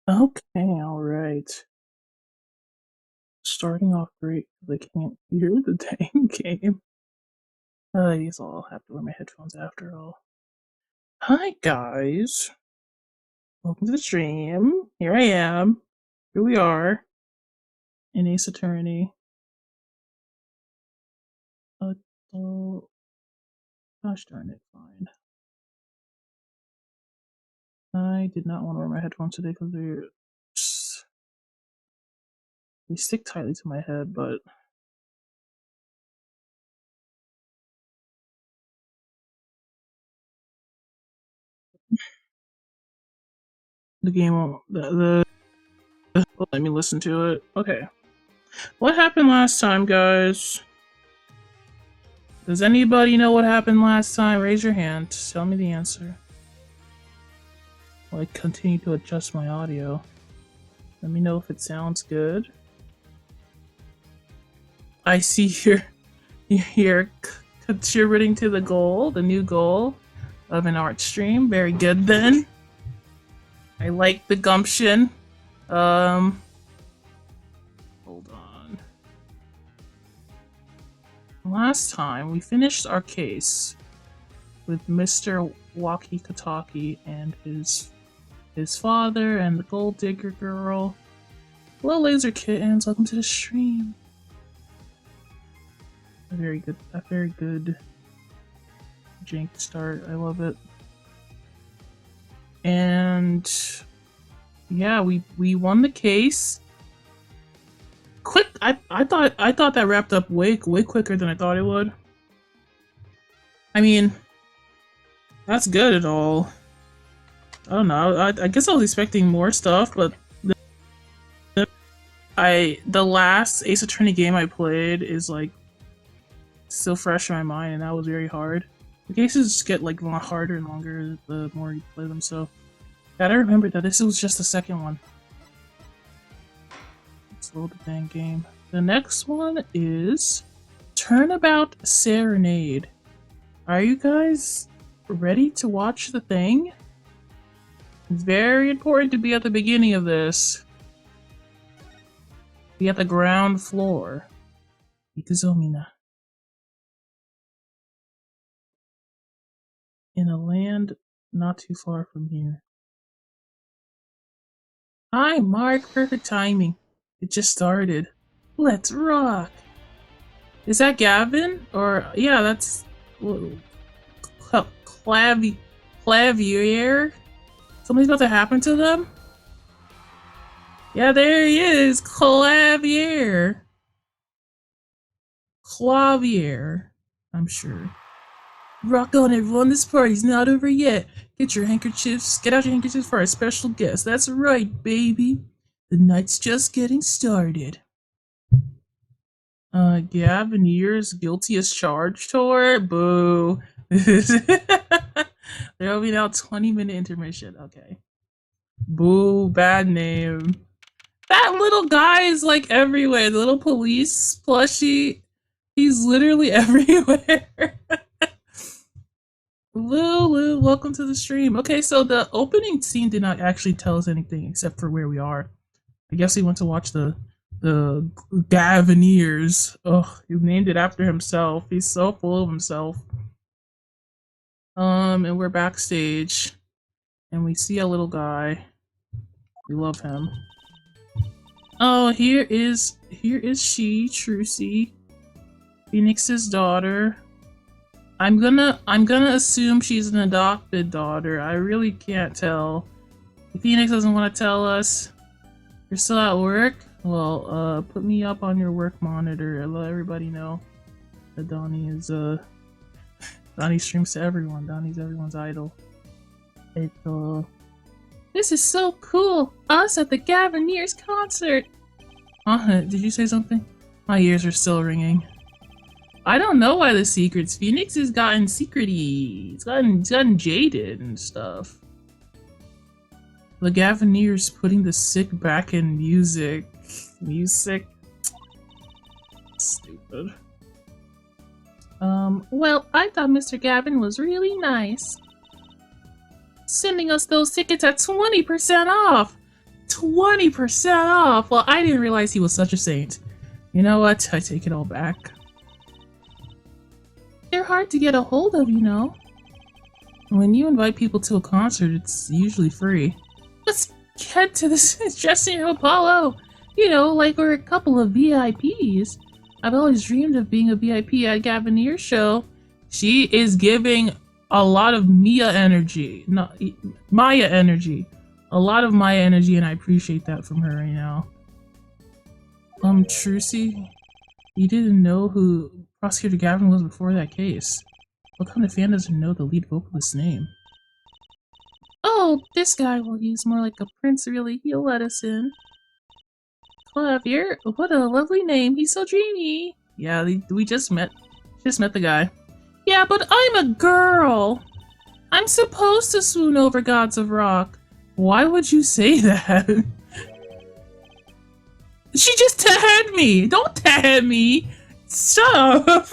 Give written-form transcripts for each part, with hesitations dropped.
Okay, alright. Starting off great because I can't hear the dang game. I guess I'll have to wear my headphones after all. Hi, guys. Welcome to the stream. Here I am. Here we are. In Ace Attorney. Oh, gosh darn it, fine. I did not want to wear my headphones today because they stick tightly to my head, but the game won't. Let me listen to it. Okay. What happened last time, guys? Does anybody know what happened last time? Raise your hand. Tell me the answer. While I continue to adjust my audio. Let me know if it sounds good. I see you're contributing to the new goal of an art stream. Very good then. I like the gumption. Hold on. Last time we finished our case with Mr. Walkie-Kataki and his father and the gold digger girl. Hello, laser kittens. Welcome to the stream. A very good jank start. I love it. And yeah, we won the case. Quick! I thought that wrapped up way quicker than I thought it would. I mean, that's good and all. I don't know. I guess I was expecting more stuff, but the last Ace Attorney game I played is like still fresh in my mind, and that was very hard. The cases just get like a lot harder and longer the more you play them. So gotta remember that this was just the second one. Let's load the dang game. The next one is Turnabout Serenade. Are you guys ready to watch the thing? It's very important to be at the beginning of this. Be at the ground floor. Ikuzomina. In a land not too far from here. Hi, Mark. Perfect timing. It just started. Let's rock. Is that Gavin? Or, yeah, that's Clavier? Something's about to happen to them? Yeah, there he is. Clavier. I'm sure. Rock on, everyone. This party's not over yet. Get your handkerchiefs. Get out your handkerchiefs for our special guest. That's right, baby. The night's just getting started. Gavin Year's guilty as charged tour? Boo. There will be now 20-minute intermission. Okay. Boo, bad name. That little guy is like everywhere. The little police plushie. He's literally everywhere. Lulu, welcome to the stream. Okay, so the opening scene did not actually tell us anything except for where we are. I guess he went to watch the Gavineers. Oh, he named it after himself. He's so full of himself. And we're backstage, and we see a little guy. We love him. Oh, here is she, Trucy, Phoenix's daughter. I'm gonna assume she's an adopted daughter. I really can't tell. If Phoenix doesn't want to tell us, you're still at work? Well, put me up on your work monitor and let everybody know that Donnie is, Donnie streams to everyone. Donnie's everyone's idol. This is so cool! Us at the Gavineers concert! Did you say something? My ears are still ringing. I don't know why the secrets. Phoenix has gotten secrety. He's gotten jaded and stuff. The Gavineers putting the sick back in music. Music? Stupid. Well, I thought Mr. Gavin was really nice. Sending us those tickets at 20% off! 20% off! Well, I didn't realize he was such a saint. You know what? I take it all back. They're hard to get a hold of, you know. When you invite people to a concert, it's usually free. Let's get to this dressing room, Apollo! You know, like we're a couple of VIPs. I've always dreamed of being a VIP at Gavinier's show. She is giving a lot of Mia energy. Not Maya energy. A lot of Maya energy, and I appreciate that from her right now. Trucy, you didn't know who Prosecutor Gavin was before that case. What kind of fan doesn't know the lead vocalist's name? Oh, this guy, well, he's more like a prince, really. He'll let us in. Clavier, what a lovely name. He's so dreamy. Yeah, we just met the guy. Yeah, but I'm a girl. I'm supposed to swoon over gods of rock. Why would you say that? She just tagged me. Don't tag me. Stop.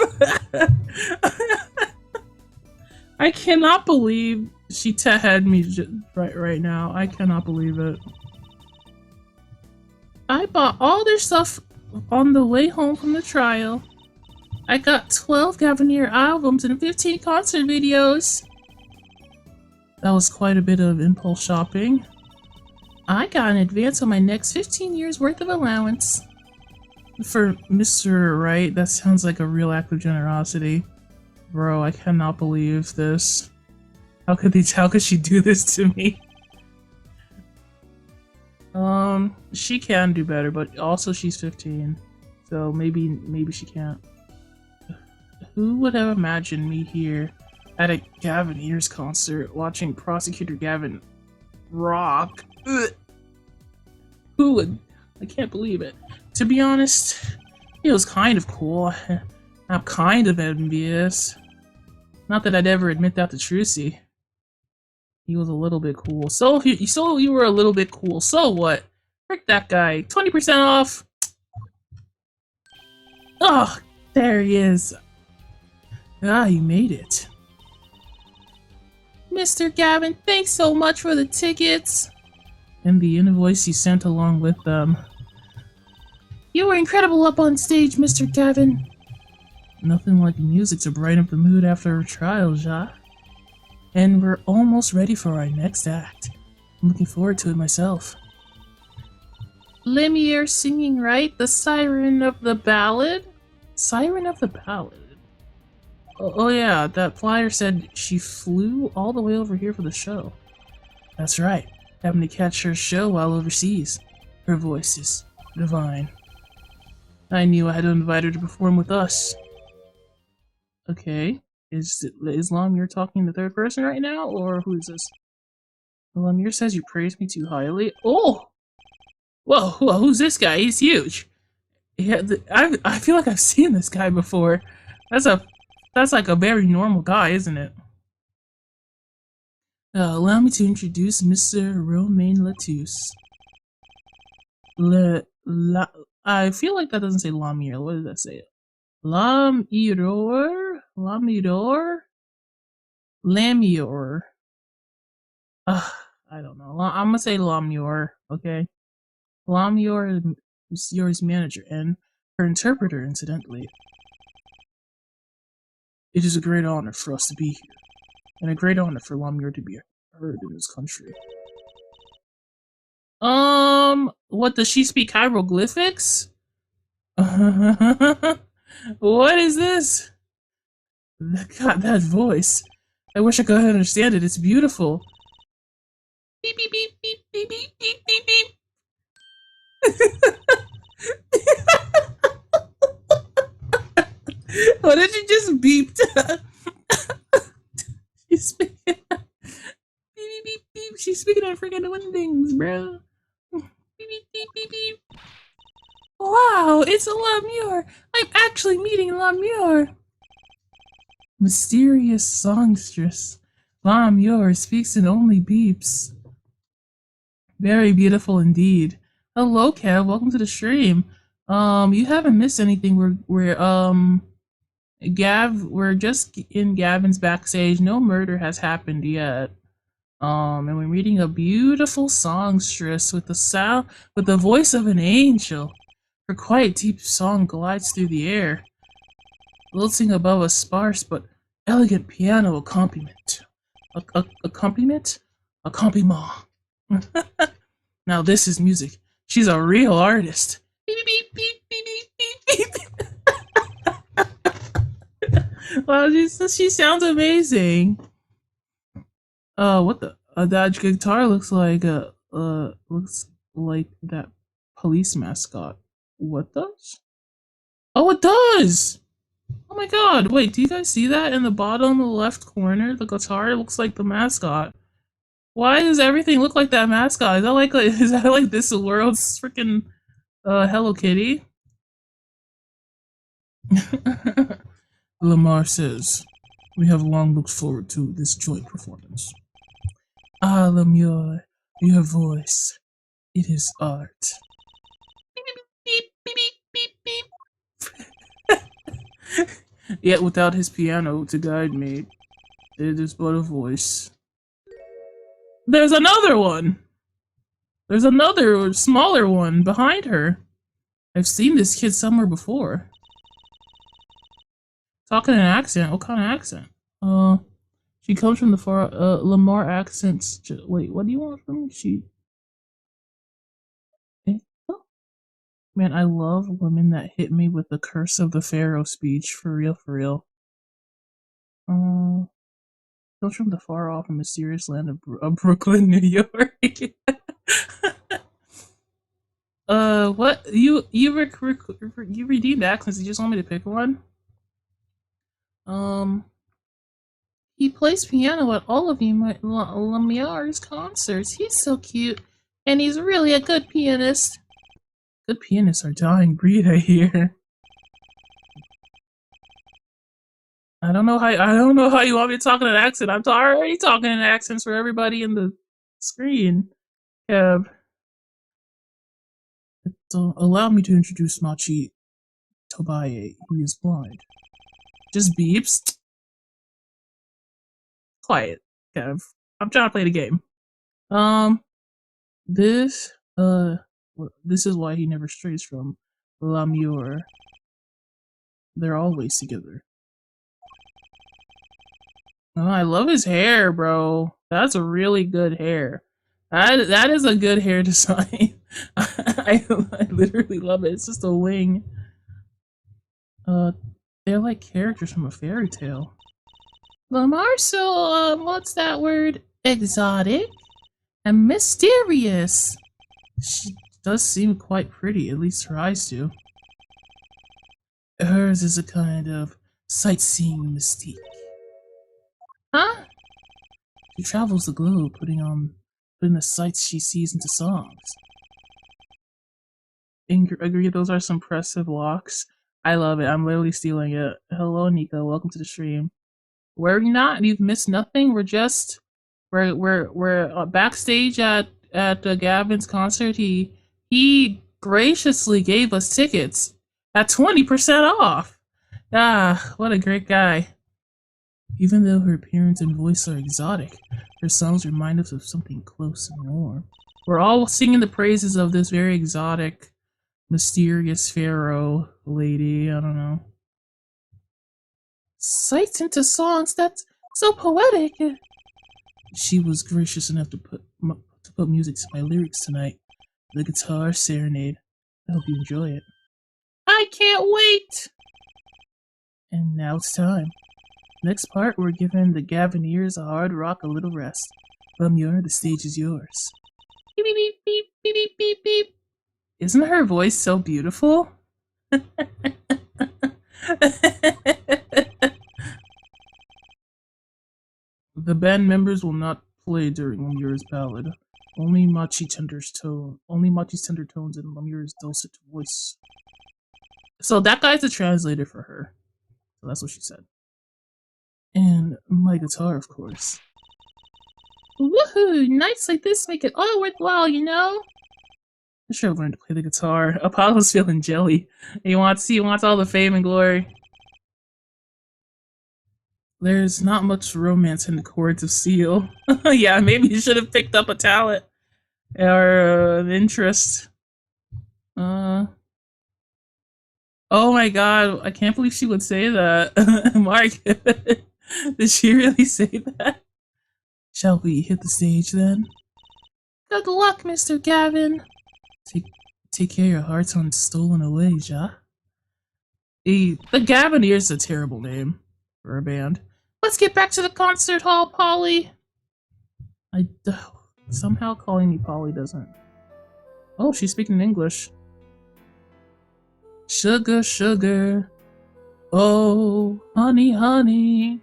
I cannot believe she tagged me right now. I cannot believe it. I bought all their stuff on the way home from the trial. I got 12 Gavinier albums and 15 concert videos. That was quite a bit of impulse shopping. I got an advance on my next 15 years worth of allowance. For Mr. Wright, that sounds like a real act of generosity. Bro, I cannot believe this. How could she do this to me? She can do better, but also she's 15. So maybe she can't. Who would have imagined me here at a Gavin Ears concert watching Prosecutor Gavin rock? Ugh. Who would? I can't believe it. To be honest, it was kind of cool. I'm kind of envious. Not that I'd ever admit that to Trucy. He was a little bit cool. So you were a little bit cool. So what? Frick that guy. 20% off. Oh, there he is. Ah, you made it. Mr. Gavin, thanks so much for the tickets. And the invoice you sent along with them. You were incredible up on stage, Mr. Gavin. Nothing like music to brighten up the mood after a trial, Ja. And we're almost ready for our next act. I'm looking forward to it myself. Lemire singing, right? The Siren of the Ballad? Siren of the Ballad? Oh yeah, that flyer said she flew all the way over here for the show. That's right. Having to catch her show while overseas. Her voice is divine. I knew I had to invite her to perform with us. Okay. Is Lamir talking in the third person right now, or who is this? Lamir says you praise me too highly. Oh! Whoa, who's this guy? He's huge. Yeah, I feel like I've seen this guy before. That's like a very normal guy, isn't it? Allow me to introduce Mr. Romain Latouche. I feel like that doesn't say Lamir. What does that say? Lamior? I don't know. I'm gonna say Lamior, okay? Lamior is Yor's manager and her interpreter, incidentally. It is a great honor for us to be here, and a great honor for Lamior to be heard in this country. What, does she speak hieroglyphics? What is this? God, that voice. I wish I could understand it. It's beautiful. Beep, beep, beep, beep, beep, beep, beep, beep, beep. What did you just beep? She's speaking. Beep, beep, beep, beep. She's speaking on freaking windings, bro. Beep, beep, beep, beep, beep. Wow, it's a Lamure. I'm actually meeting Lamure. Mysterious songstress. Lamure speaks in only beeps. Very beautiful indeed. Hello, Kev. Welcome to the stream. You haven't missed anything. We're just in Gavin's backstage. No murder has happened yet. And we're reading a beautiful songstress with the voice of an angel. Her quiet, deep song glides through the air, lilting above a sparse but elegant piano accompaniment. Accompaniment? Accompaniment. Now this is music. She's a real artist. Beep, beep, beep, beep, beep, beep, beep. Wow, she sounds amazing. What the? That guitar looks like that police mascot. What does? Oh, it does! Oh my god, wait, do you guys see that in the bottom left corner? The guitar looks like the mascot. Why does everything look like that mascot? Is that like this world's freaking Hello Kitty? Lamar says, we have long looked forward to this joint performance. Ah, Lemure, your voice. It is art. Beep, beep, beep, beep, beep, beep. Yet without his piano to guide me, it is but a voice. There's another one! There's another smaller one behind her. I've seen this kid somewhere before. Talking an accent. What kind of accent? She comes from the far, Lamar accents. Wait, what do you want from me? Man, I love women that hit me with the curse of the Pharaoh speech. For real, for real. Comes from the far off and mysterious land of Brooklyn, New York. What? You redeemed accents. You just want me to pick one? He plays piano at all of Lamiar's concerts. He's so cute, and he's really a good pianist. Good pianists are dying breed, I hear. I don't know how you want me to talk in an accent. I'm already talking in accents for everybody in the screen. Kev. Allow me to introduce Machi Tobaye. He is blind. Just beeps. Quiet, Kev. I'm trying to play the game. This is why he never strays from Lamure. They're always together. Oh, I love his hair, bro. That's a really good hair. That is a good hair design. I literally love it. It's just a wing. They're like characters from a fairy tale. Lamar, so what's that word? Exotic and mysterious. She does seem quite pretty, at least her eyes do. Hers is a kind of sightseeing mystique. Huh? She travels the globe, putting the sights she sees into songs. Agree, those are some impressive walks. I love it. I'm literally stealing it. Hello, Nico. Welcome to the stream. Worry not. You've missed nothing. We're backstage at Gavin's concert. He graciously gave us tickets at 20% off. Ah, what a great guy. Even though her appearance and voice are exotic, her songs remind us of something close and warm. We're all singing the praises of this very exotic, mysterious pharaoh lady. I don't know. Sights into songs, that's so poetic. She was gracious enough to put music to my lyrics tonight. The guitar serenade. I hope you enjoy it. I can't wait! And now it's time. Next part, we're giving the Gavineers a hard rock a little rest. Lemure, the stage is yours. Beep, beep, beep, beep, beep, beep, beep, beep. Isn't her voice so beautiful? The band members will not play during Lemure's ballad. Only Machi's tender tones and Lemure's dulcet voice. So that guy's the translator for her. So that's what she said. And my guitar, of course. Woohoo! Nights like this make it all worthwhile, you know? I should have learned to play the guitar. Apollo's feeling jelly. He wants all the fame and glory. There's not much romance in the chords of steel. Yeah, maybe you should have picked up a talent or an interest. Uh, oh my god, I can't believe she would say that. Mark, did she really say that? Shall we hit the stage then? Good luck, Mr. Gavin. Take, take care your heart's on stolen away, ja? The Gavineers is a terrible name for a band. Let's get back to the concert hall, Polly. Somehow calling me Polly doesn't. Oh, she's speaking English. Sugar, sugar. Oh, honey, honey.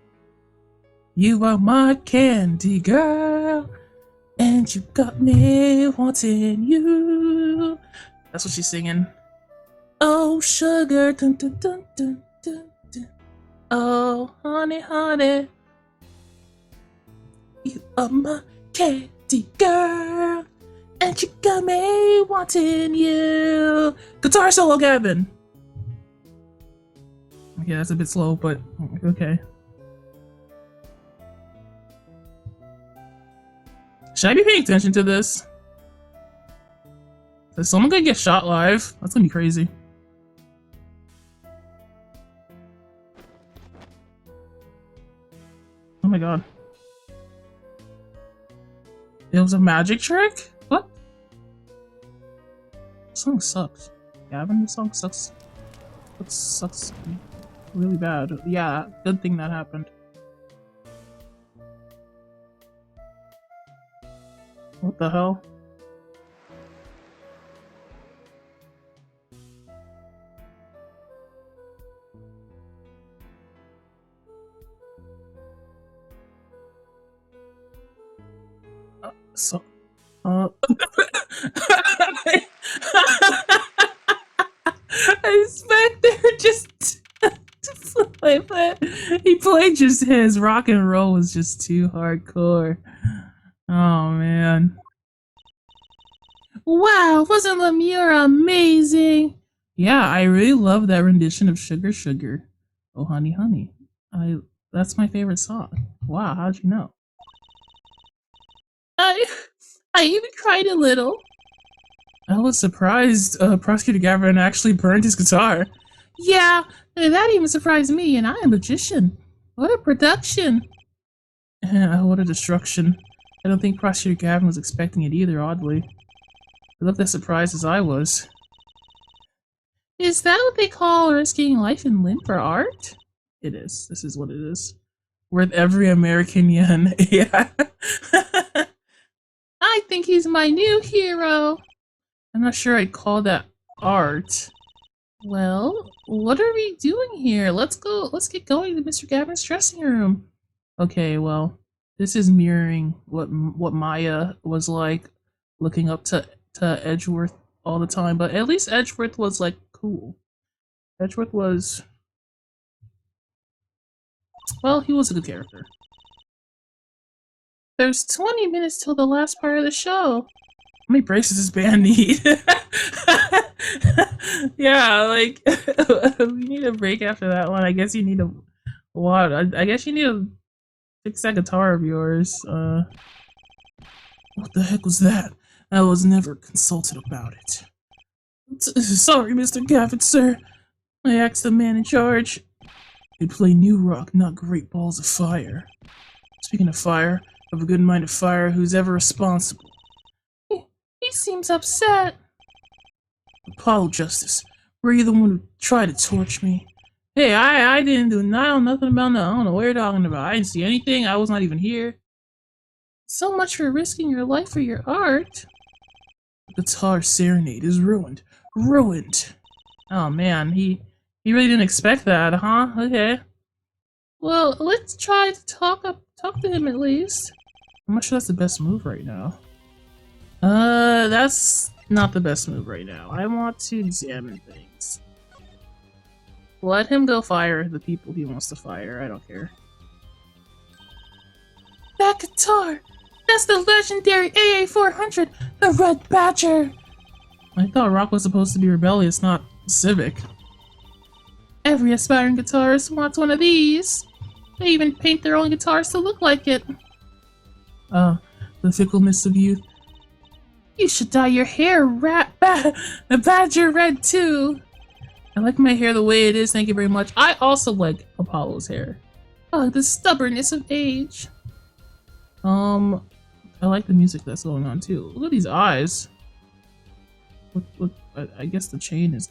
You are my candy girl. And you got me wanting you. That's what she's singing. Oh, sugar. Dun, dun, dun, dun, dun, dun. Oh, honey, honey. You are my candy girl. And you got me wanting you. Guitar solo, Gavin. Okay, that's a bit slow, but okay. Should I be paying attention to this? Is someone gonna get shot live? That's gonna be crazy. Oh my god. It was a magic trick? What? The song sucks. Gavin, the song sucks. It sucks really bad. Yeah, good thing that happened. What the hell? I expect they're just play. He played just his rock and roll was just too hardcore. Oh man. Wow, wasn't Lemure amazing? Yeah, I really love that rendition of Sugar Sugar. Oh honey honey. That's my favorite song. Wow, how'd you know? I even cried a little. I was surprised Prosecutor Gavin actually burned his guitar. Yeah, that even surprised me, and I'm a magician. What a production. What a destruction. I don't think Prosecutor Gavin was expecting it either, oddly. I looked as surprised as I was. Is that what they call risking life and limb for art? It is. This is what it is. Worth every American yen. Yeah. I think he's my new hero. I'm not sure I'd call that art. Well, what are we doing here? Let's get going to Mr. Gavin's dressing room. Okay, well, this is mirroring what Maya was like looking up to Edgeworth all the time, but at least Edgeworth was like cool. Edgeworth was, well, he was a good character. There's 20 minutes till the last part of the show. How many breaks does this band need? Yeah, like we need a break after that one. I guess you need a what? I guess you need to fix that guitar of yours. What the heck was that? I was never consulted about it. Sorry, Mr. Gavin, sir. I asked the man in charge. He'd play new rock, not Great Balls of Fire. Speaking of fire, I have a good mind to fire who's ever responsible. He seems upset. Apollo Justice, were you the one who tried to torch me? Hey, I didn't do nothing about that. I don't know what you're talking about. I didn't see anything. I was not even here. So much for risking your life for your art. The guitar serenade is ruined. Ruined. Oh man, he really didn't expect that, huh? Okay. Well, let's try to talk to him at least. I'm not sure that's the best move right now. That's not the best move right now. I want to examine things. Let him go fire the people he wants to fire. I don't care. That guitar! That's the legendary AA400, the Red Badger! I thought rock was supposed to be rebellious, not civic. Every aspiring guitarist wants one of these. They even paint their own guitars to look like it. The fickleness of youth. You should dye your hair badger red too. I like my hair the way it is, thank you very much. I also like Apollo's hair. Oh, the stubbornness of age. I like the music that's going on too. Look at these eyes. Look, I guess the chain is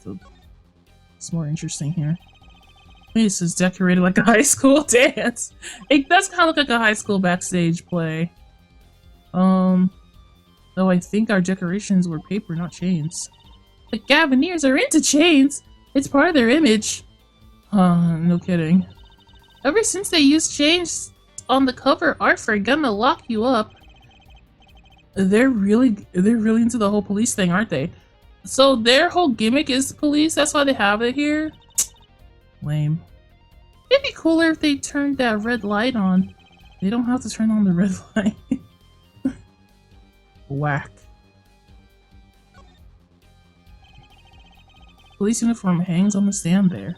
it's more interesting here. This is decorated like a high school dance. It does kind of look like a high school backstage play. Though I think our decorations were paper, not chains. The Gavineers are into chains. It's part of their image. No kidding. Ever since they used chains on the cover art for Gonna Lock You Up, they're really into the whole police thing, aren't they? So their whole gimmick is the police. That's why they have it here. Lame. It'd be cooler if they turned that red light on. They don't have to turn on the red light. Whack. Police uniform hangs on the stand there.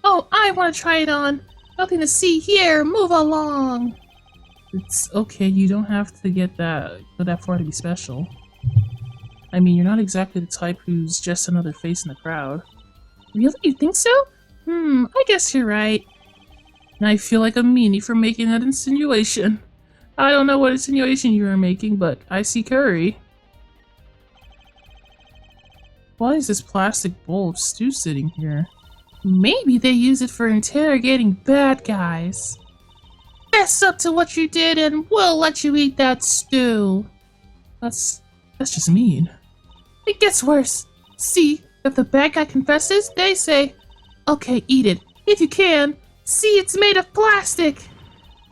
Oh, I want to try it on. Nothing to see here. Move along. It's okay. You don't have to go that far to be special. I mean, you're not exactly the type who's just another face in the crowd. Really? You think so? I guess you're right. And I feel like a meanie for making that insinuation. I don't know what insinuation you were making, but I see curry. Why is this plastic bowl of stew sitting here? Maybe they use it for interrogating bad guys. Fess up to what you did and we'll let you eat that stew. That's just mean. It gets worse. See, if the bad guy confesses, they say, okay, eat it. If you can. See, it's made of plastic.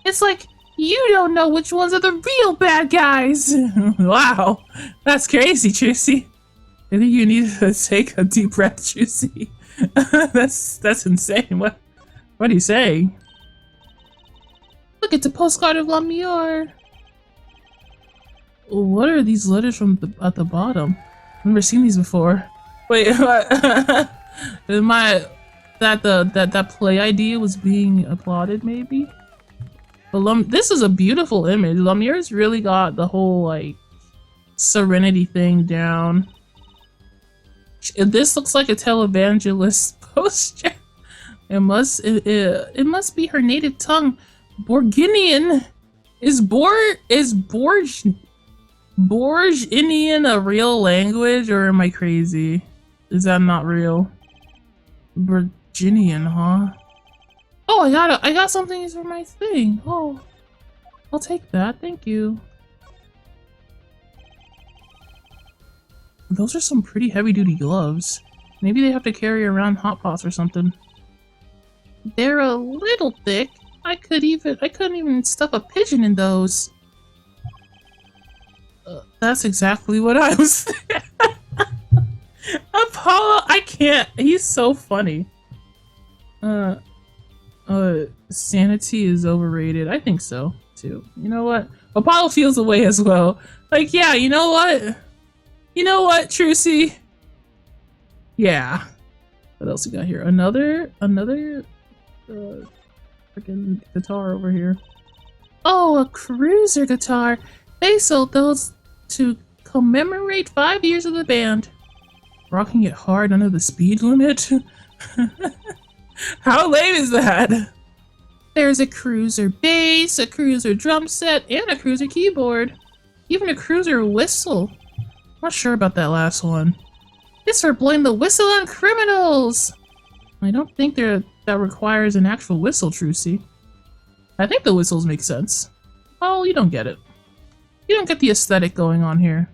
It's like, you don't know which ones are the real bad guys. Wow, that's crazy, Juicy. I think you need to take a deep breath, Juicy. That's insane. What are you saying? Look, it's a postcard of Lemure. What are these letters from at the bottom? I've never seen these before. Wait, what? that play idea was being applauded, maybe? But this is a beautiful image. Lemure's really got the whole like serenity thing down. This looks like a televangelist poster. It must be her native tongue. Borginian. Is Borginian a real language, or am I crazy? Is that not real? Borginian, huh? Oh, I got something for my thing. Oh, I'll take that. Thank you. Those are some pretty heavy-duty gloves. Maybe they have to carry around hot pots or something. They're a little thick. I couldn't even stuff a pigeon in those. That's exactly what I was thinking. Apollo, I can't. He's so funny. Sanity is overrated. I think so, too. You know what? Apollo feels the way as well. Like, yeah, you know what? You know what, Trucy? Yeah. What else we got here? Another freaking guitar over here. Oh, a cruiser guitar. They sold those to commemorate 5 years of the band. Rocking it hard under the speed limit? How lame is that? There's a cruiser bass, a cruiser drum set, and a cruiser keyboard. Even a cruiser whistle. Not sure about that last one. It's for blowing the whistle on criminals! I don't think that requires an actual whistle, Trucy. I think the whistles make sense. Oh, you don't get it. You don't get the aesthetic going on here.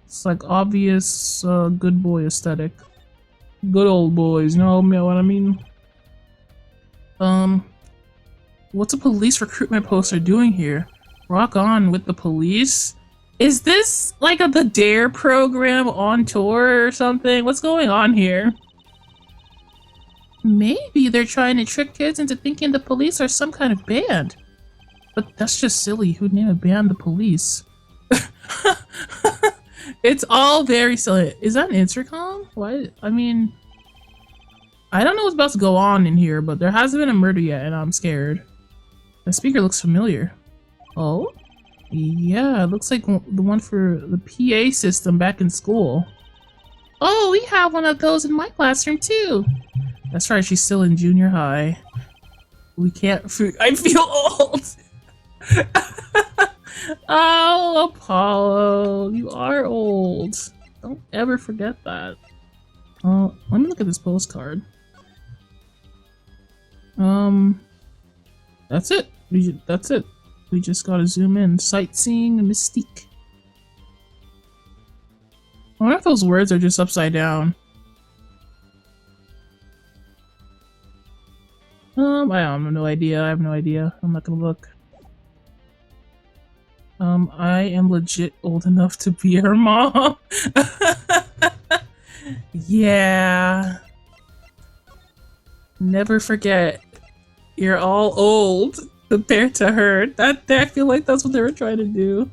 It's like obvious good boy aesthetic. Good old boys, you know what I mean? What's a police recruitment poster doing here? Rock on with the police? Is this like the DARE program on tour or something? What's going on here? Maybe they're trying to trick kids into thinking the police are some kind of band. But that's just silly. Who'd name a band the Police? It's all very silly. Is that an intercom? What? I mean, I don't know what's about to go on in here, but there hasn't been a murder yet, and I'm scared. The speaker looks familiar. Oh? Yeah, it looks like the one for the PA system back in school. Oh, we have one of those in my classroom too. That's right, she's still in junior high. We can't. I feel old. Oh, Apollo, you are old. Don't ever forget that. Let me look at this postcard. That's it. That's it. We just gotta zoom in. Sightseeing Mystique. I wonder if those words are just upside down. I have no idea. I have no idea. I'm not gonna look. I am legit old enough to be her mom. Yeah. Never forget. You're all old compared to her. I feel like that's what they were trying to do.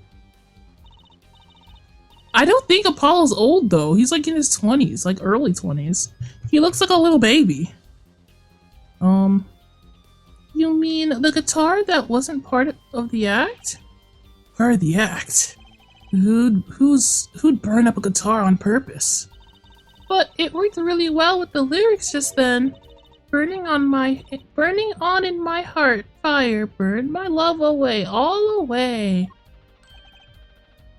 I don't think Apollo's old though. He's like in his 20s, like early 20s. He looks like a little baby. You mean the guitar that wasn't part of the act? Part of the act? Who'd burn up a guitar on purpose? But it worked really well with the lyrics just then. Burning on in my heart, fire, burn my love away, all away.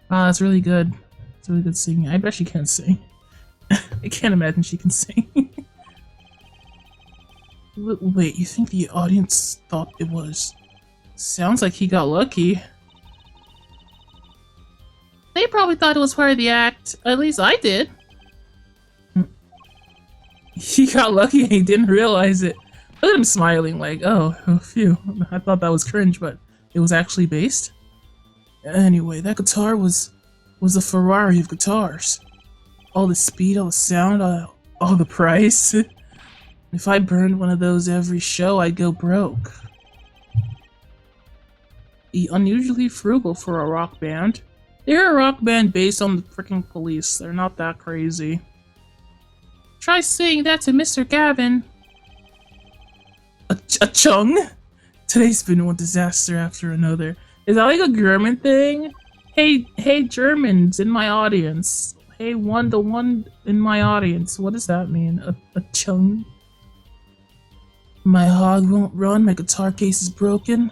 Wow, that's really good. It's really good singing. I bet she can sing. I can't imagine she can sing. Wait, you think the audience thought it was? Sounds like he got lucky. They probably thought it was part of the act. At least I did. He got lucky and he didn't realize it. Look at him smiling like, oh, phew. I thought that was cringe, but it was actually based. Anyway, that guitar was a Ferrari of guitars. All the speed, all the sound, all the price. If I burned one of those every show, I'd go broke. Unusually frugal for a rock band. They're a rock band based on the freaking Police. They're not that crazy. Try saying that to Mr. Gavin. A chung? Today's been one disaster after another. Is that like a German thing? Hey Germans in my audience. Hey one in my audience. What does that mean? A chung? My hog won't run, my guitar case is broken.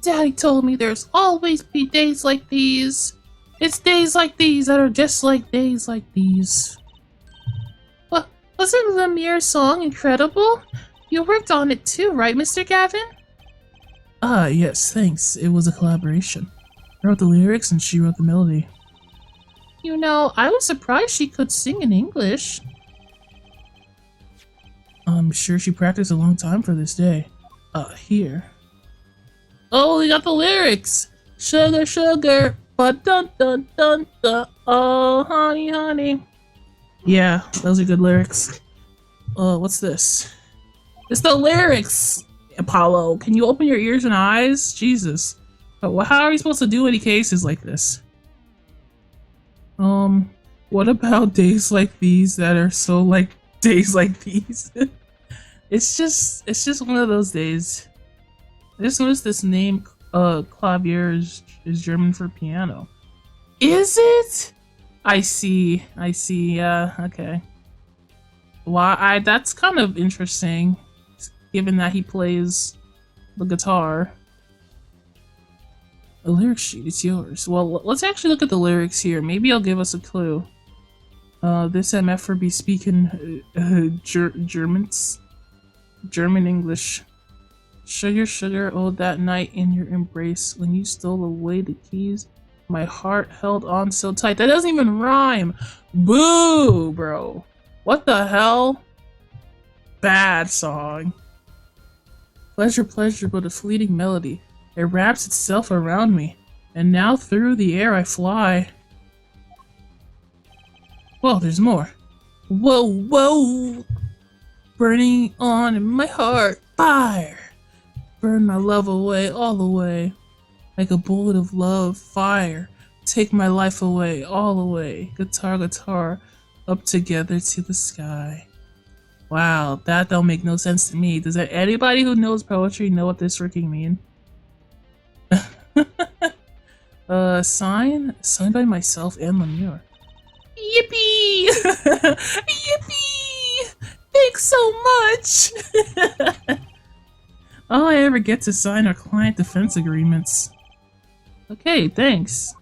Daddy told me there's always be days like these. It's days like these that are just like days like these. Wasn't Lemire's song incredible? You worked on it too, right, Mr. Gavin? Ah, yes, thanks. It was a collaboration. I wrote the lyrics and she wrote the melody. You know, I was surprised she could sing in English. I'm sure she practiced a long time for this day. Here. Oh, we got the lyrics! Sugar, sugar, but dun dun dun dun. Oh, honey, honey. Yeah, those are good lyrics. What's this? It's the lyrics! Apollo, can you open your ears and eyes? Jesus. But how are we supposed to do any cases like this? What about days like these that are so like days like these? It's just one of those days. I just noticed this name, clavier is German for piano. Is it? I see, yeah, okay. Why, that's kind of interesting, given that he plays the guitar. The lyric sheet is yours. Well, let's actually look at the lyrics here. Maybe it'll give us a clue. This MF for be speaking German English. Sugar, sugar, oh, that night in your embrace when you stole away the keys. My heart held on so tight. That doesn't even rhyme. Boo, bro. What the hell? Bad song. Pleasure, pleasure, but a fleeting melody. It wraps itself around me, and now through the air I fly. Well, there's more. Whoa, whoa! Burning on in my heart, fire! Burn my love away, all the way. Like a bullet of love, fire. Take my life away, all away. Guitar, guitar, up together to the sky. Wow, that don't make no sense to me. Does anybody who knows poetry know what this freaking mean? Signed by myself and Lemure. Yippee! Yippee! Thanks so much! All I ever get to sign are client defense agreements. Okay, thanks.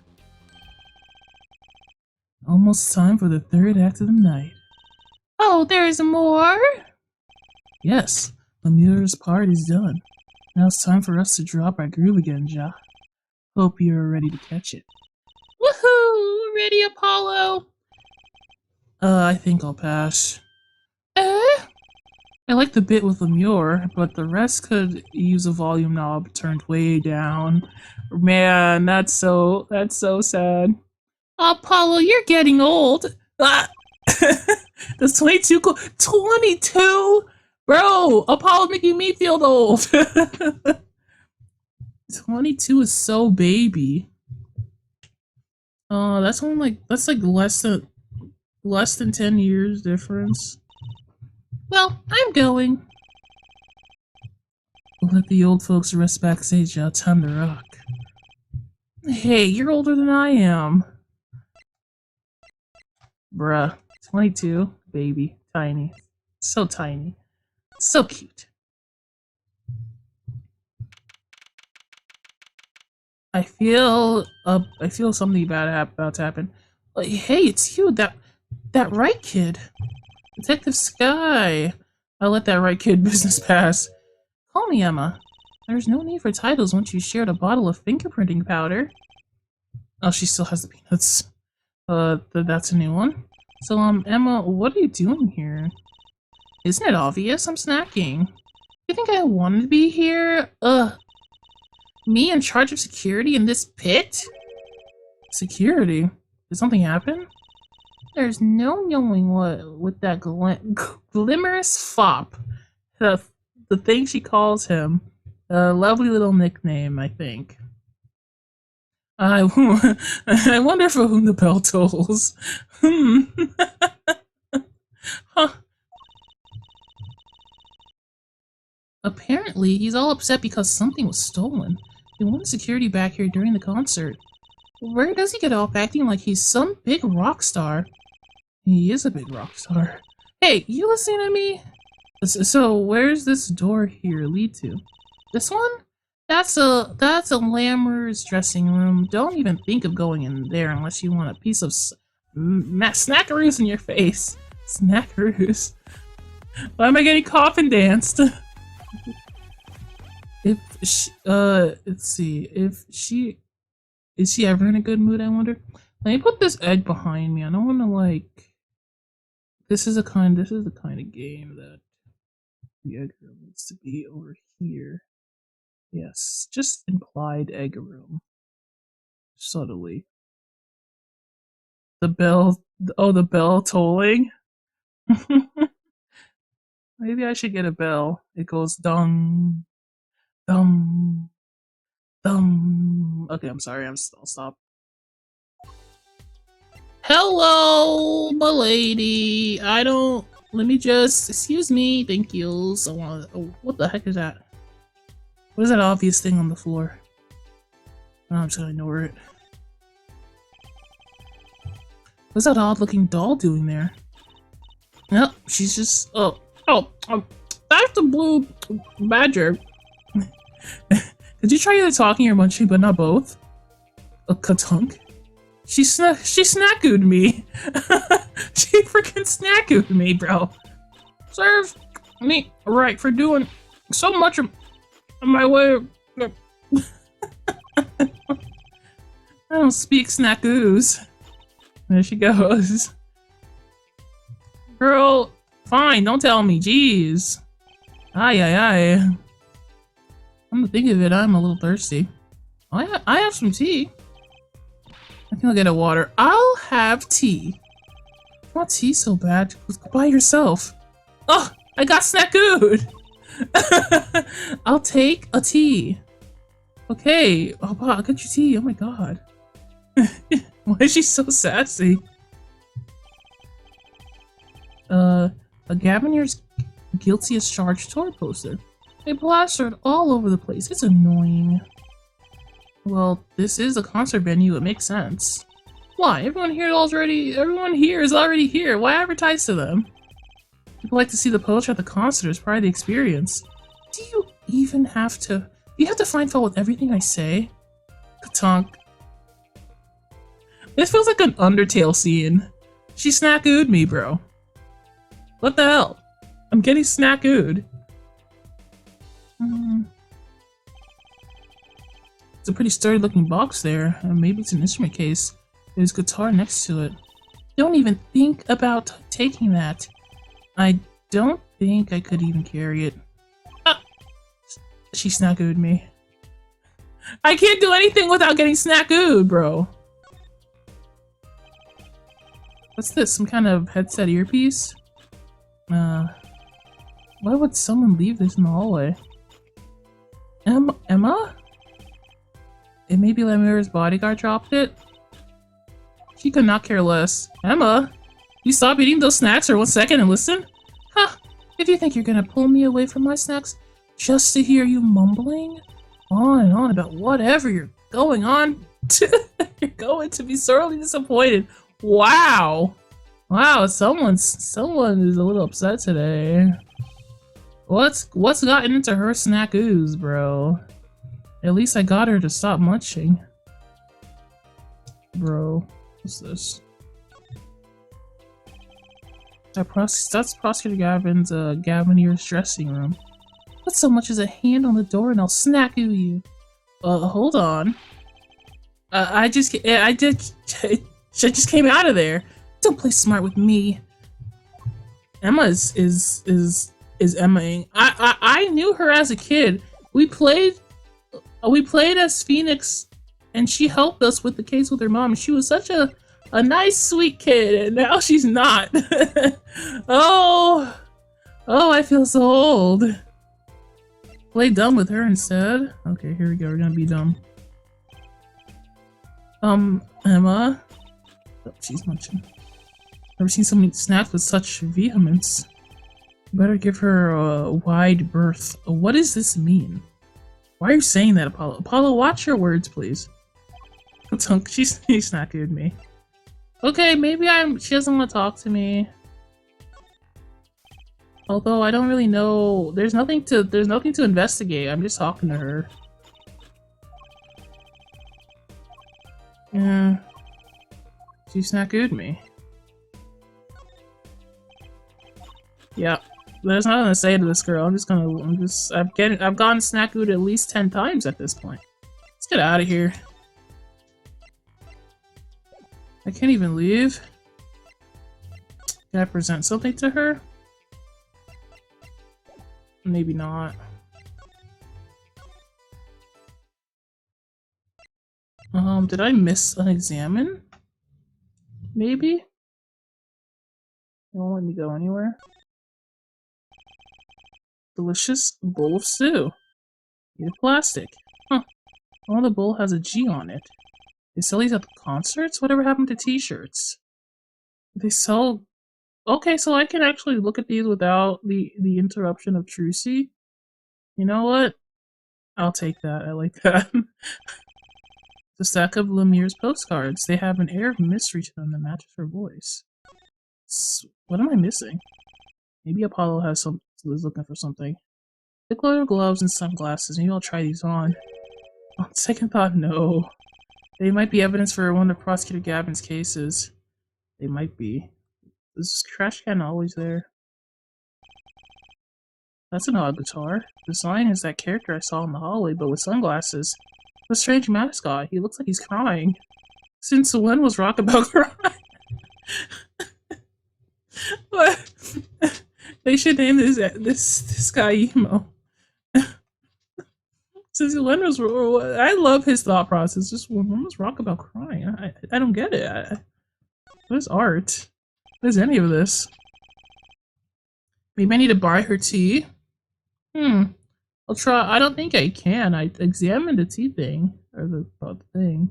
Almost time for the third act of the night. Oh, there's more? Yes, Lemure's part is done. Now it's time for us to drop our groove again, Ja. Hope you're ready to catch it. Woohoo! Ready, Apollo? I think I'll pass. I like the bit with Lemure, but the rest could use a volume knob turned way down. Man, that's so sad. Apollo, you're getting old. Ah! Does 22 cool? 22? Bro, Apollo making me feel old. 22 is so baby. That's only that's like less than 10 years difference. Well, I'm going. We'll let the old folks rest backstage now. Time to rock. Hey, you're older than I am. Bruh. 22. Baby. Tiny. So tiny. So cute. I feel something bad about to happen. Like, hey, it's you, that right kid. Detective Sky. I'll let that right kid business pass. Call me Emma. There's no need for titles once you shared a bottle of fingerprinting powder. Oh, she still has the peanuts. That's a new one. So, Emma, what are you doing here? Isn't it obvious? I'm snacking. You think I wanted to be here? Me in charge of security in this pit? Security? Did something happen? There's no knowing what with that glimmerous fop. The thing she calls him. A lovely little nickname, I think. I wonder for whom the bell tolls. Huh. Apparently, he's all upset because something was stolen. He wanted security back here during the concert. Where does he get off acting like he's some big rock star? He is a big rock star. Hey, you listening to me? So where's this door here lead to? This one? That's a Lammer's dressing room. Don't even think of going in there unless you want a piece of snackaroos in your face. Snackaroos. Why am I getting coffin danced? If she, let's see. Is she ever in a good mood, I wonder? Let me put this egg behind me. I don't want to, like... This is the kind of game that the egg room needs to be over here. Yes, just implied egg room. Subtly. The bell... Oh, the bell tolling? Maybe I should get a bell. It goes dum, dum, dum. Okay, I'm sorry. I'll stop. Hello, my lady. Let me just. Excuse me. Thank you. So, what the heck is that? What is that obvious thing on the floor? Oh, I'm just gonna ignore it. What's that odd-looking doll doing there? Yep, she's just. That's the blue badger. Did you try either talking or munching, but not both? A katunk? She snackooed me. She freaking snackooed me, bro. Serves me right for doing so much of my way. I don't speak snackoos. There she goes. Girl, fine, don't tell me, jeez. Aye. Come to think of it, I'm a little thirsty. I have some tea. I think I'll get a water. I'll have tea. I want tea so bad. Go buy yourself. Oh, I got snackooed. I'll take a tea. Okay. Oh, I'll get you tea. Oh my god. Why is she so sassy? A Gaviner's guilty as charged tour poster. They plastered all over the place. It's annoying. Well, this is a concert venue, it makes sense. Why? Everyone here is already here. Why advertise to them? People like to see the poetry at the concert as part of the experience. Do you even have to... Do you have to find fault with everything I say? Katonk. This feels like an Undertale scene. She snackooed me, bro. What the hell? I'm getting snackooed. It's a pretty sturdy looking box there. Maybe it's an instrument case. There's a guitar next to it. Don't even think about taking that. I don't think I could even carry it. Ah! She snackooed me. I can't do anything without getting snackooed, bro. What's this? Some kind of headset earpiece? Why would someone leave this in the hallway? Emma? It may be Lemur's bodyguard dropped it? She could not care less. Emma? You stop eating those snacks for 1 second and listen? Huh. If you think you're gonna pull me away from my snacks just to hear you mumbling on and on about whatever you're going on, you're going to be sorely disappointed. Wow. Wow, someone is a little upset today. What's gotten into her snackoos, bro? At least I got her to stop munching. Bro, what's this? That's Prosecutor Gavin's Gavinier's dressing room. Put so much as a hand on the door and I'll snackoo you. Hold on. I just came out of there. Don't play smart with me. Emma is Emma-ing. I knew her as a kid. We played as Phoenix, and she helped us with the case with her mom. She was such a nice, sweet kid, and now she's not. Oh, I feel so old. Play dumb with her instead. Okay, here we go. We're gonna be dumb. Emma. Oh, she's munching. Never seen someone eat snacks with such vehemence. Better give her a wide berth. What does this mean? Why are you saying that, Apollo? Apollo, watch your words, please. She snacked me. Okay, maybe she doesn't want to talk to me. Although I don't really know. There's nothing to investigate. I'm just talking to her. Yeah. She snacked me. Yeah. There's nothing to say to this girl. I've gotten snackooed at least 10 times at this point. Let's get out of here. I can't even leave. Can I present something to her? Maybe not. Did I miss an examine? Maybe? It won't let me go anywhere. Delicious bowl of stew. Made of plastic. Huh. Oh, the bowl has a G on it. They sell these at the concerts? Whatever happened to t-shirts? They sell... Okay, so I can actually look at these without the interruption of Trucy. You know what? I'll take that. I like that. The stack of Lemire's postcards. They have an air of mystery to them that matches her voice. What am I missing? Maybe Apollo is looking for something. Thick leather gloves and sunglasses. Maybe I'll try these on. On second thought, no. They might be evidence for one of Prosecutor Gavin's cases. They might be. Is this trash can always there? That's an odd guitar. The sign is that character I saw in the hallway, but with sunglasses. A strange mascot. He looks like he's crying. Since when was rock about crying? What? They should name this guy Emo. Since when was... I love his thought process. Just when was rock about crying? I don't get it. What is art? What is any of this? Maybe I need to buy her tea? I'll try. I don't think I can. I examined the tea thing. Or the thing.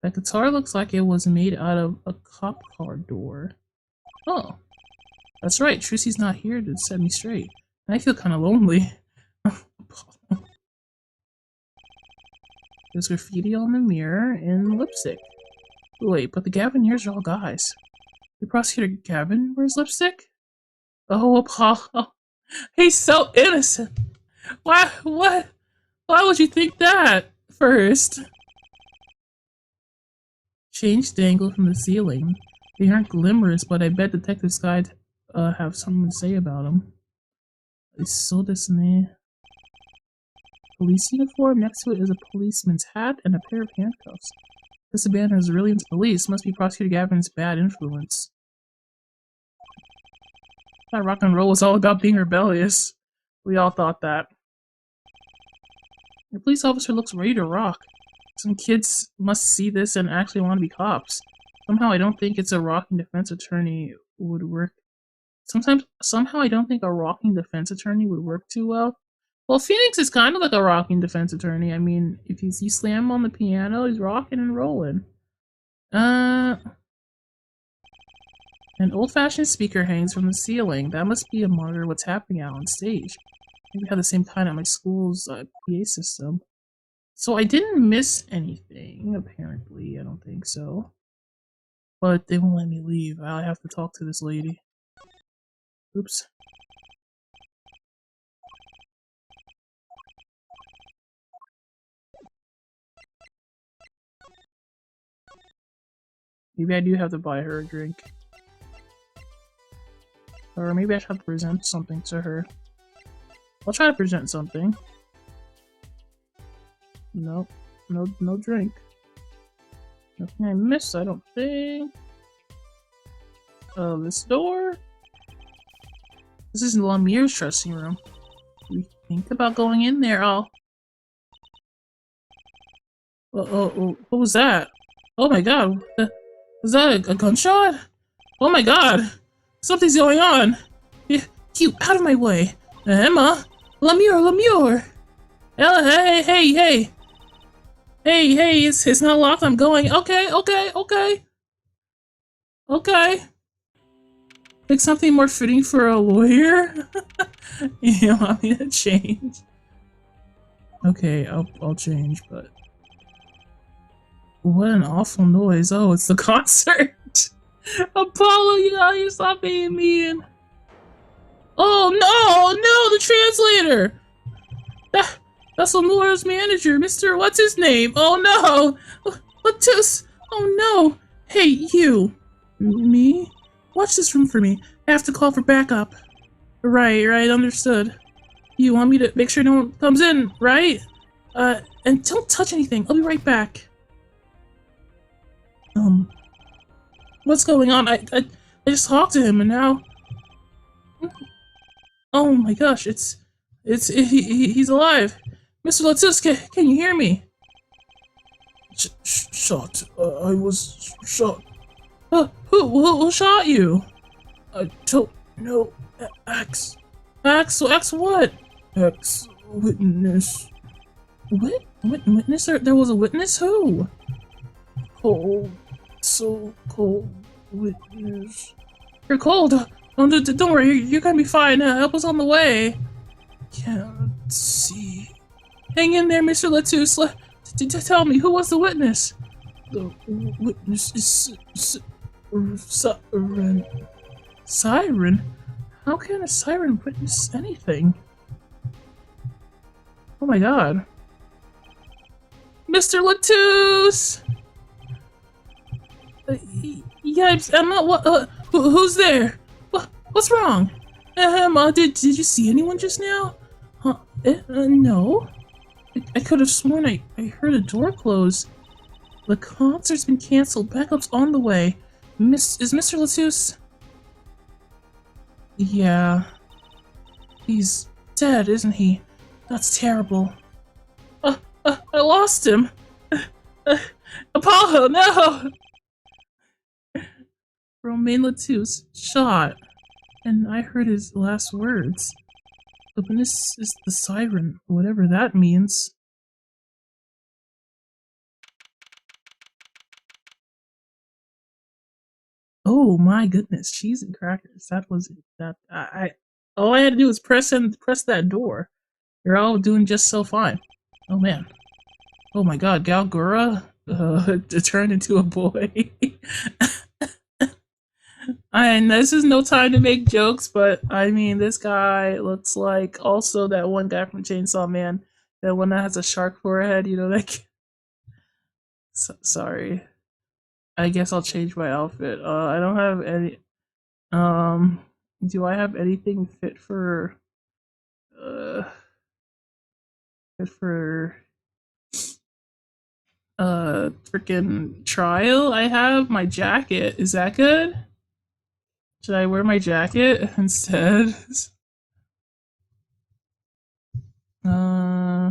That guitar looks like it was made out of a cop car door. Oh. That's right. Trucy's not here to set me straight. I feel kind of lonely. There's graffiti on the mirror and lipstick. Wait, but the Gaviniers are all guys. The prosecutor Gavin wears lipstick? Oh, Apollo. He's so innocent. Why, what? Why would you think that first? Change the angle from the ceiling. They aren't glimmerous, but I bet Detective Sky'd have something to say about them. It's so Disney. Police uniform. Next to it is a policeman's hat and a pair of handcuffs. This abandoned is really into police. Must be Prosecutor Gavin's bad influence. That rock and roll was all about being rebellious. We all thought that. The police officer looks ready to rock. Some kids must see this and actually want to be cops. Somehow I don't think it's a rocking defense attorney would work. Somehow I don't think a rocking defense attorney would work too well. Well, Phoenix is kind of like a rocking defense attorney. I mean, if you slam him on the piano, he's rocking and rolling. An old-fashioned speaker hangs from the ceiling. That must be a monitor of what's happening out on stage. Maybe we have the same kind at my school's PA system. So I didn't miss anything, apparently. I don't think so. But they won't let me leave. I have to talk to this lady. Oops. Maybe I do have to buy her a drink. Or maybe I should have to present something to her. I'll try to present something. Nope. No drink. Nothing I missed, I don't think. This door? This is Lemier's dressing room. We think about going in there, what was that? Oh my god. Was that a gunshot? Oh my god. Something's going on. You out of my way. Emma. Lemieux. Hey. Hey, it's not locked. I'm going. Okay. Pick something more fitting for a lawyer? You want me to change? Okay, I'll change, but... What an awful noise. Oh, it's the concert! Apollo, you stop being mean! Oh, no, the translator! That's Lemur's manager, Mr. What's his name? Oh no! What this? Oh no! Hey, you! Me? Watch this room for me. I have to call for backup. Right, understood. You want me to make sure no one comes in, right? And don't touch anything. I'll be right back. What's going on? I just talked to him and now... Oh my gosh, he's alive. Mr. Lettuce, can you hear me? Shot. I was shot. Who shot you? I don't know. X what? X witness. What? Witness? There was a witness? Who? Cold. So cold. Witness. You're cold. Don't worry, you're gonna be fine. Help us on the way. Can't see. Hang in there, Mr. Lettuce. Tell me, who was the witness? The witness is Siren. Siren? How can a siren witness anything? Oh my god. Mr. Lettuce! Yeah, Emma, who's there? What's wrong? Emma, did you see anyone just now? Huh? No. I could have sworn I heard a door close. The concert's been canceled. Backup's on the way. Is Mr. Lettuce? Yeah. He's dead, isn't he? That's terrible. I lost him. Apollo, no! Romain Lettuce shot. And I heard his last words. The witness is the siren, whatever that means. Oh my goodness, cheese and crackers. That was that. All I had to do was press that door. You're all doing just so fine. Oh man. Oh my god, Galgura turned into a boy. And this is no time to make jokes, but I mean, this guy looks like also that one guy from Chainsaw Man, that one that has a shark forehead. You know, like. Sorry. I guess I'll change my outfit. I don't have any. Um, do I have anything uh, fit for freaking trial? I have my jacket. Is that good? Should I wear my jacket instead? Uh,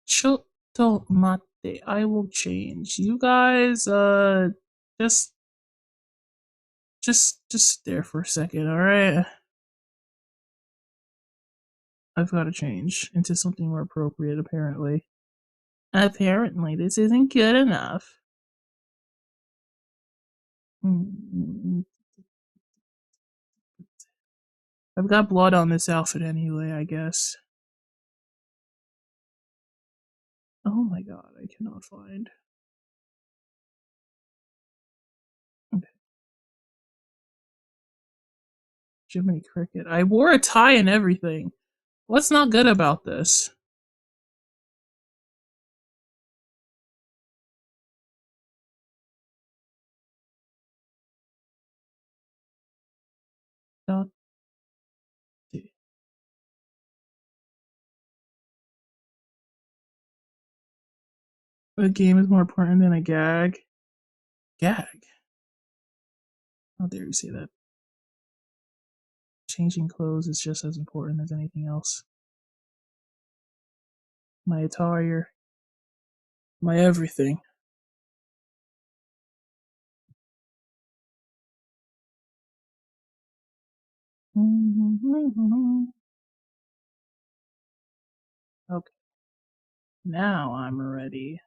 Chotto mate. I will change. You guys, just, just there for a second, all right? I've got to change into something more appropriate, apparently. Apparently, this isn't good enough. I've got blood on this outfit anyway, I guess. Oh my god, I cannot find. Okay. Jiminy Cricket. I wore a tie and everything. What's not good about this? The game is more important than a gag. Gag? How dare you say that? Changing clothes is just as important as anything else. My attire, my everything. Okay, now I'm ready.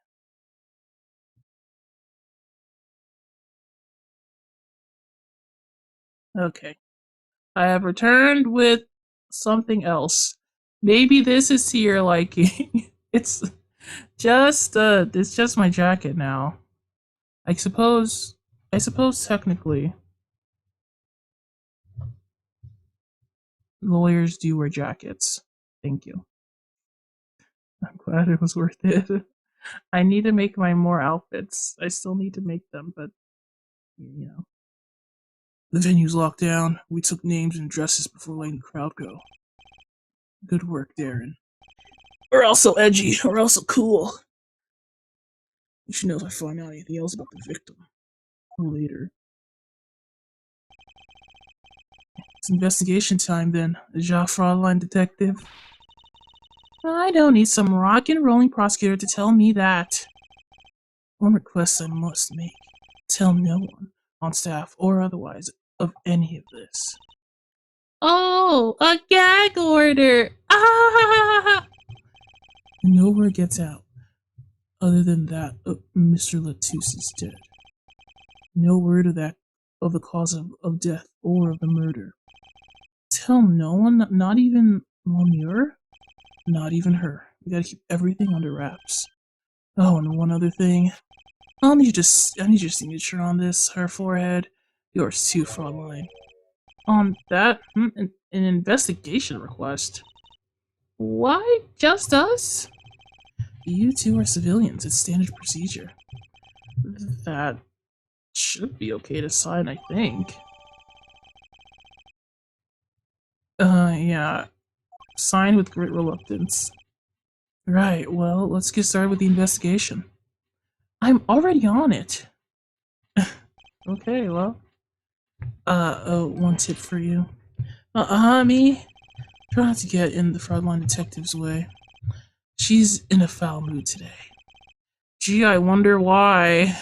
Okay. I have returned with something else. Maybe this is to your liking. It's just my jacket now. I suppose technically lawyers do wear jackets. Thank you. I'm glad it was worth it. I need to make my more outfits. I still need to make them, but you know. The venue's locked down. We took names and addresses before letting the crowd go. Good work, Darren. We're also edgy. We're also cool. You should know if I find out anything else about the victim. Later. It's investigation time then, Ja Fraudline detective. I don't need some rock and rolling prosecutor to tell me that. One request I must make. Tell no one, on staff or otherwise, of any of this. Oh, a gag order! Ah! No word gets out. Other than that, Mr. Latouche is dead. No word of the cause of death or of the murder. Tell no one, not even Lemure? Not even her. We gotta keep everything under wraps. Oh, and one other thing. I need your signature on this, her forehead. Yours too, Fraulein. On that, an investigation request. Why just us? You two are civilians. It's standard procedure. That should be okay to sign, I think. Yeah. Sign with great reluctance. Right, well, let's get started with the investigation. I'm already on it. Okay, well. One tip for you. Me? Try not to get in the Fraudline detective's way. She's in a foul mood today. Gee, I wonder why.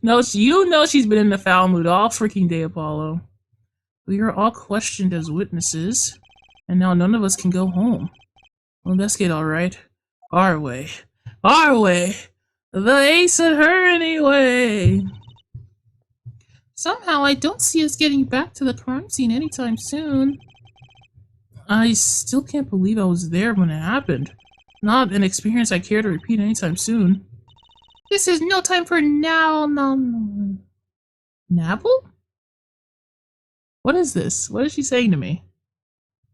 No, you know she's been in a foul mood all freaking day, Apollo. We are all questioned as witnesses, and now none of us can go home. We'll investigate, alright. Our way. Our way! The ace at her anyway! Somehow I don't see us getting back to the crime scene anytime soon. I still can't believe I was there when it happened. Not an experience I care to repeat anytime soon. This is no time for now. No. Navel? What is this? What is she saying to me?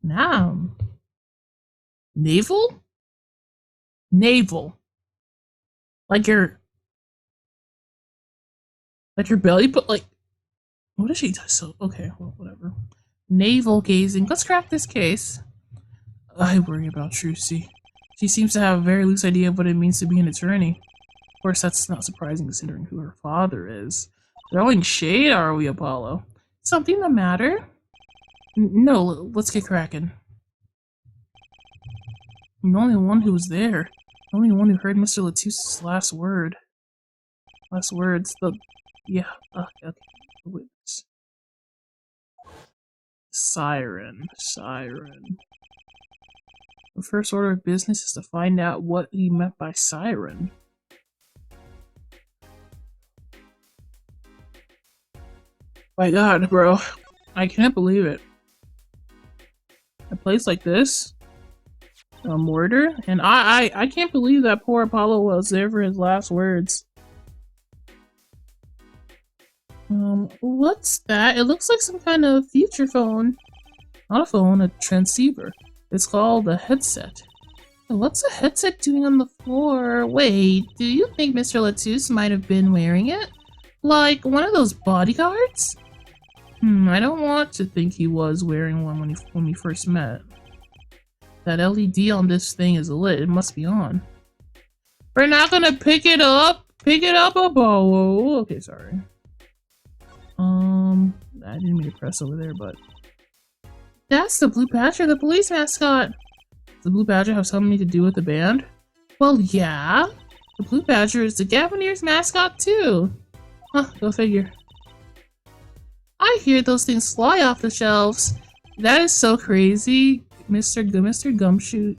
Now. Navel? Navel. Like your belly, but like, what does she do? So, okay, well, whatever. Navel gazing. Let's crack this case. I worry about Trucy. She seems to have a very loose idea of what it means to be an attorney. Of course, that's not surprising considering who her father is. Throwing shade, are we, Apollo? Something the matter? No, let's get cracking. I'm the only one who was there. The only one who heard Mr. Latusse's last words. Yeah, okay. Witness. Siren. The first order of business is to find out what he meant by siren. My god, bro. I can't believe it. A place like this? A murder? And I can't believe that poor Apollo was there for his last words. What's that? It looks like some kind of future phone. Not a phone, a transceiver. It's called a headset. What's a headset doing on the floor? Wait, do you think Mr. Latouche might have been wearing it? Like one of those bodyguards? I don't want to think he was wearing one when we first met. That LED on this thing is lit. It must be on. We're not gonna pick it up. Pick it up, Apollo. Okay, sorry. I didn't mean to press over there, but that's the Blue Badger, the police mascot. Does the Blue Badger have something to do with the band? Well, yeah. The Blue Badger is the Gavaneers mascot too. Huh, go figure. I hear those things fly off the shelves. That is so crazy. Mr. Gumshoe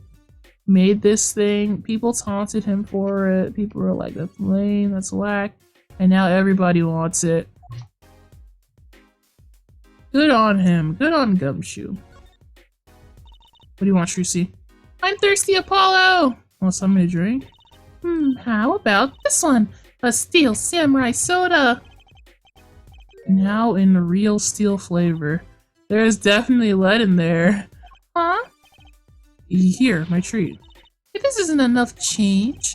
made this thing. People taunted him for it. People were like, that's lame, that's whack. And now everybody wants it. Good on him. Good on Gumshoe. What do you want, Trucy? I'm thirsty, Apollo! Want something to drink? How about this one? A Steel Samurai Soda! Now in real steel flavor. There's definitely lead in there. Huh? Here, my treat. If this isn't enough change.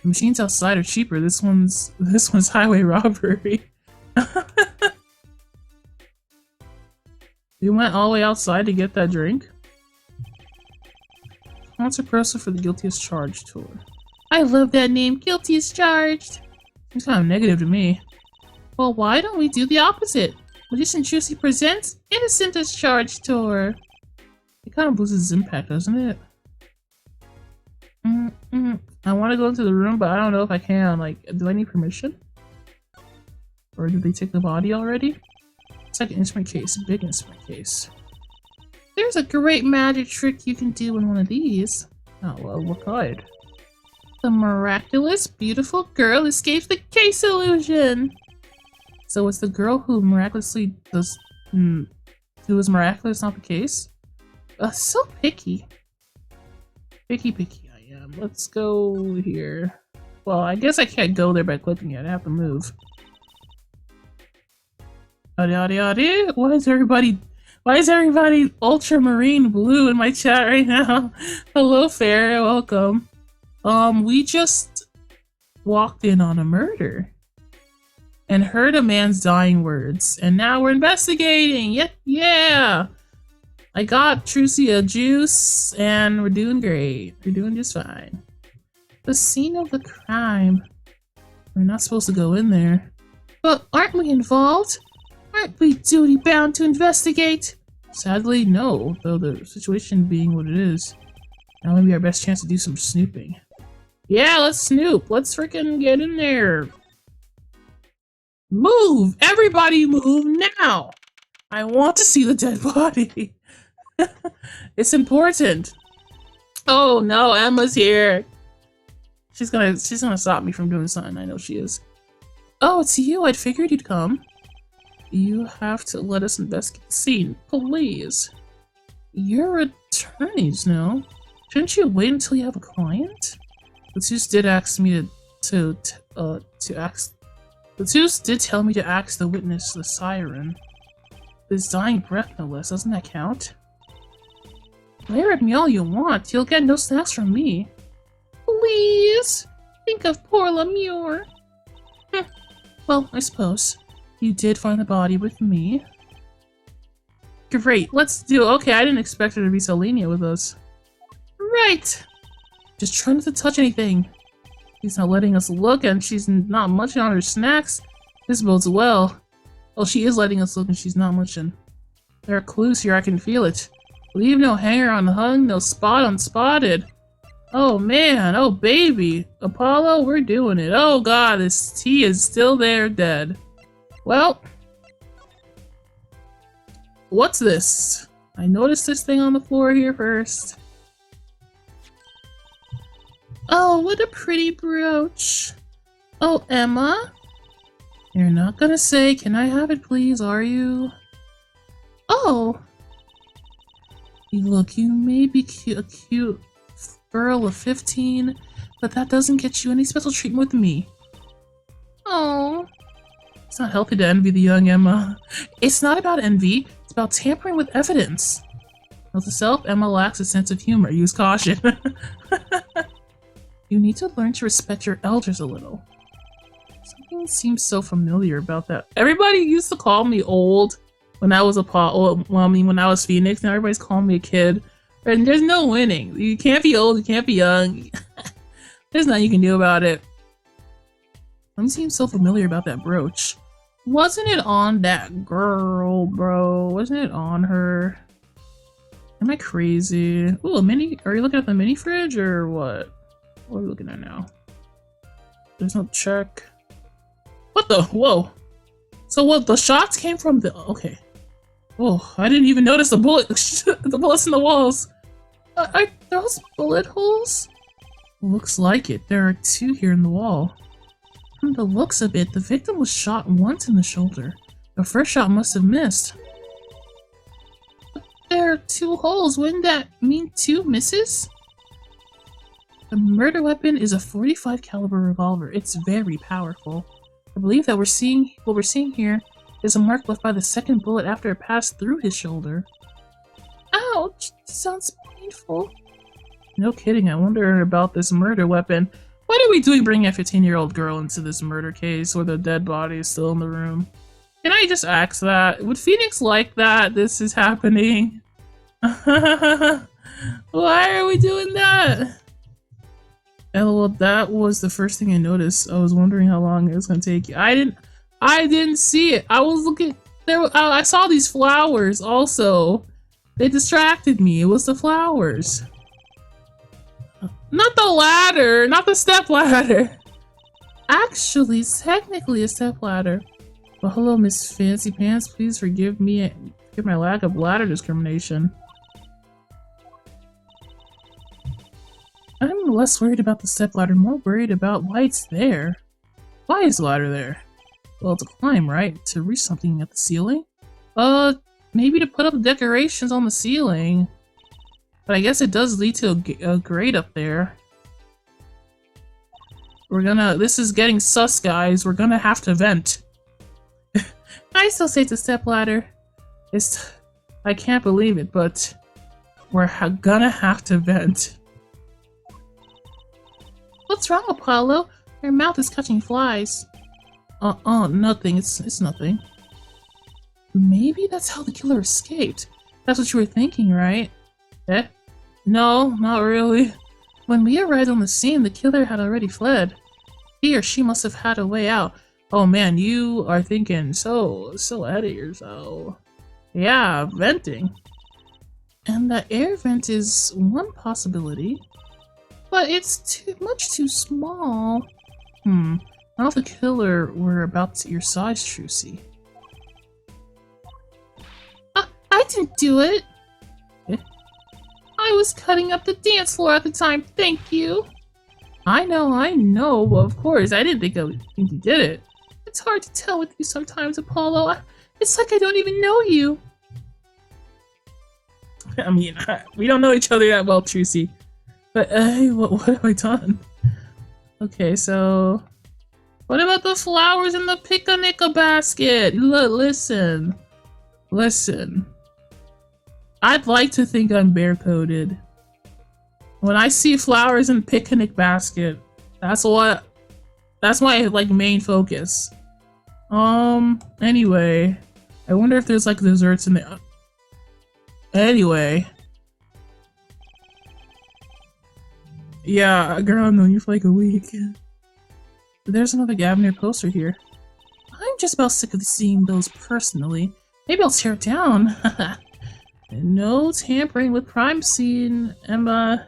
The machines outside are cheaper. This one's highway robbery. You went all the way outside to get that drink? Sponsor person for the Guilty as Charged tour. I love that name, Guilty as Charged. Seems kind of negative to me. Well, why don't we do the opposite? Magician Trucy presents Innocent as Charged tour. It kind of loses its impact, doesn't it? I want to go into the room, but I don't know if I can. Like, do I need permission? Or did they take the body already? It's like an instrument case, a big instrument case. There's a great magic trick you can do in one of these. Oh, well, what kind? The miraculous, beautiful girl escapes the case illusion! So it's the girl who miraculously does... who is miraculous, not the case? So picky. Picky I am. Let's go here. Well, I guess I can't go there by clicking it. I have to move. Yada. Why is everybody ultramarine blue in my chat right now? Hello, Fair. Welcome. We just walked in on a murder and heard a man's dying words, and now we're investigating. Yeah. I got Trucy a juice, and we're doing great. We're doing just fine. The scene of the crime. We're not supposed to go in there. But aren't we involved? Aren't we duty-bound to investigate? Sadly, no, though the situation being what it is. Now may be our best chance to do some snooping. Yeah, let's snoop. Let's freaking get in there. Move! Everybody move now! I want to see the dead body. It's important. Oh no, Emma's here. She's gonna stop me from doing something. I know she is. Oh, it's you. I'd figured you'd come. You have to let us investigate the scene, please. You're attorneys, no? Shouldn't you wait until you have a client? The Zeus did ask me to ask. The Zeus did tell me to ask the witness, the siren. His dying breath, no less. Doesn't that count? Glare at me all you want. You'll get no snacks from me. Please! Think of poor Lemure. Well, I suppose. You did find the body with me. Great, let's do it. Okay, I didn't expect her to be so lenient with us. Right! Just try not to touch anything. She's not letting us look and she's not munching on her snacks. This bodes well. Well, she is letting us look and she's not munching. There are clues here, I can feel it. Leave no hanger unhung, no spot unspotted. Oh man, oh baby. Apollo, we're doing it. Oh god, this tea is still there dead. Well, what's this? I noticed this thing on the floor here first. Oh, what a pretty brooch. Oh, Emma? You're not gonna say, can I have it please, are you? Oh! Look, you may be a cute girl of 15, but that doesn't get you any special treatment with me. Oh. It's not healthy to envy the young Emma. It's not about envy, it's about tampering with evidence. Note to self, Emma lacks a sense of humor. Use caution. You need to learn to respect your elders a little. Something seems so familiar about that. Everybody used to call me old when I was when I was Phoenix. Now everybody's calling me a kid. And there's no winning. You can't be old, you can't be young. There's nothing you can do about it. Something seems so familiar about that brooch. Wasn't it on that girl, bro? Wasn't it on her? Am I crazy? Ooh, a mini. Are you looking at the mini fridge or what? What are we looking at now? There's no check. What the? Whoa. So what? The shots came from the. Okay. Oh, I didn't even notice the bullet. The bullets in the walls. Are those bullet holes? Looks like it. There are 2 here in the wall. From the looks of it, the victim was shot once in the shoulder. The first shot must have missed. But there are 2 holes. Wouldn't that mean 2 misses? The murder weapon is a .45 caliber revolver. It's very powerful. I believe that what we're seeing here is a mark left by the second bullet after it passed through his shoulder. Ouch! Sounds painful. No kidding, I wonder about this murder weapon. What are we doing bringing a 15-year-old girl into this murder case where the dead body is still in the room? Can I just ask that? Would Phoenix like that this is happening? Why are we doing that? LOL, that was the first thing I noticed. I was wondering how long it was gonna take you. I didn't see it. I was looking there. I saw these flowers also. They distracted me. It was the flowers. Not the ladder, not the step ladder. Actually, it's technically a step ladder. Well, hello, Miss Fancy Pants. Please forgive me for my lack of ladder discrimination. I'm less worried about the step ladder, more worried about why it's there. Why is the ladder there? Well, to climb, right? To reach something at the ceiling? Maybe to put up decorations on the ceiling. But I guess it does lead to a grate up there. This is getting sus, guys. We're gonna have to vent. I still say it's a step ladder. I can't believe it, but we're gonna have to vent. What's wrong, Apollo? Your mouth is catching flies. Nothing. It's nothing. Maybe that's how the killer escaped. That's what you were thinking, right? Eh? No, not really. When we arrived on the scene, the killer had already fled. He or she must have had a way out. Oh man, you are thinking so ahead of yourself. Yeah, venting. And the air vent is one possibility. But it's much too small. Not if the killer were about your size, Trucy. I didn't do it! Eh? I was cutting up the dance floor at the time, thank you! I know, but of course, I didn't think you did it. It's hard to tell with you sometimes, Apollo. It's like I don't even know you. I mean, we don't know each other that well, Trucy. But hey, what have I done? Okay, so what about the flowers in the picnic basket? Listen. I'd like to think I'm bare-coded. When I see flowers in picnic basket, that's my like main focus. Anyway, I wonder if there's like desserts in there. Anyway. Yeah, girl, I've known you for like a week. There's another Gavner poster here. I'm just about sick of seeing those personally. Maybe I'll tear it down. No tampering with crime scene, Emma.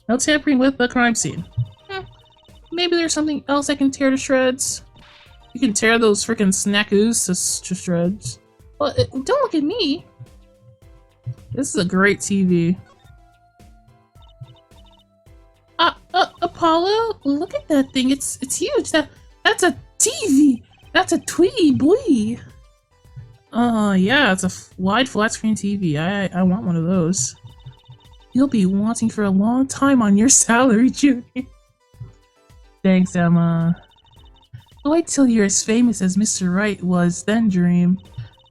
No tampering with the crime scene. Maybe there's something else I can tear to shreds. You can tear those freaking snackoos to shreds. Well, don't look at me. This is a great TV. Apollo, look at that thing. It's huge. That's a TV. That's a Tweety boy. Yeah, it's a wide flat screen TV. I want one of those. You'll be wanting for a long time on your salary, Junior. Thanks, Emma. Wait till you're as famous as Mr. Wright was, then dream.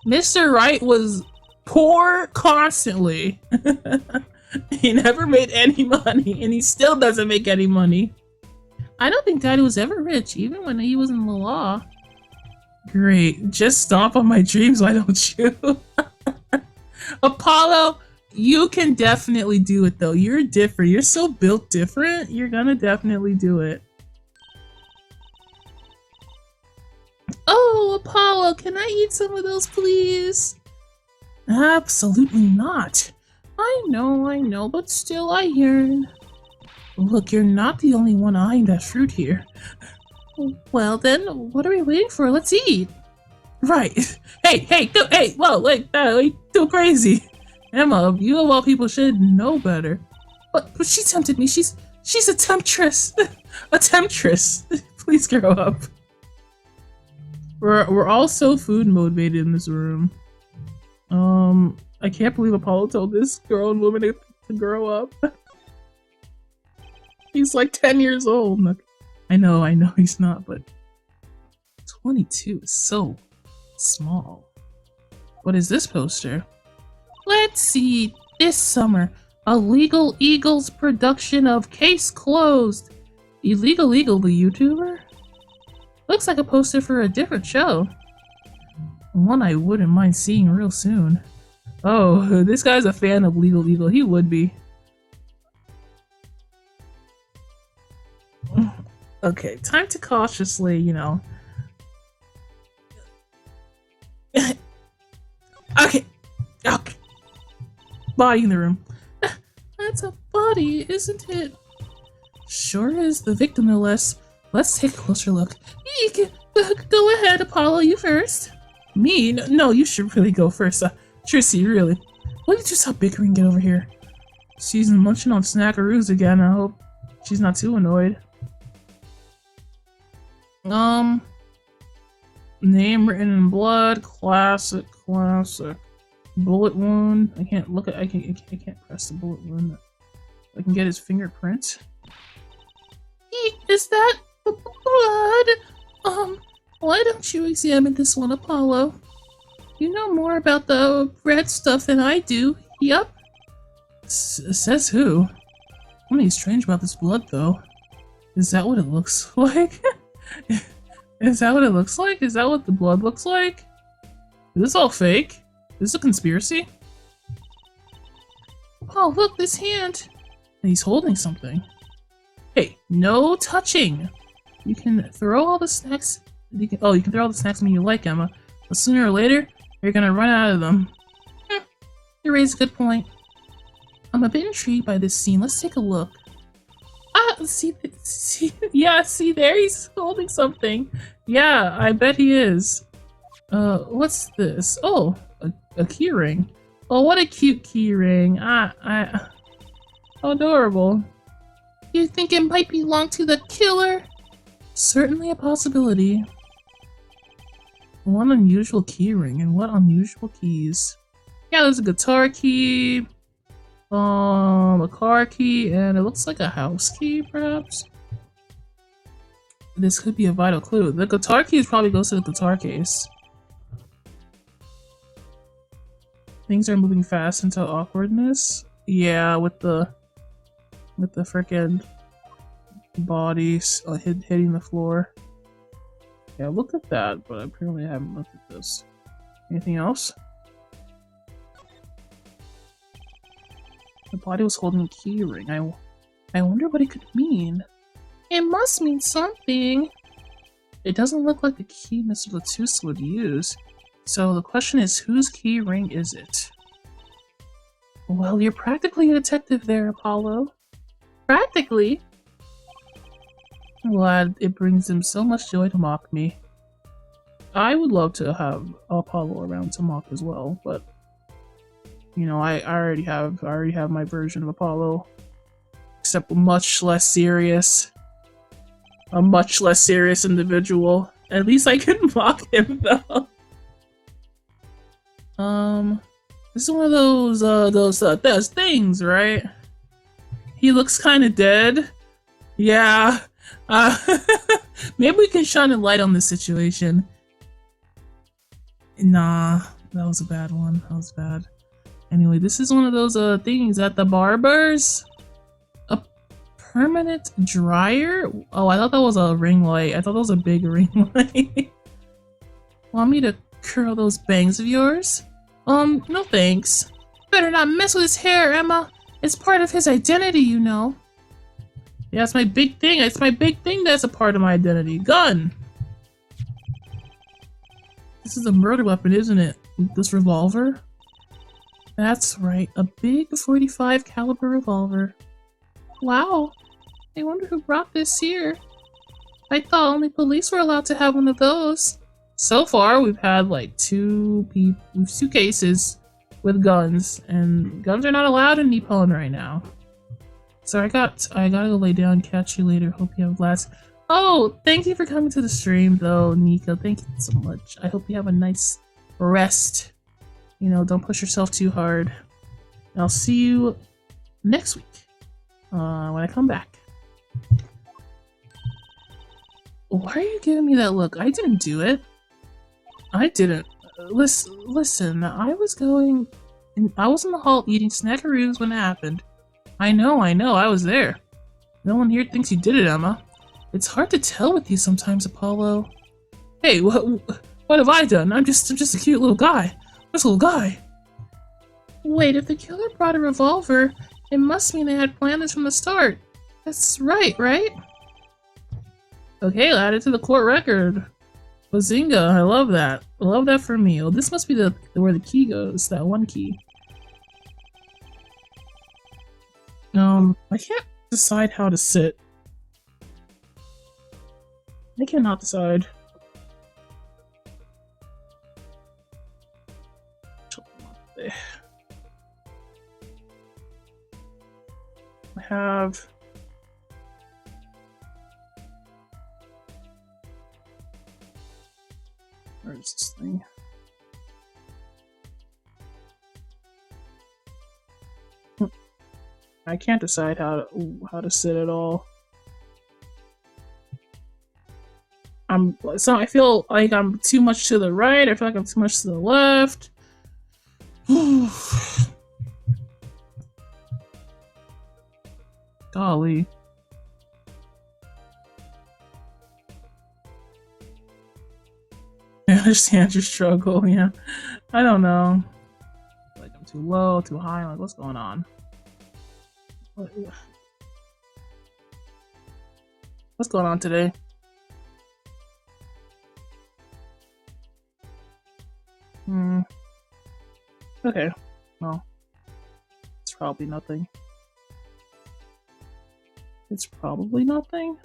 Mr. Wright was poor constantly. He never made any money, and he still doesn't make any money. I don't think Daddy was ever rich, even when he was in the law. Great. Just stomp on my dreams, why don't you? Apollo, you can definitely do it, though. You're different. You're so built different. You're gonna definitely do it. Oh, Apollo, can I eat some of those, please? Absolutely not. I know, but still I yearn. Look, you're not the only one eyeing that fruit here. Well then, what are we waiting for? Let's eat! Right. Hey, whoa, like, too crazy. Emma, you of all people should know better. But she tempted me, she's a temptress. A temptress. Please grow up. We're all so food motivated in this room. I can't believe Apollo told this girl and woman to grow up. He's like 10 years old. I know he's not, but 22 is so small. What is this poster? Let's see. This summer, a Legal Eagles production of Case Closed. Illegal Eagle, the YouTuber? Looks like a poster for a different show. One I wouldn't mind seeing real soon. Oh, this guy's a fan of Legal Eagle. He would be. Okay, time to cautiously, you know. Okay. Body in the room. That's a body, isn't it? Sure is. The victim, no less. Let's take a closer look. Eek! Go ahead, Apollo, you first. Me? No, you should really go first. Trissy, really. Will you two stop bickering and get over here? She's munching on snackaroos again. I hope she's not too annoyed. Name written in blood. Classic. Bullet wound. I can't press the bullet wound. I can get his fingerprint. Is that blood? Why don't you examine this one, Apollo? You know more about the red stuff than I do. Yup. Says who? Something strange about this blood, though. Is that what it looks like? Is that what it looks like? Is that what the blood looks like? Is this all fake? Is this a conspiracy? Oh, look, this hand! He's holding something. Hey, no touching! You can throw all the snacks... you can throw all the snacks when you like, Emma. But sooner or later, you're gonna run out of them. You raise a good point. I'm a bit intrigued by this scene. Let's take a look. See there? He's holding something. Yeah, I bet he is. What's this? Oh, a key ring. Oh, what a cute key ring. How adorable. You think it might belong to the killer? Certainly a possibility. What unusual key ring and what unusual keys. Yeah, there's a guitar key. A car key, and it looks like a house key, perhaps? This could be a vital clue. The guitar keys probably goes to the guitar case. Things are moving fast into awkwardness. Yeah, with the frickin' bodies hitting the floor. Yeah, look at that, but apparently I haven't looked at this. Anything else? The body was holding a key ring. I wonder what it could mean. It must mean something. It doesn't look like the key Mr. Latus would use. So the question is, whose key ring is it? Well, you're practically a detective there, Apollo. Practically? I'm glad it brings him so much joy to mock me. I would love to have Apollo around to mock as well, but you know, I already have my version of Apollo, except much less serious. A much less serious individual. At least I can mock him though. This is one of those things, right? He looks kind of dead. Yeah. Maybe we can shine a light on this situation. Nah, that was a bad one. That was bad. Anyway, this is one of those things at the barbers. A permanent dryer? Oh, I thought that was a ring light. I thought that was a big ring light. Want me to curl those bangs of yours? No thanks. Better not mess with his hair, Emma. It's part of his identity, you know. Yeah, it's my big thing. It's my big thing that's a part of my identity. Gun! This is a murder weapon, isn't it? This revolver? That's right, a big 45 caliber revolver. Wow, I wonder who brought this here. I thought only police were allowed to have one of those. So far, we've had like two cases with guns, and guns are not allowed in Nippon right now. So I gotta go lay down. Catch you later. Hope you have a blast. Oh, thank you for coming to the stream, though, Nico. Thank you so much. I hope you have a nice rest. You know, don't push yourself too hard. And I'll see you next week when I come back. Why are you giving me that look? I didn't do it. I didn't. Listen, I was in the hall eating snackaroos when it happened. I know, I was there. No one here thinks you did it, Emma. It's hard to tell with you sometimes, Apollo. Hey, what have I done? I'm just a cute little guy. This little guy. Wait, if the killer brought a revolver, it must mean they had planned this from the start. That's right? Okay, add it to the court record. Bazinga, I love that. I love that for me. Well, this must be where the key goes, that one key. I can't decide how to sit. I cannot decide. I have... Where is this thing? I can't decide how to sit at all. I feel like I'm too much to the right. I feel like I'm too much to the left. Golly. I understand your struggle, yeah. I don't know. Like I'm too low, too high, like what's going on? What's going on today? Okay, well, it's probably nothing. It's probably nothing?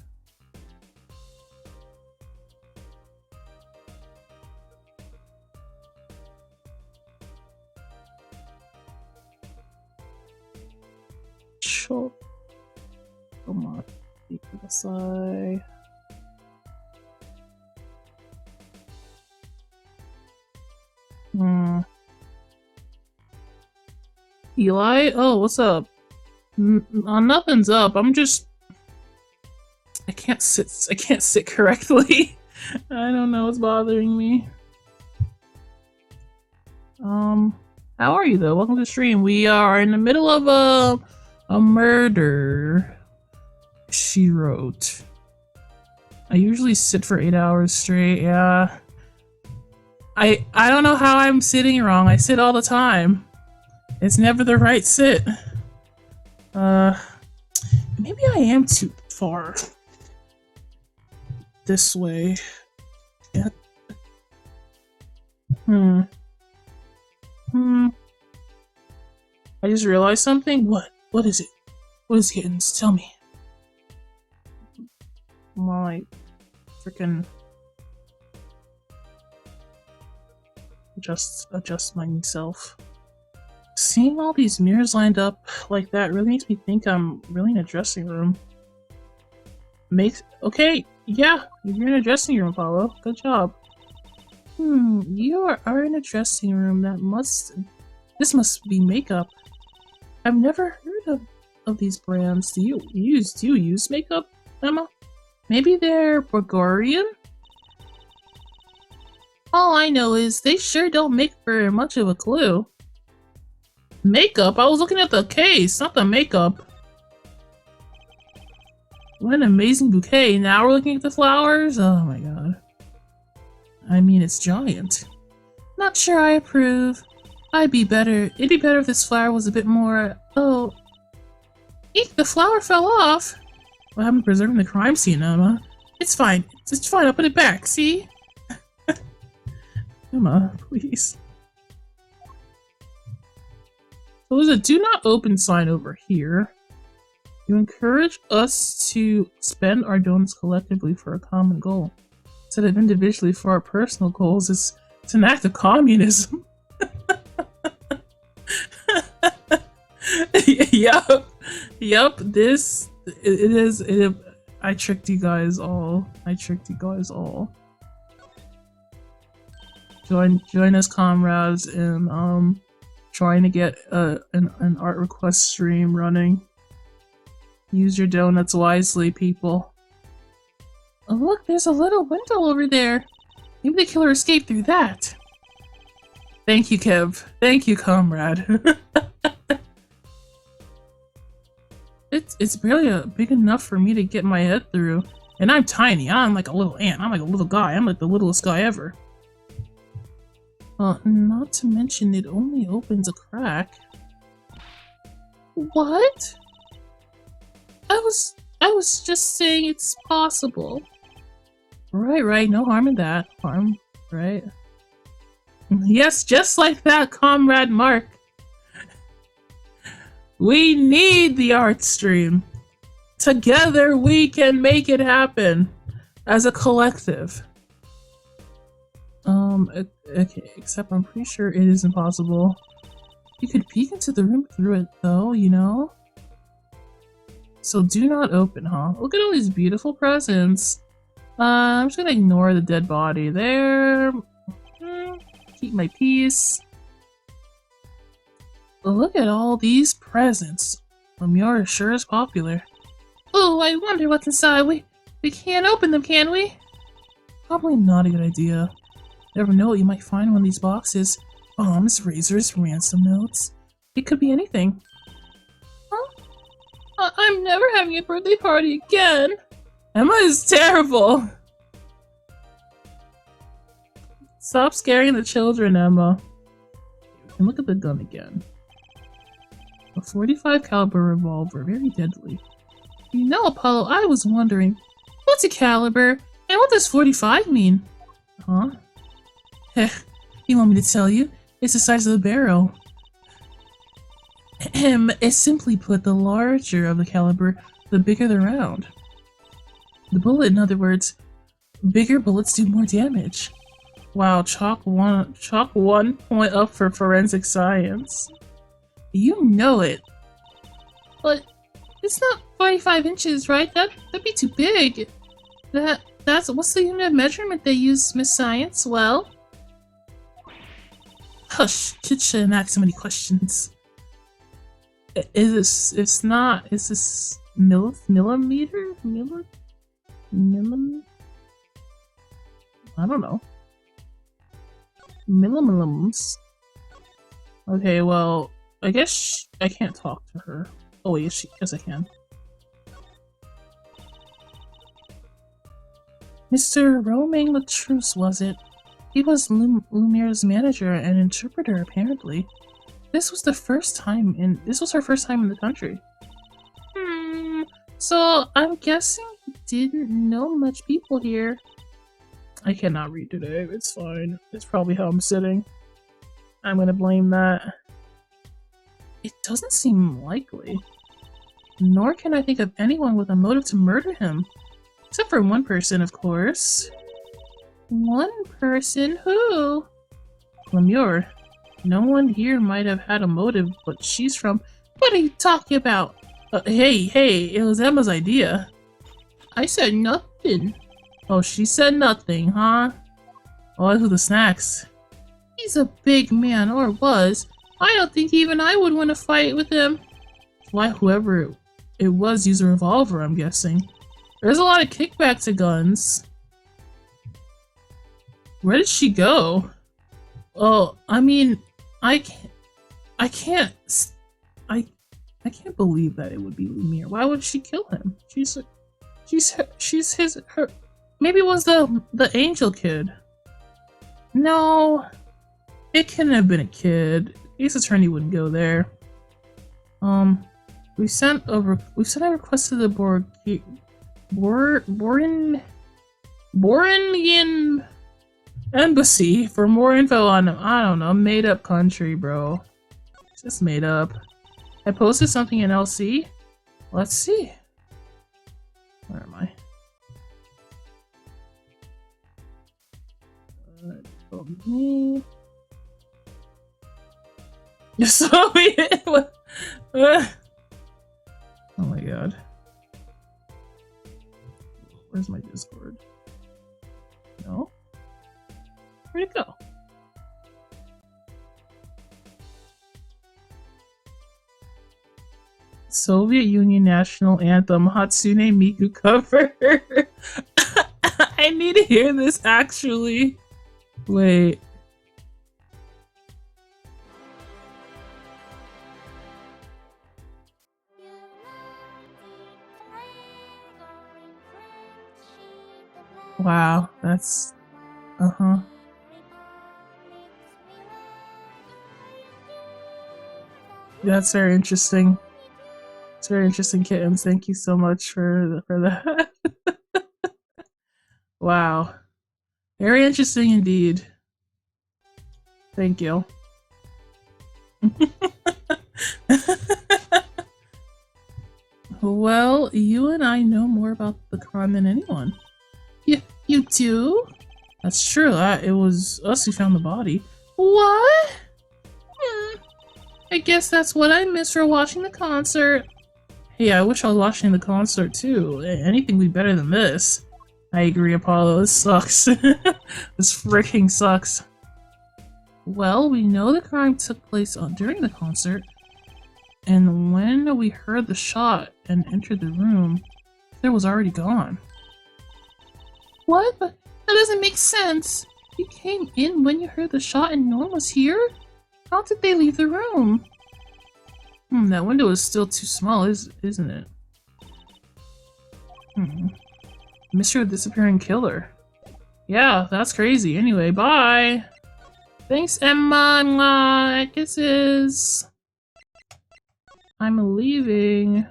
Sure. Come on. Ikudasai. Eli? Oh, what's up? Nothing's up. I can't sit correctly. I don't know what's bothering me. How are you though? Welcome to the stream. We are in the middle of a murder, she wrote. I usually sit for 8 hours straight, yeah. I don't know how I'm sitting wrong. I sit all the time. It's never the right sit. Maybe I am too far this way. Yeah. I just realized something. What? What is it? What is Kittens? Tell me. My freaking adjust myself. Seeing all these mirrors lined up like that really makes me think I'm really in a dressing room. Okay, yeah, you're in a dressing room, Apollo. Good job. You are in a dressing room. This must be makeup. I've never heard of these brands. Do you use makeup, Emma? Maybe they're Bulgarian? All I know is they sure don't make very much of a clue. Makeup? I was looking at the case, not the makeup. What an amazing bouquet. Now we're looking at the flowers? Oh my god. I mean, it's giant. Not sure I approve. It'd be better if this flower was a bit more... Oh. Eek, the flower fell off! What happened to preserving the crime scene, Emma? It's fine. It's fine, I'll put it back, see? Emma, please. So there's a do not open sign over here. You encourage us to spend our donuts collectively for a common goal, instead of individually for our personal goals. It's an act of communism. Yup, this it is. I tricked you guys all. Join us, comrades, in trying to get an art request stream running. Use your donuts wisely, people. Oh look, there's a little window over there. Maybe the killer escaped through that. Thank you, Kev. Thank you, comrade. It's barely big enough for me to get my head through. And I'm tiny. I'm like a little ant. I'm like a little guy. I'm like the littlest guy ever. Not to mention it only opens a crack. What? I was just saying it's possible. Right. No harm in that. Right? Yes, just like that, Comrade Mark. We need the art stream. Together we can make it happen. As a collective. Okay, except I'm pretty sure it is impossible. You could peek into the room through it though, you know? So do not open, huh? Look at all these beautiful presents. I'm just gonna ignore the dead body there. Keep my peace. Look at all these presents. Lemure sure is popular. Oh, I wonder what's inside. We can't open them, can we? Probably not a good idea. Never know what you might find in one of these boxes. Bombs, razors, ransom notes. It could be anything. Huh? I'm never having a birthday party again. Emma is terrible. Stop scaring the children, Emma. And look at the gun again. A 45 caliber revolver, very deadly. You know, Apollo, I was wondering, what's a caliber, and what does 45 mean? Huh? Heh, you want me to tell you? It's the size of the barrel. It's simply put, the larger of the caliber, the bigger the round. The bullet, in other words, bigger bullets do more damage. Wow, chalk one point up for forensic science. You know it. But it's not 45 inches, right? That'd be too big. What's the unit of measurement they use, Miss Science? Well, hush, kid shouldn't ask so many questions. Is this? It's not. Is this millimeter? Millim? I don't know. Millims. Okay, well, I guess I can't talk to her. Oh wait, yes I can. Mr. Romain Latrousse, was it? He was Lumiere's manager and interpreter, apparently. This was her first time in the country. So I'm guessing he didn't know much people here. I cannot read today, it's fine. It's probably how I'm sitting. I'm gonna blame that. It doesn't seem likely. Nor can I think of anyone with a motive to murder him. Except for one person, of course. One person? Who? Lemure. No one here might have had a motive, but she's from— What are you talking about? Hey, it was Emma's idea. I said nothing. Oh, she said nothing, huh? Oh, who the snacks? He's a big man, or was. I don't think even I would want to fight with him. Why, whoever it was used a revolver, I'm guessing. There's a lot of kickback to guns. Where did she go? Oh, I mean, I can't believe that it would be Lumiere. Why would she kill him? She's her. Maybe it was the angel kid. No, it couldn't have been a kid. Ace Attorney wouldn't go there. We sent a request to the Borinian embassy for more info on, I don't know, made up country, bro. It's just made up. I posted something in LC. Let's see. Where am I? Me. Soviet. Oh my god. Where's my Discord? No? Where'd it go? Soviet Union National Anthem Hatsune Miku cover. I need to hear this actually. Wait. Wow, that's that's very interesting. It's very interesting, kittens. Thank you so much for that. Wow. Very interesting indeed. Thank you. Well, you and I know more about the crime than anyone. You do? That's true. It was us who found the body. What? I guess that's what I missed for watching the concert. Hey, I wish I was watching the concert too. Anything would be better than this. I agree, Apollo. This sucks. This freaking sucks. Well, we know the crime took place during the concert. And when we heard the shot and entered the room, it was already gone. What? But that doesn't make sense. You came in when you heard the shot and no one was here? How did they leave the room? That window is still too small, isn't it? Mr. Disappearing Killer. Yeah, that's crazy. Anyway, bye! Thanks, Emma! Mwah, kisses! I'm leaving.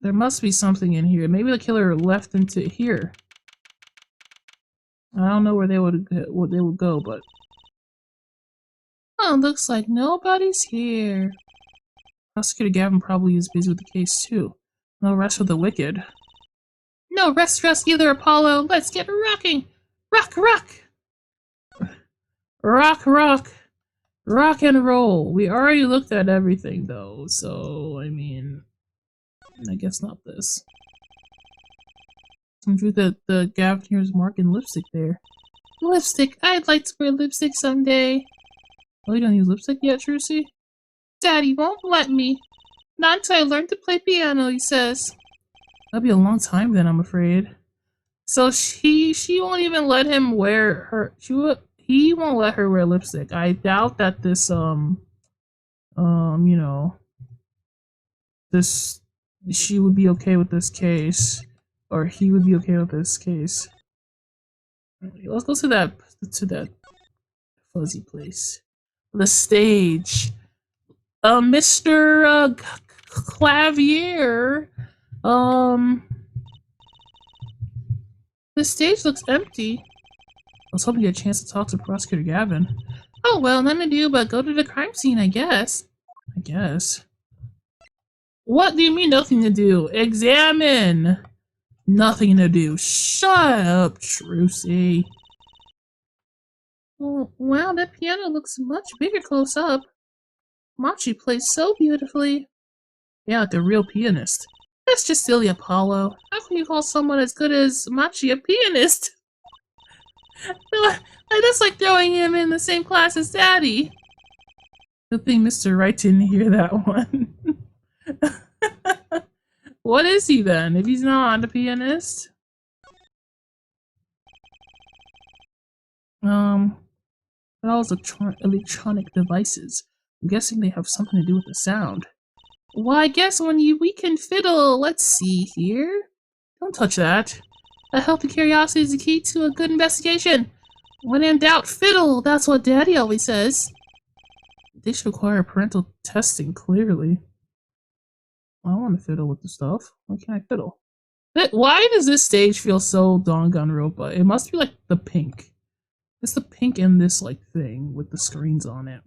There must be something in here. Maybe the killer left into here. I don't know where they would go, but... Oh, looks like nobody's here. Prosecutor Gavin probably is busy with the case too. No rest for the wicked. No rest for us either, Apollo. Let's get rocking! Rock, rock! Rock, rock! Rock and roll. We already looked at everything though, so I mean, I guess not this. I drew the Gaviner's mark in lipstick there. Lipstick! I'd like to wear lipstick someday. Oh, you don't use lipstick yet, Trucy? Daddy won't let me. Not until I learn to play piano, he says. That'll be a long time then, I'm afraid. So she won't even let him wear her. He won't let her wear lipstick. I doubt that this you know, this she would be okay with this case, or he would be okay with this case. Let's go to that fuzzy place, the stage. Mr. Clavier. Um, the stage looks empty. I was hoping to get a chance to talk to Prosecutor Gavin. Oh well, nothing to do but go to the crime scene, I guess. I guess. What do you mean nothing to do? Examine! Nothing to do. Shut up, Trucy. Oh, wow, that piano looks much bigger close up. Machi plays so beautifully. Yeah, like a real pianist. That's just silly, Apollo. How can you call someone as good as Machi a pianist? That's like throwing him in the same class as Daddy. Good thing Mr. Wright didn't hear that one. What is he then, if he's not a pianist? All electronic devices. I'm guessing they have something to do with the sound. Well, I guess we can fiddle. Let's see here. Don't touch that. A healthy curiosity is the key to a good investigation. When in doubt, fiddle. That's what Daddy always says. They should require parental testing, clearly. I want to fiddle with the stuff. Why can't I fiddle? Why does this stage feel so Danganronpa? It must be like the pink. It's the pink in this like thing with the screens on it.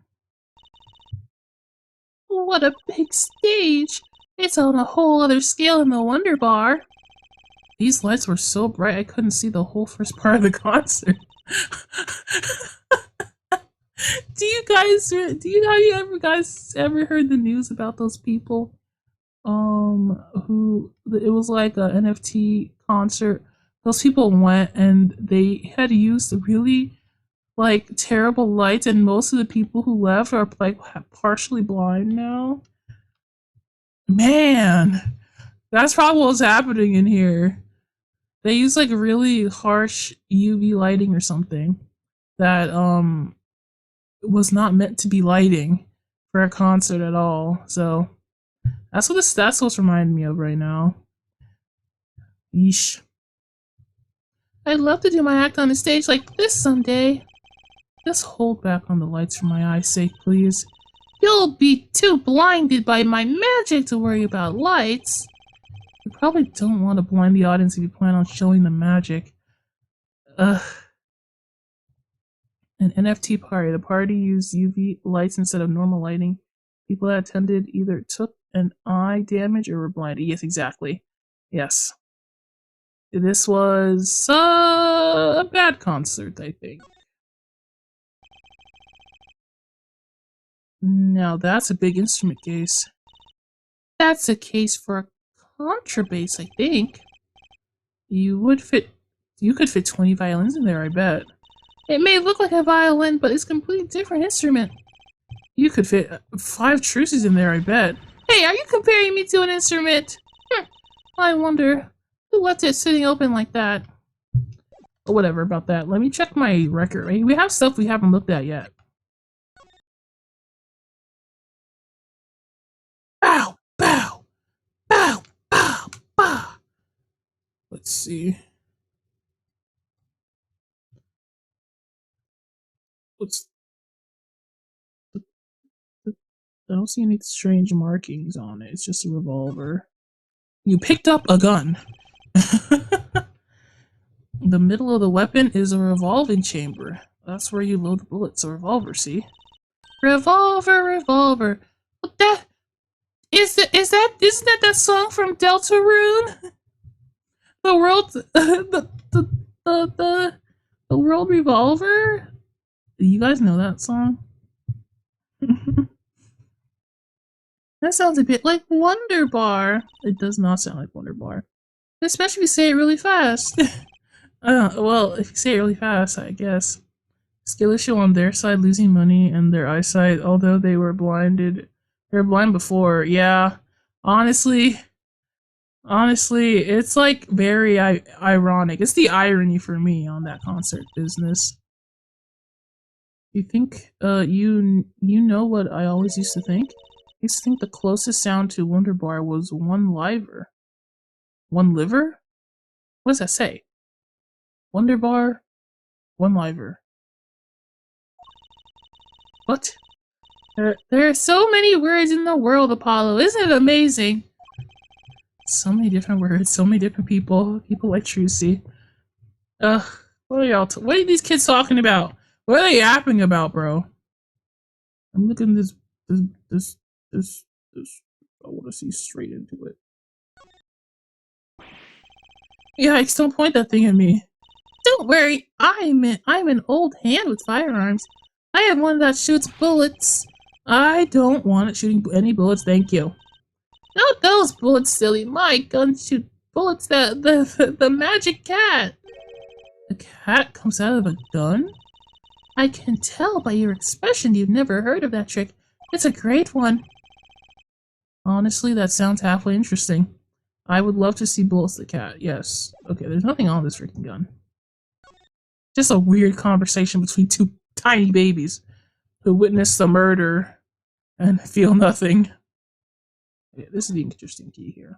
What a big stage! It's on a whole other scale in the Wonder Bar. These lights were so bright I couldn't see the whole first part of the concert. Have you guys ever heard the news about those people? Who it was like a NFT concert. Those people went and they had used really like terrible lights, and most of the people who left are like partially blind now. Man, that's probably what's happening in here. They use like really harsh UV lighting or something that was not meant to be lighting for a concert at all. So that's what's reminding me of right now. Yeesh. I'd love to do my act on a stage like this someday. Just hold back on the lights for my eyes' sake, please. You'll be too blinded by my magic to worry about lights. You probably don't want to blind the audience if you plan on showing them magic. Ugh. An NFT party. The party used UV lights instead of normal lighting. People that attended either took an eye damage or were blinded. Yes, exactly. Yes. This was a bad concert, I think. Now that's a big instrument case. That's a case for a contrabass, I think. You could fit 20 violins in there, I bet. It may look like a violin, but it's a completely different instrument. You could fit 5 truces in there, I bet. Hey, are you comparing me to an instrument? I wonder who left it sitting open like that. Or whatever about that. Let me check my record. We have stuff we haven't looked at yet. Bow, bow, bow, bow, bow. Let's see. I don't see any strange markings on it. It's just a revolver. You picked up a gun. The middle of the weapon is a revolving chamber. That's where you load bullets. A revolver, see? Revolver, revolver. What that? Isn't that song from Deltarune? The world, the world revolver. Do you guys know that song? That sounds a bit like Wonder Bar. It does not sound like Wonder Bar, especially if you say it really fast. Well, if you say it really fast, I guess. Skill issue on their side, losing money and their eyesight, although they were blinded They were blind before. Yeah. Honestly, it's like very ironic. It's the irony for me on that concert business. You think you know what I always used to think? I used to think the closest sound to Wonder Bar was one liver. One liver? What does that say? Wonder Bar, one liver. What? There are so many words in the world, Apollo. Isn't it amazing? So many different words, so many different people. People like Trucy. Ugh. What are y'all? What are these kids talking about? What are they yapping about, bro? I'm looking at this. I want to see straight into it. Yikes! Don't point that thing at me. Don't worry. I'm an old hand with firearms. I have one that shoots bullets. I don't want it shooting any bullets, thank you. Not those bullets, silly. My guns shoot bullets. The magic cat. The cat comes out of a gun? I can tell by your expression you've never heard of that trick. It's a great one. Honestly, that sounds halfway interesting. I would love to see bullets the cat. Yes. Okay, there's nothing on this freaking gun. Just a weird conversation between two tiny babies who witness the murder and feel nothing. Okay, this is the interesting key here.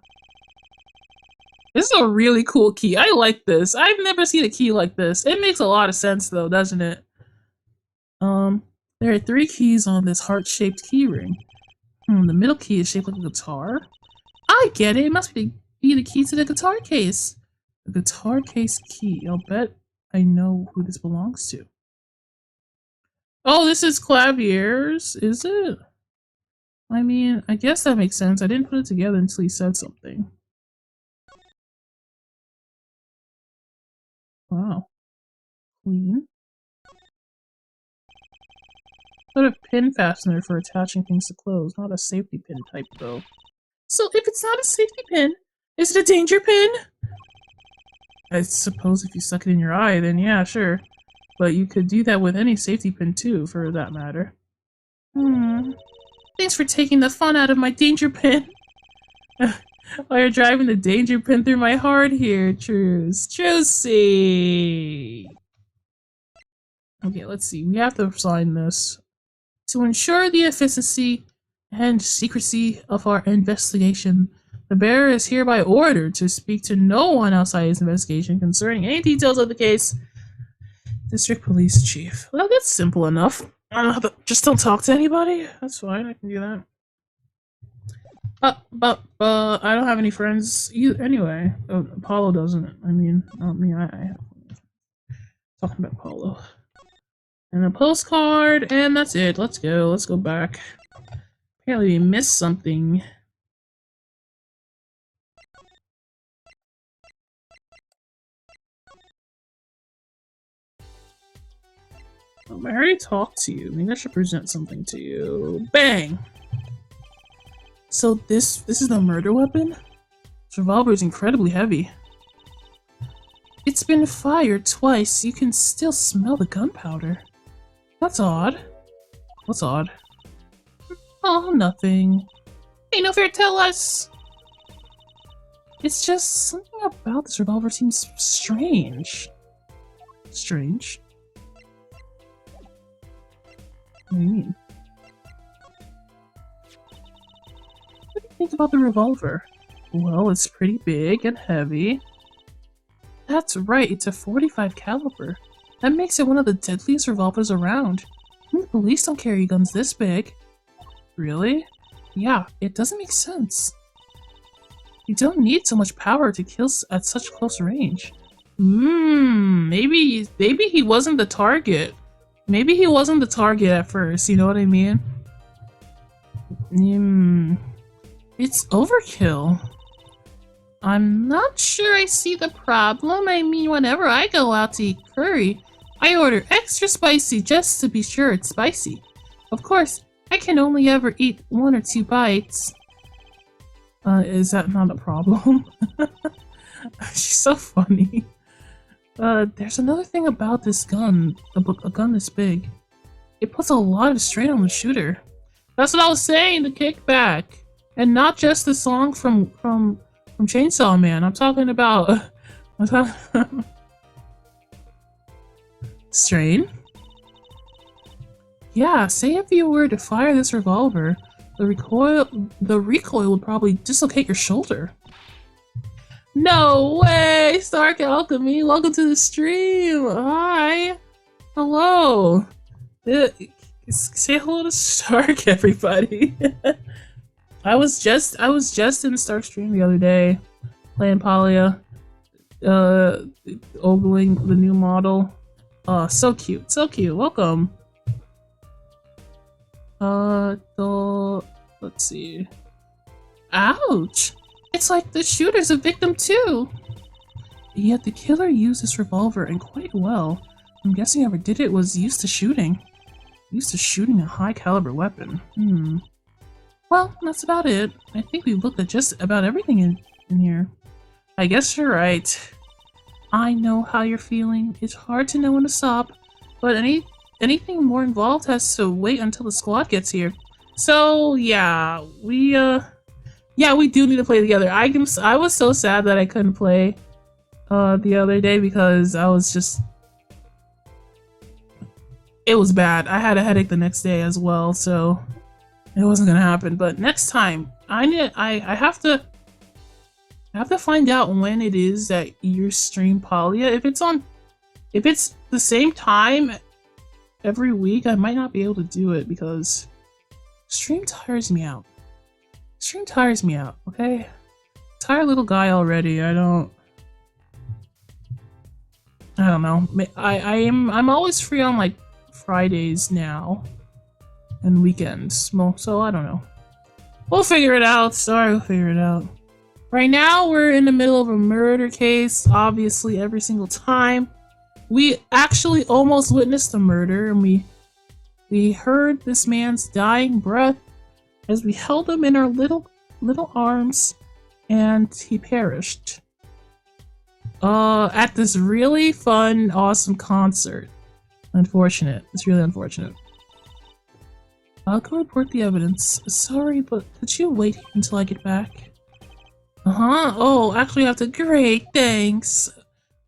This is a really cool key. I like this. I've never seen a key like this. It makes a lot of sense though, doesn't it? There are 3 keys on this heart-shaped key ring. The middle key is shaped like a guitar. I get it. It must be the key to the guitar case. The guitar case key. I'll bet I know who this belongs to. Oh, this is Clavier's, is it? I mean, I guess that makes sense. I didn't put it together until he said something. Wow. Clean. Sort of pin fastener for attaching things to clothes, not a safety pin type though. So if it's not a safety pin, is it a danger pin? I suppose if you stuck it in your eye, then yeah, sure. But you could do that with any safety pin too, for that matter. Thanks for taking the fun out of my danger pin. While you're driving the danger pin through my heart here, Trucy! Okay, let's see. We have to sign this. To ensure the efficiency and secrecy of our investigation, the bearer is hereby ordered to speak to no one outside his investigation concerning any details of the case. District Police Chief. Well, that's simple enough. Just don't talk to anybody? That's fine, I can do that. But I don't have any friends either, anyway. Apollo doesn't. I mean, not me, I have. Talking about Apollo. And a postcard, and that's it. Let's go back. Apparently we missed something. I already talked to you. Maybe I should present something to you. Bang! So this is the murder weapon? This revolver is incredibly heavy. It's been fired twice. You can still smell the gunpowder. That's odd. What's odd? Oh, nothing. Hey, no fair, tell us! It's just something about this revolver seems strange. Strange? What do you mean? What do you think about the revolver? Well, it's pretty big and heavy. That's right, it's a .45 caliber. That makes it one of the deadliest revolvers around. The police don't carry guns this big. Really? Yeah, it doesn't make sense. You don't need so much power to kill at such close range. Maybe he wasn't the target. Maybe he wasn't the target at first, you know what I mean? It's overkill. I'm not sure I see the problem. I mean, whenever I go out to eat curry, I order extra spicy just to be sure it's spicy. Of course, I can only ever eat 1 or 2 bites. Is that not a problem? She's so funny. There's another thing about this gun, a gun this big. It puts a lot of strain on the shooter. That's what I was saying, the kickback. And not just the song from Chainsaw Man. I'm talking about I'm talking Strain? Yeah, say if you were to fire this revolver, the recoil would probably dislocate your shoulder. No way! Stark Alchemy, welcome to the stream! Hi! Hello! Say hello to Stark, everybody! I was just in Stark's stream the other day, playing Palia, ogling the new model. Oh, so cute, so cute. Welcome. Let's see. Ouch! It's like the shooter's a victim too! Yet the killer used this revolver and quite well. I'm guessing whoever did it was used to shooting. Used to shooting a high caliber weapon. Well, that's about it. I think we've looked at just about everything in here. I guess you're right. I know how you're feeling. It's hard to know when to stop, but anything more involved has to wait until the squad gets here. So yeah, we do need to play together. I was so sad that I couldn't play the other day because I was just, it was bad. I had a headache the next day as well, so it wasn't gonna happen. But next time, I have to find out when it is that you stream Palia. If it's the same time every week, I might not be able to do it because stream tires me out. Stream tires me out, okay? Tired little guy already. I don't know. I'm always free on like Fridays now and weekends. So I don't know. We'll figure it out. Sorry, we'll figure it out. Right now, we're in the middle of a murder case, obviously every single time. We actually almost witnessed the murder, and we heard this man's dying breath as we held him in our little arms, and he perished. At this really fun, awesome concert. Unfortunate. It's really unfortunate. I'll go report the evidence. Sorry, but could you wait until I get back? Oh, actually I have to. Great, thanks.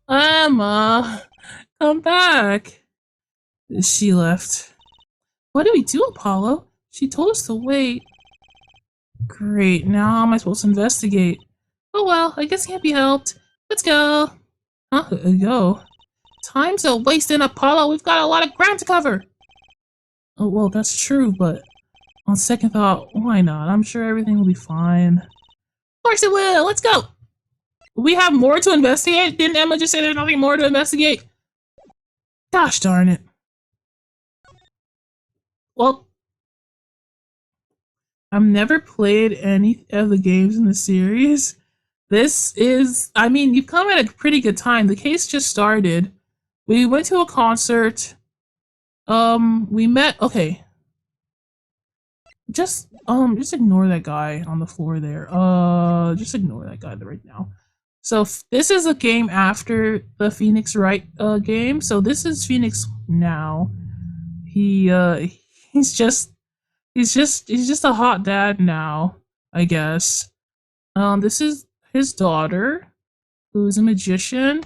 Emma, come back. She left. What do we do, Apollo? She told us to wait. Great, now how am I supposed to investigate? Oh well, I guess can't be helped. Let's go. Go? Time's a wasting, Apollo. We've got a lot of ground to cover. Oh, well, that's true, but on second thought, why not? I'm sure everything will be fine. Of course it will. Let's go. We have more to investigate? Didn't Emma just say there's nothing more to investigate? Gosh darn it. Well, I've never played any of the games in the series. This is, I mean, you've come at a pretty good time. The case just started. We went to a concert. We met, okay. Just ignore that guy on the floor there. Just ignore that guy right now. So this is a game after the Phoenix Wright game. So this is Phoenix now. He's just a hot dad now, I guess. This is his daughter, who's a magician.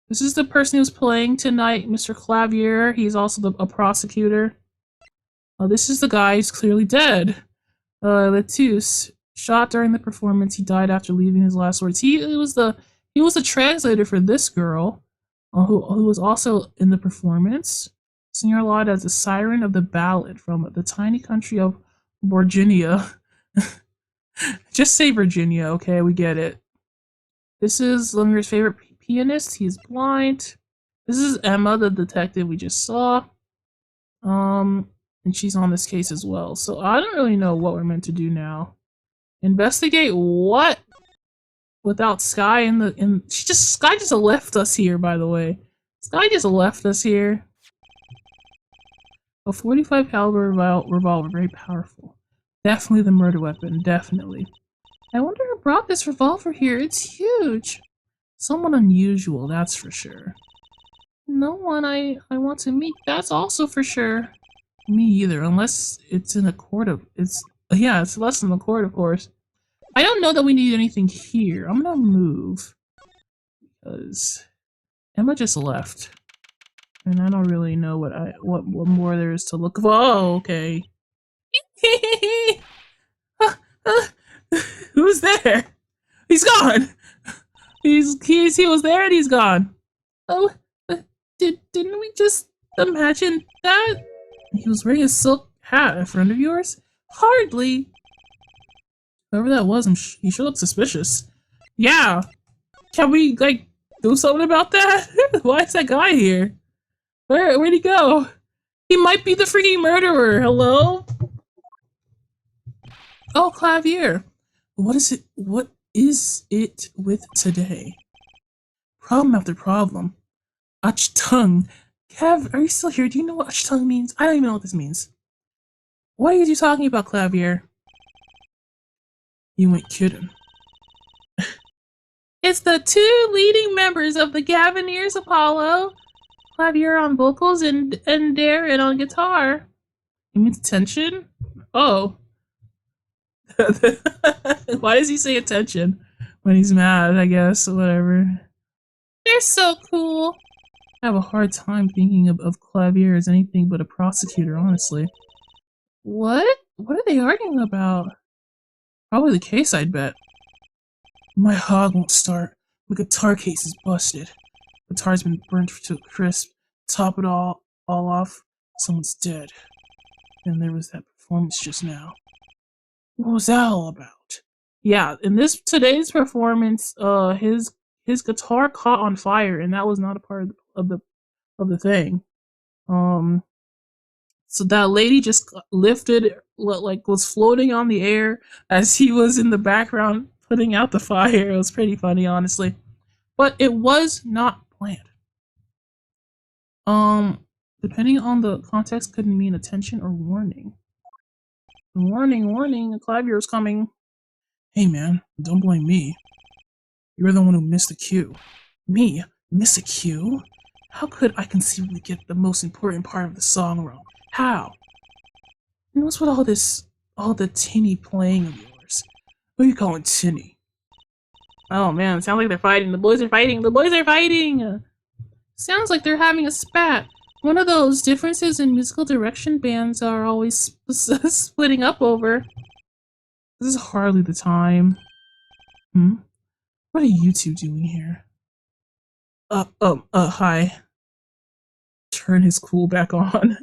This is the person who's playing tonight, Mr. Clavier. He's also a prosecutor. This is the guy who's clearly dead. Letus, shot during the performance. He died after leaving his last words. He was the translator for this girl, who was also in the performance. Senor Laud as the siren of the ballad from the tiny country of Virginia. Just say Virginia, okay? We get it. This is Lumir's favorite pianist. He's blind. This is Emma, the detective we just saw. And she's on this case as well. So I don't really know what we're meant to do now. Investigate what? Without Sky Sky just left us here, by the way. Sky just left us here. A 45 caliber revolver, very powerful. Definitely the murder weapon, definitely. I wonder who brought this revolver here. It's huge. Someone unusual, that's for sure. No one I want to meet, that's also for sure. Me either, unless it's in a court of yeah, it's less than the court, of course. I don't know that we need anything here. I'm gonna move because Emma just left, and I don't really know what more there is to look for. Oh, okay. Who's there? He's gone. He was there and he's gone. Oh, didn't we just imagine that? He was wearing a silk hat, a friend of yours? Hardly. Whoever that was, he sure looked suspicious. Yeah. Can we, like, do something about that? Why is that guy here? Where'd he go? He might be the freaking murderer. Hello? Oh, Clavier. What is it with today? Problem after problem. Ach-tung. Kev, are you still here? Do you know what ach-tung means? I don't even know what this means. What are you talking about, Clavier? You ain't kidding. It's the two leading members of the Gavineers Apollo. Clavier on vocals and Darren on guitar. It means attention? Oh. Why does he say attention? When he's mad, I guess, or whatever. They're so cool. I have a hard time thinking of Clavier as anything but a prosecutor, honestly. What? What are they arguing about? Probably the case, I'd bet. My hog won't start. The guitar case is busted. The guitar's been burnt to a crisp. Top it all off, someone's dead. And there was that performance just now. What was that all about? Yeah, in today's performance, his guitar caught on fire, and that was not a part of the thing. So that lady just lifted, like, was floating on the air as he was in the background putting out the fire. It was pretty funny, honestly, but it was not planned. Depending on the context, could mean attention or warning. Warning, a Clavier's coming. Hey man, don't blame me. You're the one who missed the cue. Me? Miss a cue? How could I conceivably get the most important part of the song wrong? How? And what's with all the tinny playing of yours? What are you calling tinny? Oh man, it sounds like they're fighting. The boys are fighting. The boys are fighting! Sounds like they're having a spat. One of those differences in musical direction bands are always splitting up over. This is hardly the time. What are you two doing here? Hi. Turn his cool back on.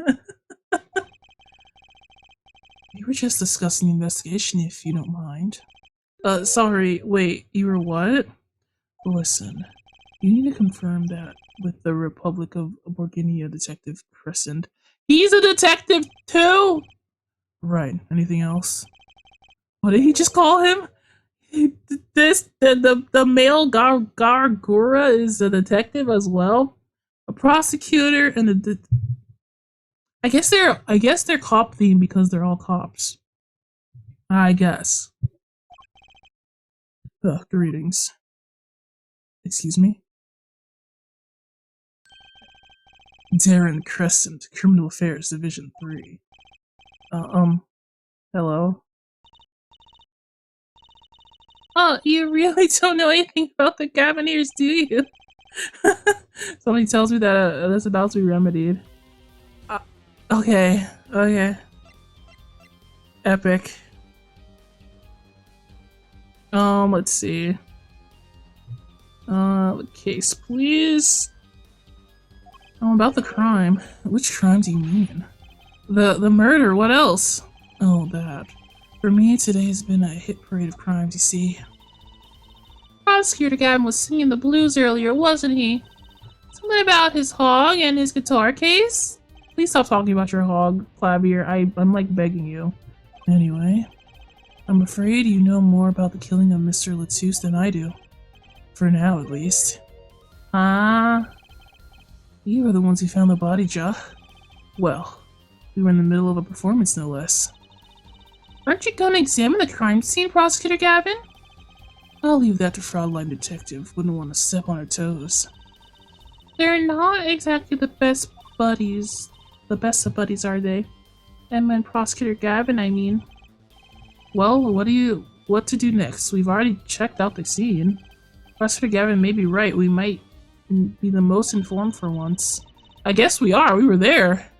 We were just discussing the investigation, if you don't mind. Sorry, wait, you were what? Listen, you need to confirm that with the Republic of Borginia Detective Crescent. He's a detective too! Right, anything else? What did he just call him? The male Gargura is a detective as well? A prosecutor and a I guess they're cop themed because they're all cops. I guess. Ugh, greetings. Excuse me? Darren Crescent, Criminal Affairs, Division 3. Hello? Oh, you really don't know anything about the Gavineers, do you? Somebody tells me that that's about to be remedied. Okay. Epic. Let's see. Case, please. About the crime. Which crime do you mean? The murder, what else? Oh, that. For me, today has been a hit parade of crimes, you see. Prosecutor Gavin was singing the blues earlier, wasn't he? Something about his hog and his guitar case? Please stop talking about your hog, Clavier. I'm like begging you. Anyway, I'm afraid you know more about the killing of Mr. Latouche than I do. For now, at least. You are the ones who found the body, Ja. Well, we were in the middle of a performance, no less. Aren't you going to examine the crime scene, Prosecutor Gavin? I'll leave that to Fraudline Detective. Wouldn't want to step on her toes. They're not exactly the best buddies. The best of buddies, are they? And then Prosecutor Gavin, I mean. Well, what to do next? We've already checked out the scene. Prosecutor Gavin may be right. We might be the most informed for once. I guess we are. We were there.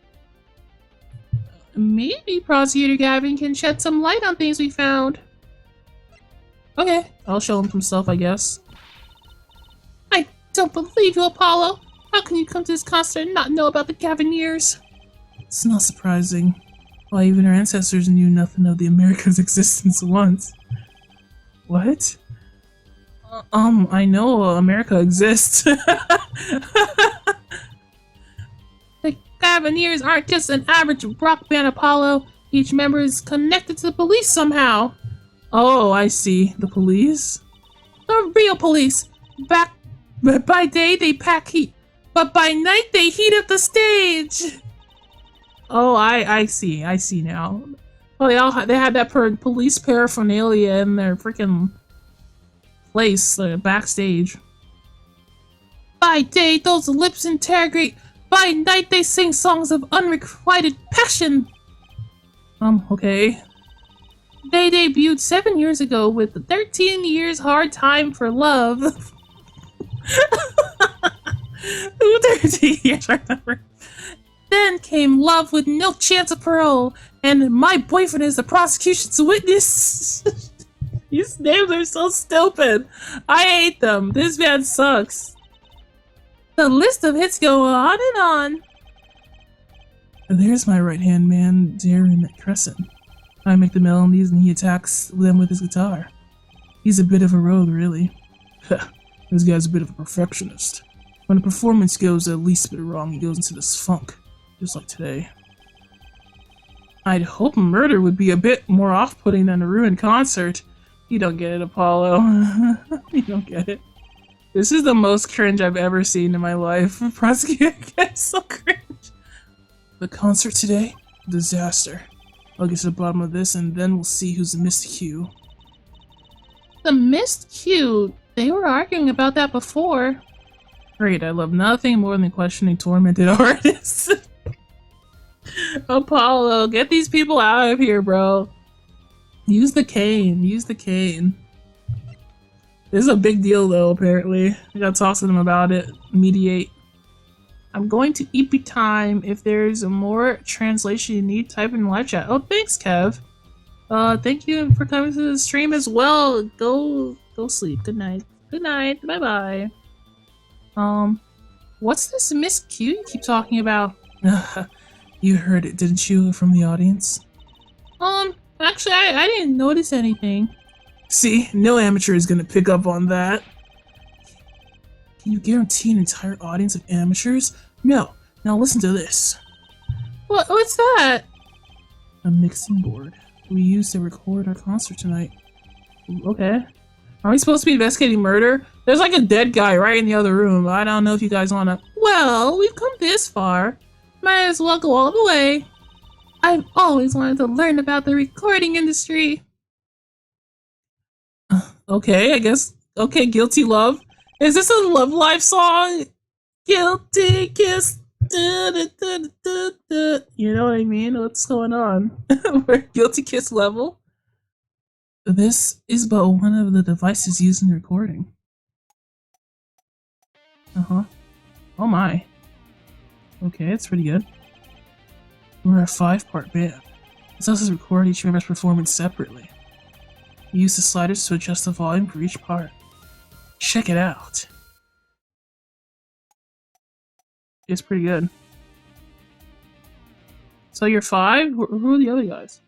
Maybe Prosecutor Gavin can shed some light on things we found. Okay, I'll show him some stuff, I guess. I don't believe you, Apollo. How can you come to this concert and not know about the Gavineers? It's not surprising. Why, even our ancestors knew nothing of the America's existence once. What? I know America exists. The Gavineers aren't just an average rock band, Apollo. Each member is connected to the police somehow. Oh, I see. The police? The real police. By day they pack heat, but by night they heat up the stage. Oh, I see. I see now. Oh, they had that police paraphernalia in their freaking place, backstage. By day, those lips interrogate. By night, they sing songs of unrequited passion. Okay. They debuted 7 years ago with 13 Years Hard Time for Love. 13 years, I remember. Then came Love with No Chance of Parole, and My Boyfriend is the Prosecution's Witness. These names are so stupid. I hate them. This band sucks. The list of hits go on and on. There's my right-hand man, Darren Crescent. I make the melodies and he attacks them with his guitar. He's a bit of a rogue, really. This guy's a bit of a perfectionist. When a performance goes the least bit wrong, he goes into this funk. Just like today. I'd hope murder would be a bit more off-putting than a ruined concert. You don't get it, Apollo. You don't get it. This is the most cringe I've ever seen in my life. Prosecutor gets so cringe. The concert today? Disaster. I'll get to the bottom of this and then we'll see who's the missed Q. The missed Q? They were arguing about that before. Great, I love nothing more than questioning tormented artists. Apollo, get these people out of here, bro. Use the cane. Use the cane. This is a big deal, though, apparently. I gotta talk to them about it. Mediate. I'm going to EP time. If there's more translation you need, type in live chat. Oh, thanks, Kev. Thank you for coming to the stream as well. Go sleep. Good night. Good night. Bye-bye. What's this Miss Q you keep talking about? You heard it, didn't you, from the audience? Actually, I didn't notice anything. See, no amateur is gonna pick up on that. Can you guarantee an entire audience of amateurs? No. Now listen to this. What's that? A mixing board. We used to record our concert tonight. Okay. Are we supposed to be investigating murder? There's like a dead guy right in the other room. I don't know if you guys wanna... Well, we've come this far. Might as well go all the way. I've always wanted to learn about the recording industry. Okay, I guess. Okay, Guilty Love. Is this a Love Life song? Guilty Kiss. You know what I mean? What's going on? We're Guilty Kiss level. This is but one of the devices used in recording. Uh-huh. Oh my. Okay, it's pretty good. We're a 5-part band. This lets us record each member's performance separately. We use the sliders to adjust the volume for each part. Check it out. It's pretty good. So you're 5? Who are the other guys?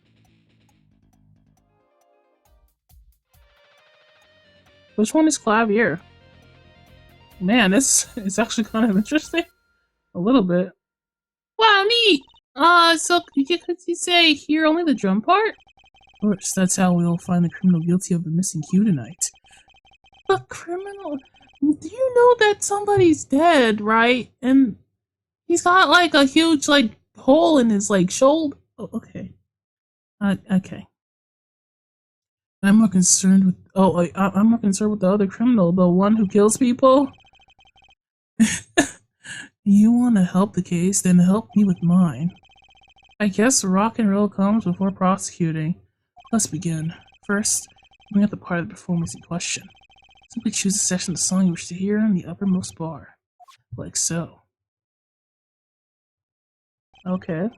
Which one is Clavier? Man, this is actually kind of interesting. A little bit. Wow, neat! So could you say hear only the drum part? Of course, that's how we'll find the criminal guilty of the missing Q tonight. The criminal? Do you know that somebody's dead, right? And he's got like a huge like hole in his like shoulder. Oh, okay. Okay. I'm more concerned with. I'm more concerned with the other criminal, the one who kills people. You want to help the case, then help me with mine. I guess rock and roll comes before prosecuting. Let's begin. First, bring up the part of the performance in question. Simply choose a section of the song you wish to hear in the uppermost bar. Like so. Okay.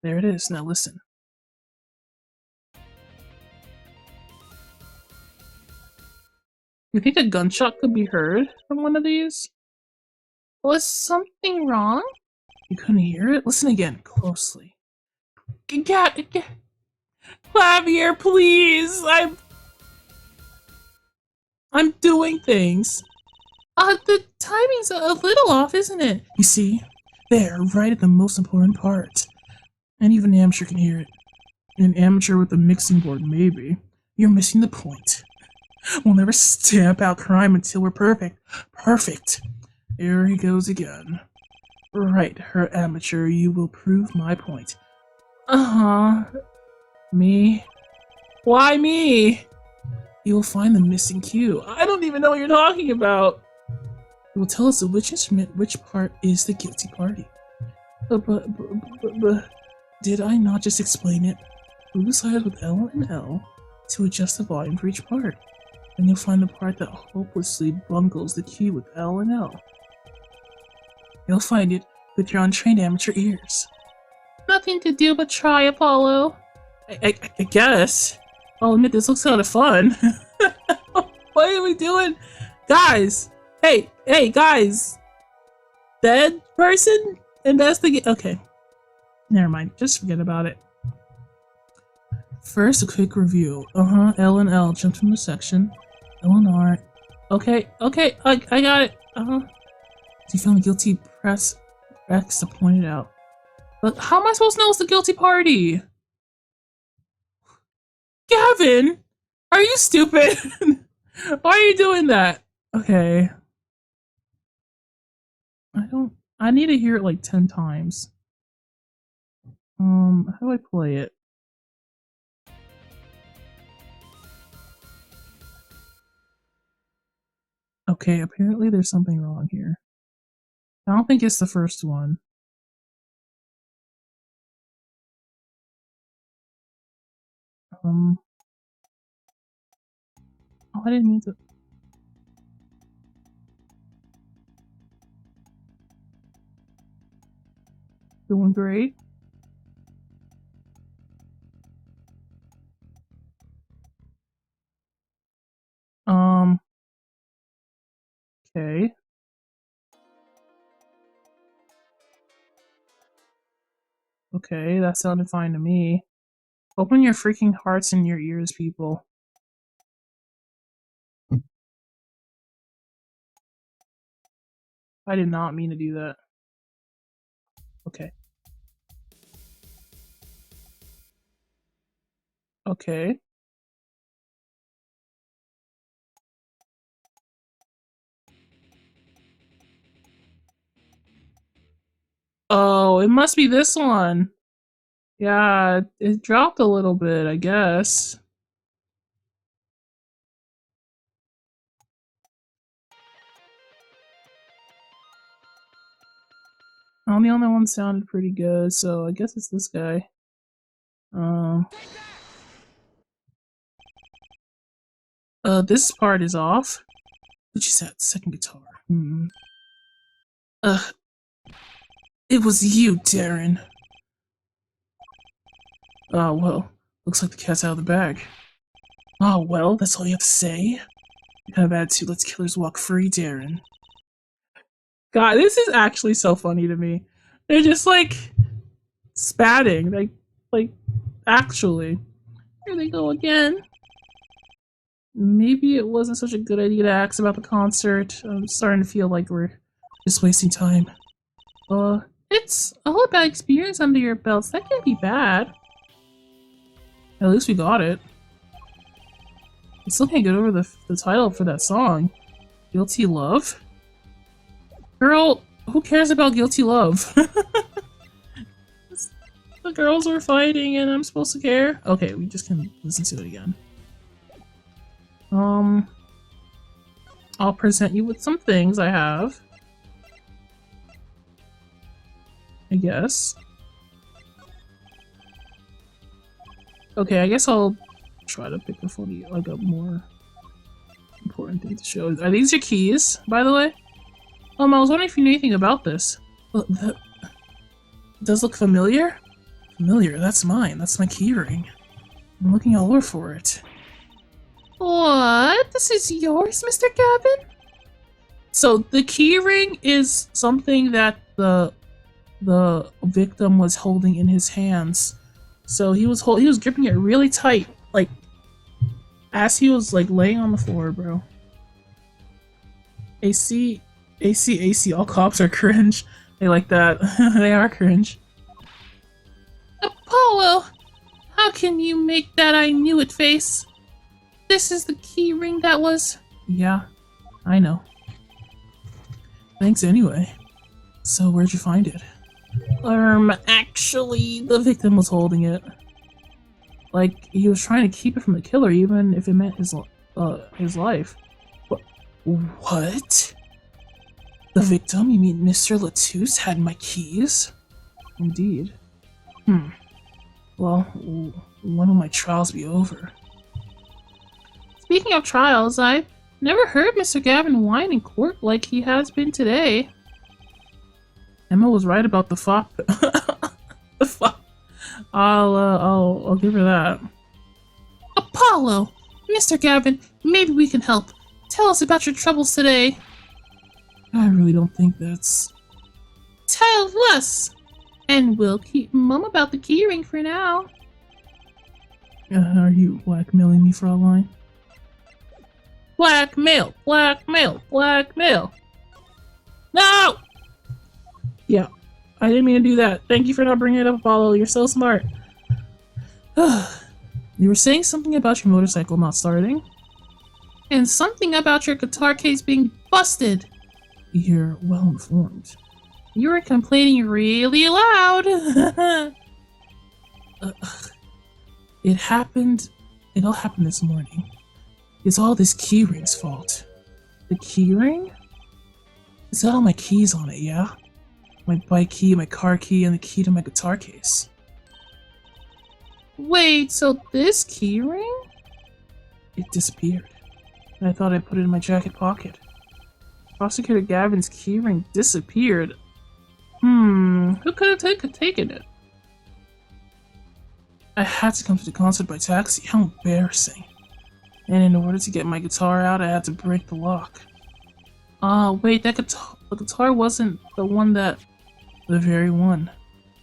There it is. Now listen. You think a gunshot could be heard from one of these? Was something wrong? You couldn't hear it? Listen again, closely. Clavier, please! I'm doing things. The timing's a little off, isn't it? You see? There, right at the most important part. And even an amateur can hear it. An amateur with a mixing board, maybe. You're missing the point. We'll never stamp out crime until we're perfect. Perfect! Here he goes again. Right, her amateur, you will prove my point. Uh-huh. Me? Why me? You will find the missing cue. I don't even know what you're talking about. It will tell us which instrument, which part is the guilty party. But, did I not just explain it? Move the slides with L and L to adjust the volume for each part. Then you'll find the part that hopelessly bungles the cue with L and L. You'll find it with your untrained amateur ears. Nothing to do but try, Apollo. I guess. I'll admit this looks kind of fun. What are we doing? Guys! Hey, guys! Dead person? Investigate. Okay. Never mind. Just forget about it. First, a quick review. L and L jumped from the section. L and R. Okay, I got it. You found the guilty press X to point it out. But how am I supposed to know it's the guilty party? Gavin! Are you stupid? Why are you doing that? Okay. I need to hear it like 10 times. How do I play it? Okay, apparently there's something wrong here. I don't think it's the first one. Oh, I didn't mean to. Doing great. Okay. Okay, that sounded fine to me. Open your freaking hearts and your ears, people. I did not mean to do that. Okay. Okay. Oh, it must be this one. Yeah, it dropped a little bit, I guess. Oh, the other one sounded pretty good, so I guess it's this guy. This part is off. Which is that second guitar? It was you, Darren. Oh, well, looks like the cat's out of the bag. Oh, well, that's all you have to say? What kind of attitude lets killers walk free, Darren? God, this is actually so funny to me. They're just like spatting, like actually. Here they go again. Maybe it wasn't such a good idea to ask about the concert. I'm starting to feel like we're just wasting time. It's a whole bad experience under your belts. That can't be bad. At least we got it. I still can't get over the title for that song. Guilty Love? Girl, who cares about Guilty Love? The girls were fighting and I'm supposed to care? Okay, we just can listen to it again. I'll present you with some things I have. I guess. Okay, I guess I'll try to pick a funny, like a more important thing to show. Are these your keys, by the way? I was wondering if you knew anything about this. Well, that does look familiar. Familiar, that's mine. That's my key ring. I'm looking all over for it. What? This is yours, Mr. Gavin? So the key ring is something that the victim was holding in his hands. So he was gripping it really tight, like as he was like laying on the floor, bro. AC, all cops are cringe. They like that. They are cringe. Apollo! How can you make that I knew it face? This is the key ring that was... Yeah, I know. Thanks anyway. So where'd you find it? Actually, the victim was holding it. Like, he was trying to keep it from the killer, even if it meant his life. What? The victim? You mean Mr. Latouche had my keys? Indeed. Well, when will my trials be over? Speaking of trials, I've never heard Mr. Gavin whine in court like he has been today. Emma was right about the fop. The fop. I'll give her that. Apollo! Mr. Gavin, maybe we can help. Tell us about your troubles today. I really don't think that's... Tell us! And we'll keep mum about the keyring for now. Are you blackmailing me, Fraulein? Blackmail! Blackmail! Blackmail! No! Yeah, I didn't mean to do that. Thank you for not bringing it up, Apollo. You're so smart. You were saying something about your motorcycle not starting? And something about your guitar case being busted. You're well informed. You were complaining really loud. It happened. It all happened this morning. It's all this keyring's fault. The keyring? It's got all my keys on it, yeah? My bike key, my car key, and the key to my guitar case. Wait, so this keyring? It disappeared. And I thought I put it in my jacket pocket. Prosecutor Gavin's keyring disappeared. Who could have taken it? I had to come to the concert by taxi. How embarrassing. And in order to get my guitar out, I had to break the lock. Wait, the guitar wasn't the one that... The very one.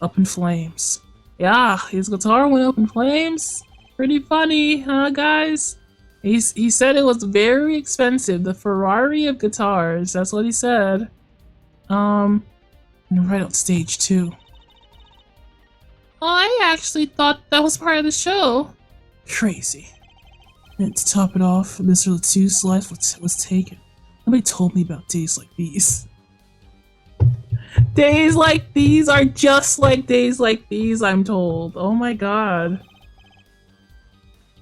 Up in flames. Yeah, his guitar went up in flames. Pretty funny, huh, guys? He said it was very expensive. The Ferrari of guitars. That's what he said. And right on stage, too. I actually thought that was part of the show. Crazy. And to top it off, Mr. Latouche's life was taken. Nobody told me about days like these. Days like these are just like days like these, I'm told. Oh my god.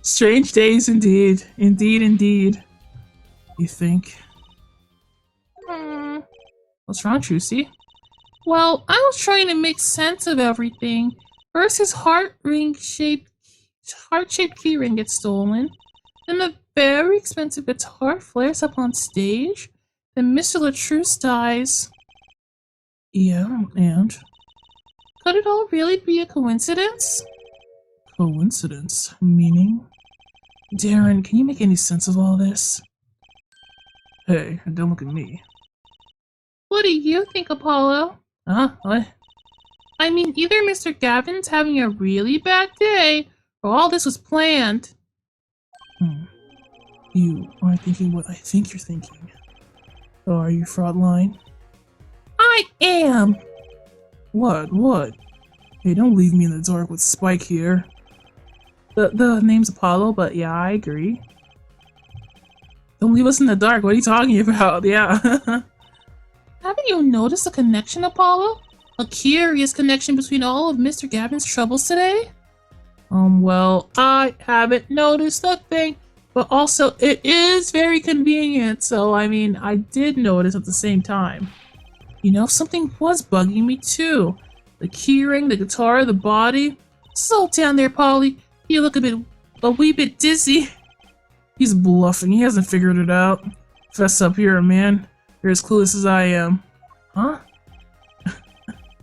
Strange days indeed. Indeed, indeed. You think? What's wrong, Trucy? Well, I was trying to make sense of everything. First, his heart-shaped keyring gets stolen. Then the very expensive guitar flares up on stage. Then Mr. Latouche dies. Yeah, and? Could it all really be a coincidence? Coincidence? Meaning? Darren, can you make any sense of all this? Hey, don't look at me. What do you think, Apollo? Huh? What? I mean, either Mr. Gavin's having a really bad day, or all this was planned. You aren't thinking what I think you're thinking. Oh, are you, Fraulein? I am! What? Hey, don't leave me in the dark with Spike here. The name's Apollo, but yeah, I agree. Don't leave us in the dark, what are you talking about? Yeah. Haven't you noticed a connection, Apollo? A curious connection between all of Mr. Gavin's troubles today? Well, I haven't noticed a thing, but also it is very convenient, so I mean, I did notice at the same time. You know, something was bugging me too. The keyring, the guitar, the body. Slow down there, Polly. You look a wee bit dizzy. He's bluffing. He hasn't figured it out. Fess up here, man. You're as clueless as I am. Huh?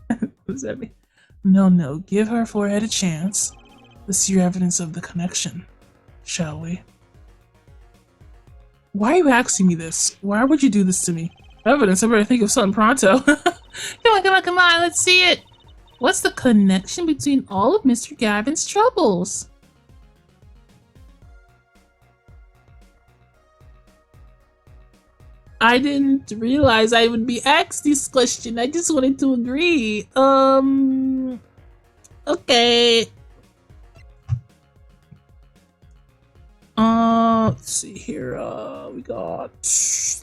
What does that mean? No. Give her forehead a chance. Let's see your evidence of the connection, shall we? Why are you asking me this? Why would you do this to me? Evidence? I better think of something pronto. Come on, let's see it. What's the connection between all of Mr. Gavin's troubles? I didn't realize I would be asked this question. I just wanted to agree. Okay. Let's see here. We got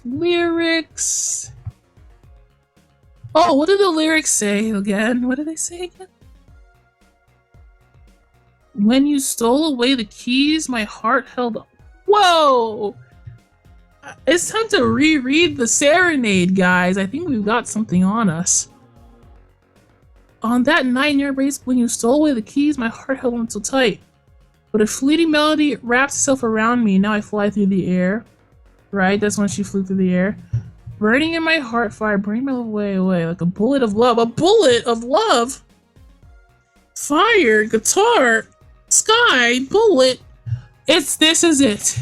lyrics. Oh, what did the lyrics say again? What did they say again? When you stole away the keys, my heart held up. Whoa! It's time to reread the serenade, guys. I think we've got something on us. On that night in your race, when you stole away the keys, my heart held on so tight. But a fleeting melody wraps itself around me. Now I fly through the air. Right? That's when she flew through the air. Burning in my heart fire, burning my love away, like a bullet of love. A bullet of love? Fire, guitar, sky, bullet. This is it.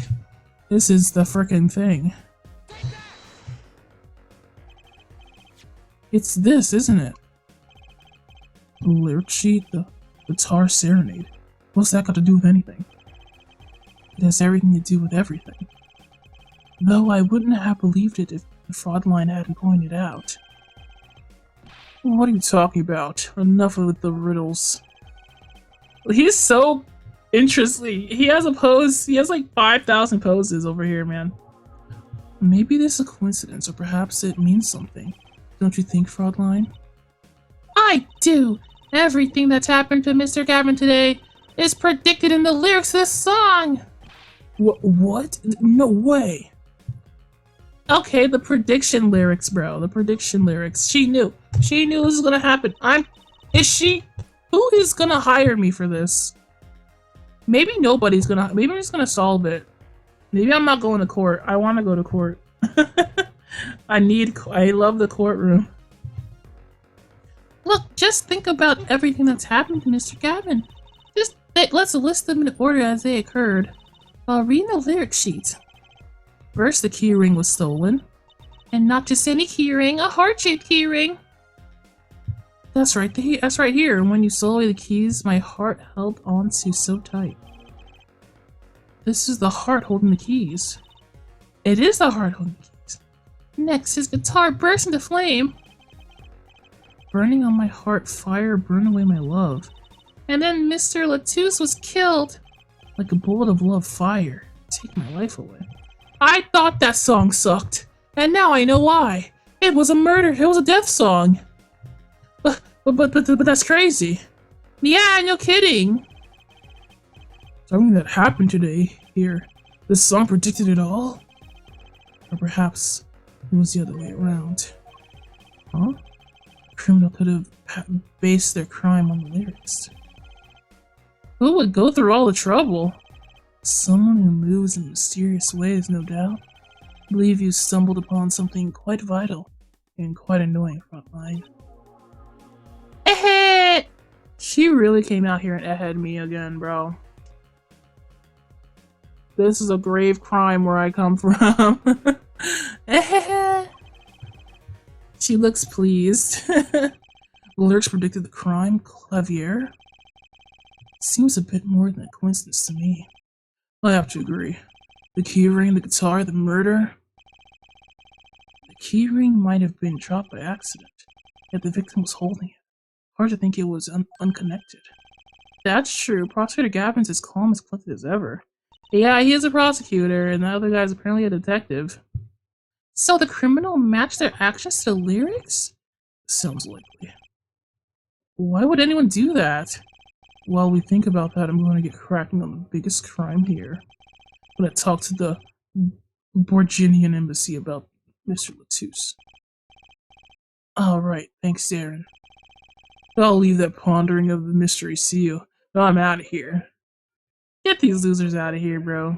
This is the frickin' thing. It's this, isn't it? The lyric sheet, the guitar serenade. What's that got to do with anything? It has everything to do with everything. Though I wouldn't have believed it if the fraud line hadn't pointed out. What are you talking about? Enough with the riddles. He's so interesting. He has a pose. He has like 5,000 poses over here, man. Maybe this is a coincidence, or perhaps it means something. Don't you think, Fraudline? I do! Everything that's happened to Mr. Gavin today is predicted in the lyrics of this song! What? No way! Okay, the prediction lyrics, bro. The prediction lyrics. She knew. She knew this was gonna happen. Is she? Who is gonna hire me for this? Maybe nobody's gonna. Maybe I'm just gonna solve it. Maybe I'm not going to court. I want to go to court. I love the courtroom. Look, just think about everything that's happened to Mr. Gavin. Let's list them in order as they occurred. Read the lyric sheet. First, the keyring was stolen. And not just any keyring, a heart-shaped keyring. That's right here. And when you stole away the keys, my heart held on to so tight. This is the heart holding the keys. It is the heart holding the keys. Next, his guitar burst into flame. Burning on my heart, fire burned away my love. And then Mr. Latouche was killed. Like a bullet of love, fire. Take my life away. I thought that song sucked. And now I know why. It was a murder. It was a death song. But that's crazy. Yeah, no kidding. Something that happened today here. This song predicted it all? Or perhaps it was the other way around. Huh? A criminal could have based their crime on the lyrics. Who would go through all the trouble? Someone who moves in mysterious ways, no doubt. I believe you stumbled upon something quite vital and quite annoying, Frontline. Eh-heh! She really came out here and eh-head me again, bro. This is a grave crime where I come from. Eh-heh! She looks pleased. The lyrics predicted the crime. Clever. Seems a bit more than a coincidence to me. I have to agree. The keyring, the guitar, the murder. The keyring might have been dropped by accident, yet the victim was holding it. Hard to think it was unconnected. That's true. Prosecutor Gavin's as calm as collected as ever. Yeah, he is a prosecutor, and the other guy's apparently a detective. So the criminal matched their actions to the lyrics? Sounds likely. Why would anyone do that? While we think about that, I'm going to get cracking on the biggest crime here. I'm going to talk to the Borginian embassy about Mr. Latouche. Alright, thanks, Darren. I'll leave that pondering of the mystery. See you. No, I'm out of here. Get these losers out of here, bro.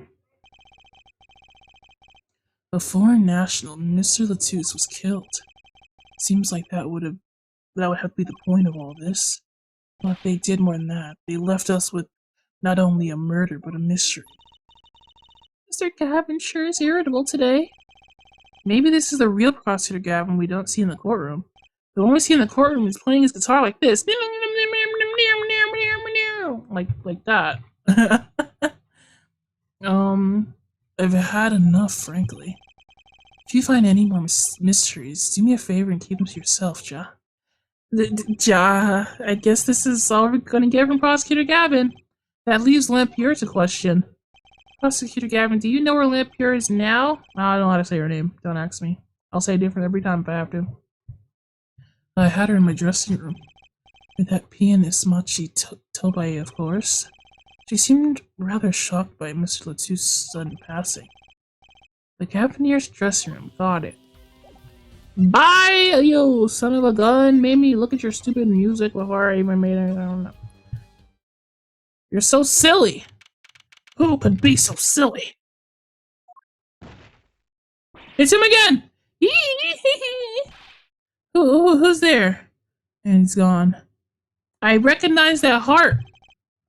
A foreign national, Mr. Latouche, was killed. Seems like that would have to be the point of all this. But they did more than that. They left us with not only a murder, but a mystery. Mr. Gavin sure is irritable today. Maybe this is the real prosecutor Gavin we don't see in the courtroom. The one we see in the courtroom is playing his guitar like this. Like that. I've had enough, frankly. If you find any more mysteries, do me a favor and keep them to yourself, Ja. Ja, I guess this is all we're gonna get from Prosecutor Gavin. That leaves Lampier to question. Prosecutor Gavin, do you know where Lampier is now? Oh, I don't know how to say her name. Don't ask me. I'll say it different every time if I have to. I had her in my dressing room. With that pianist Machi Tobai, of course. She seemed rather shocked by Mr. Latouche's sudden passing. The Cavanier's dressing room. Got it. Bye, you son of a gun. Made me look at your stupid music before I even made it. I don't know. You're so silly. Who could be so silly? It's him again! Who's there? And he's gone. I recognize that heart.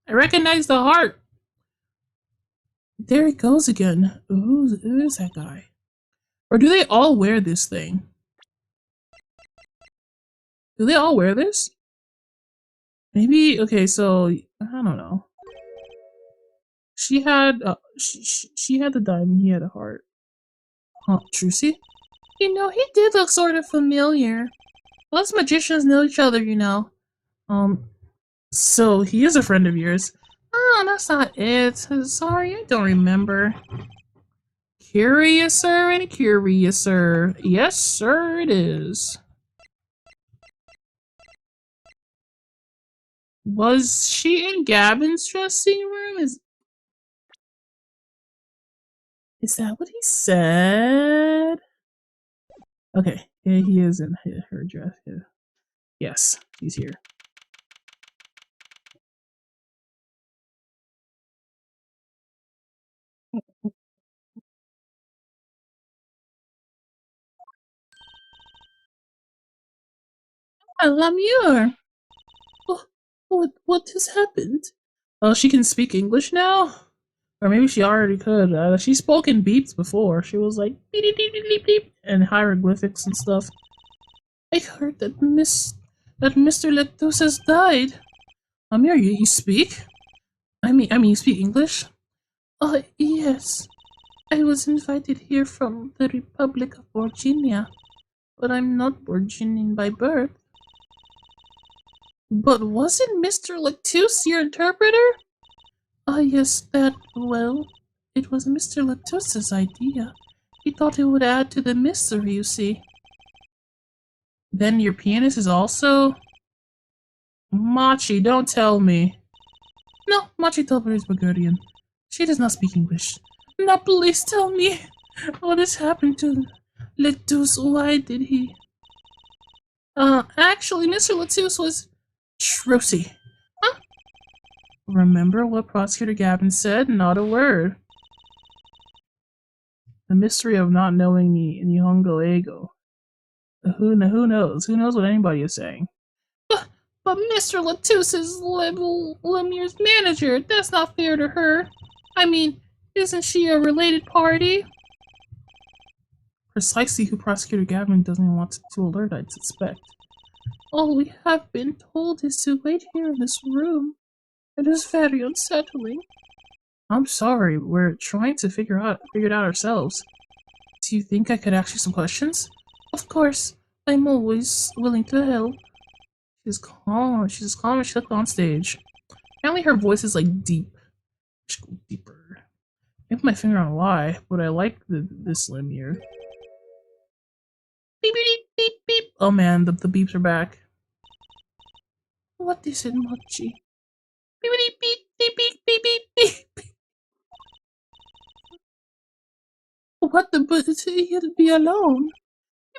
I recognize the heart. There he goes again. Who is that guy? Or do they all wear this thing? Do they all wear this? Maybe, okay, so, I don't know. She had, she had the diamond, he had a heart. Huh, Trucy? You know, he did look sort of familiar. Us magicians know each other, you know. So he is a friend of yours. Oh, that's not it. Sorry, I don't remember. Curiouser and curiouser. Yes, sir, it is. Was she in Gavin's dressing room? Is that what he said? Okay, yeah, he is in her dress. Yeah. Yes, he's here. Lamure! What has happened? Oh, she can speak English now? Or maybe she already could. She spoke in beeps before. She was like beep beep beep beep beep and hieroglyphics and stuff. I heard that Mr. Lectus has died. Amir, you speak? You speak English? Oh, yes. I was invited here from the Republic of Virginia, but I'm not Virginian by birth. But wasn't Mr. Lectus your interpreter? Ah, yes, well, it was Mr. Lectus's idea. He thought it would add to the mystery, you see. Then your pianist is also... Machi, don't tell me. No, Machi Telber is Bulgarian. She does not speak English. Now please tell me what has happened to Lectus. Why did he... Actually, Mr. Lectus was... Trucy. Huh? Remember what Prosecutor Gavin said? Not a word. The mystery of not knowing the Nihongo Ego. Who knows? Who knows what anybody is saying? But Mr. Lectus is Lemire's manager. That's not fair to her. I mean, isn't she a related party? Precisely who Prosecutor Gavin doesn't want to alert, I'd suspect. All we have been told is to wait here in this room. It is very unsettling. I'm sorry, we're trying to figure it out ourselves. Do you think I could ask you some questions? Of course, I'm always willing to help. She's calm. She's as calm as she looked on stage. Apparently her voice is like deep. I should go deeper. I put my finger on why, but I like this limb here. Beep beep beep beep. Oh man, the beeps are back. What is it, Mochi? Beep beep beep beep beep beep beep beep. What the but he'll be alone.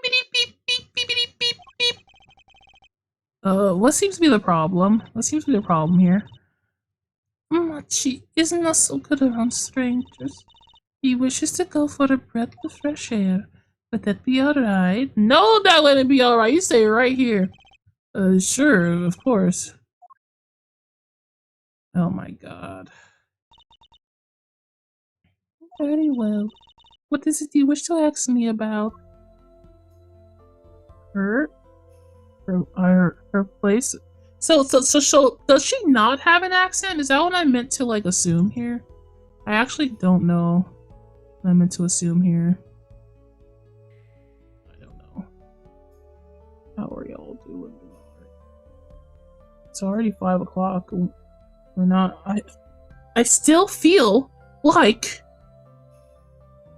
Beep beep beep beep beep beep beep. What seems to be the problem? What seems to be the problem here? Machi is not so good around strangers. He wishes to go for a breath of fresh air. Would that be alright? No, that wouldn't be alright. You stay right here. Sure, of course. Oh my god. Very well. What is it you wish to ask me about? Her? Her place? So, does she not have an accent? Is that what I meant to, like, assume here? I actually don't know what I meant to assume here. I don't know. How are y'all doing? It's already 5 o'clock. We're not. I still feel like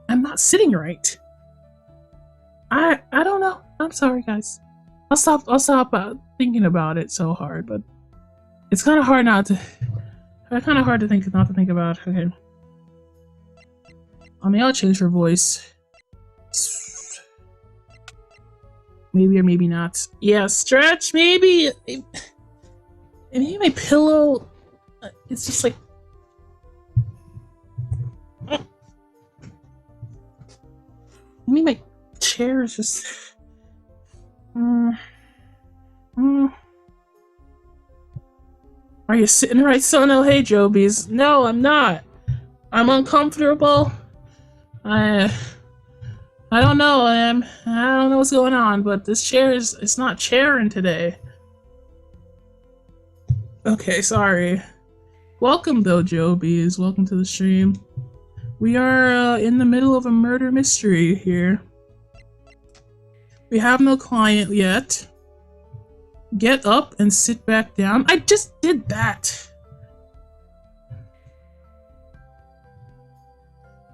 I'm not sitting right. I don't know. I'm sorry, guys. I'll stop thinking about it so hard, but it's kind of hard not to. It's kind of hard to think not to think about. Okay. I mean, I'll change her voice. Maybe or maybe not. Yeah, stretch. Maybe. Maybe my pillow. It's just like. Maybe my chair is just. Are you sitting right, son? Oh, hey, Jobies. No, I'm not. I'm uncomfortable. I don't know. I don't know what's going on, but this chair is. It's not chairing today. Okay, sorry. Welcome, though, Jobies. Welcome to the stream. We are in the middle of a murder mystery here. We have no client yet. Get up and sit back down. I just did that.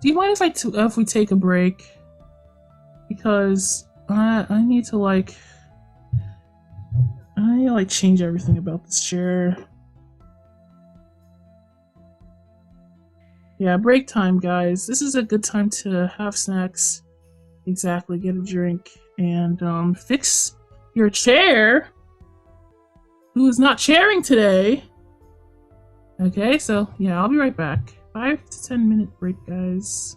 Do you mind if we take a break? Because I need to like change everything about this chair. Yeah, break time, guys. This is a good time to have snacks. Exactly, get a drink and fix your chair. Who is not chairing today? Okay, so yeah, I'll be right back. 5 to 10 minute break, guys.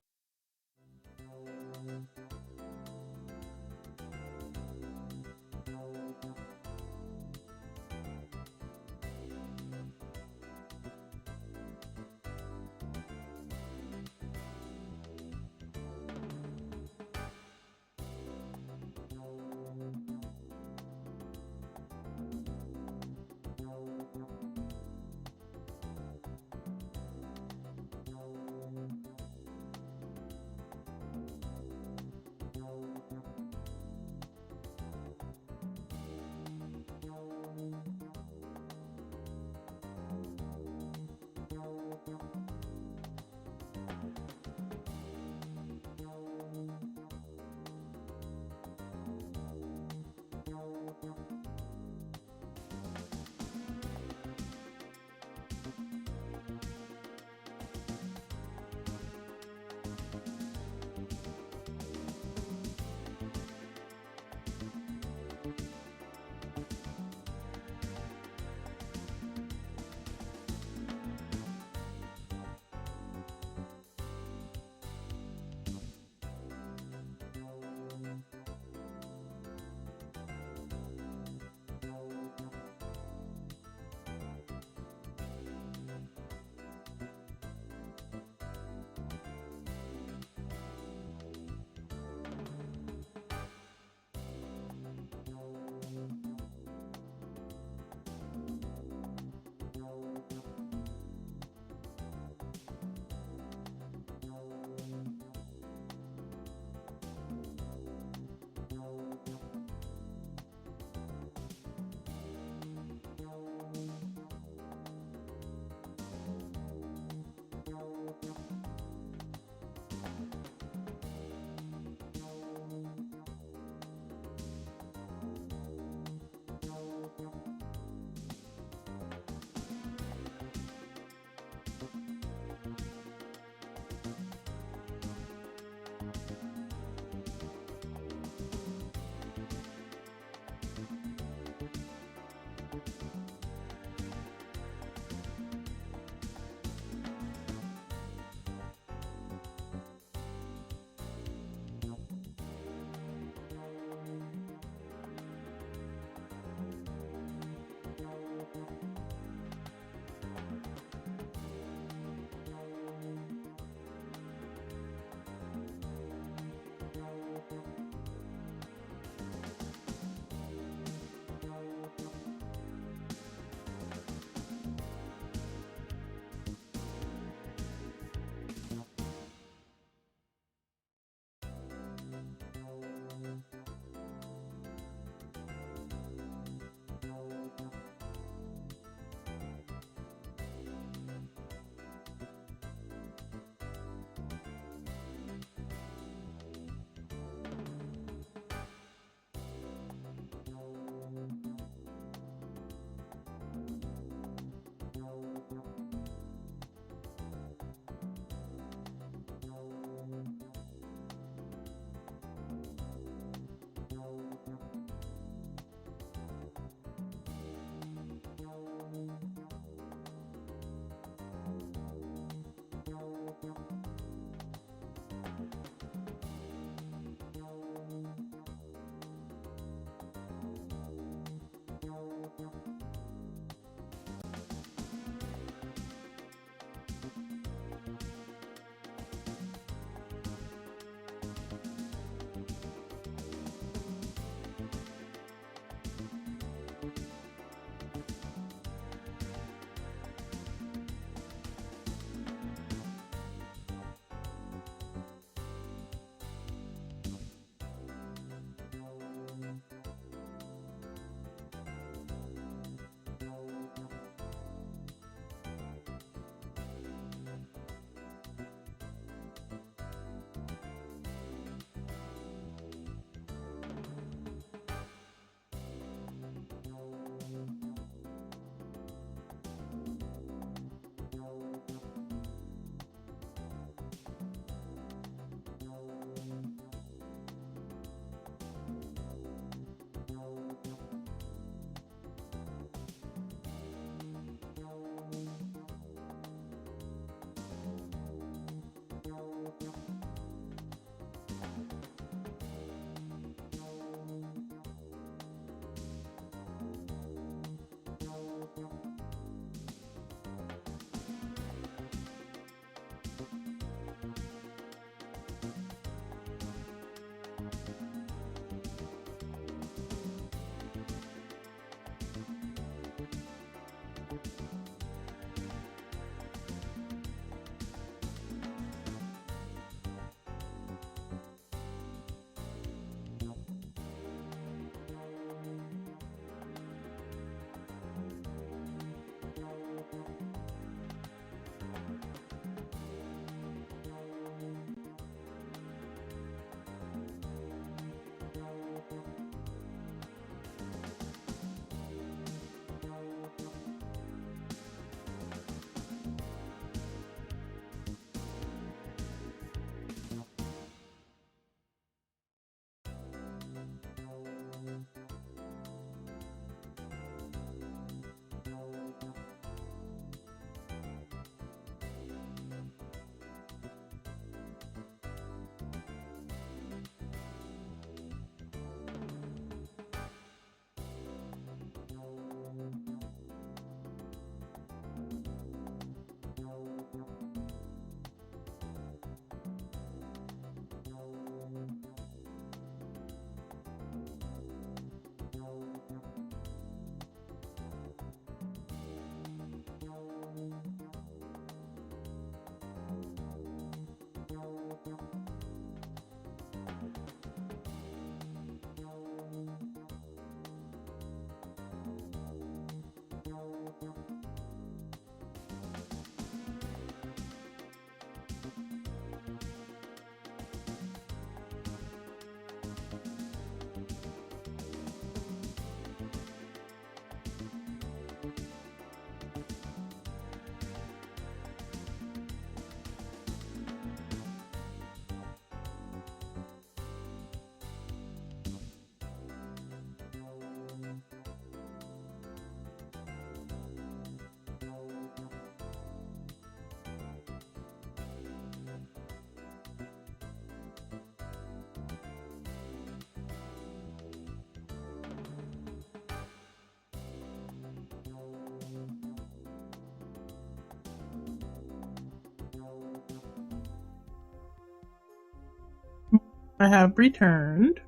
I have returned.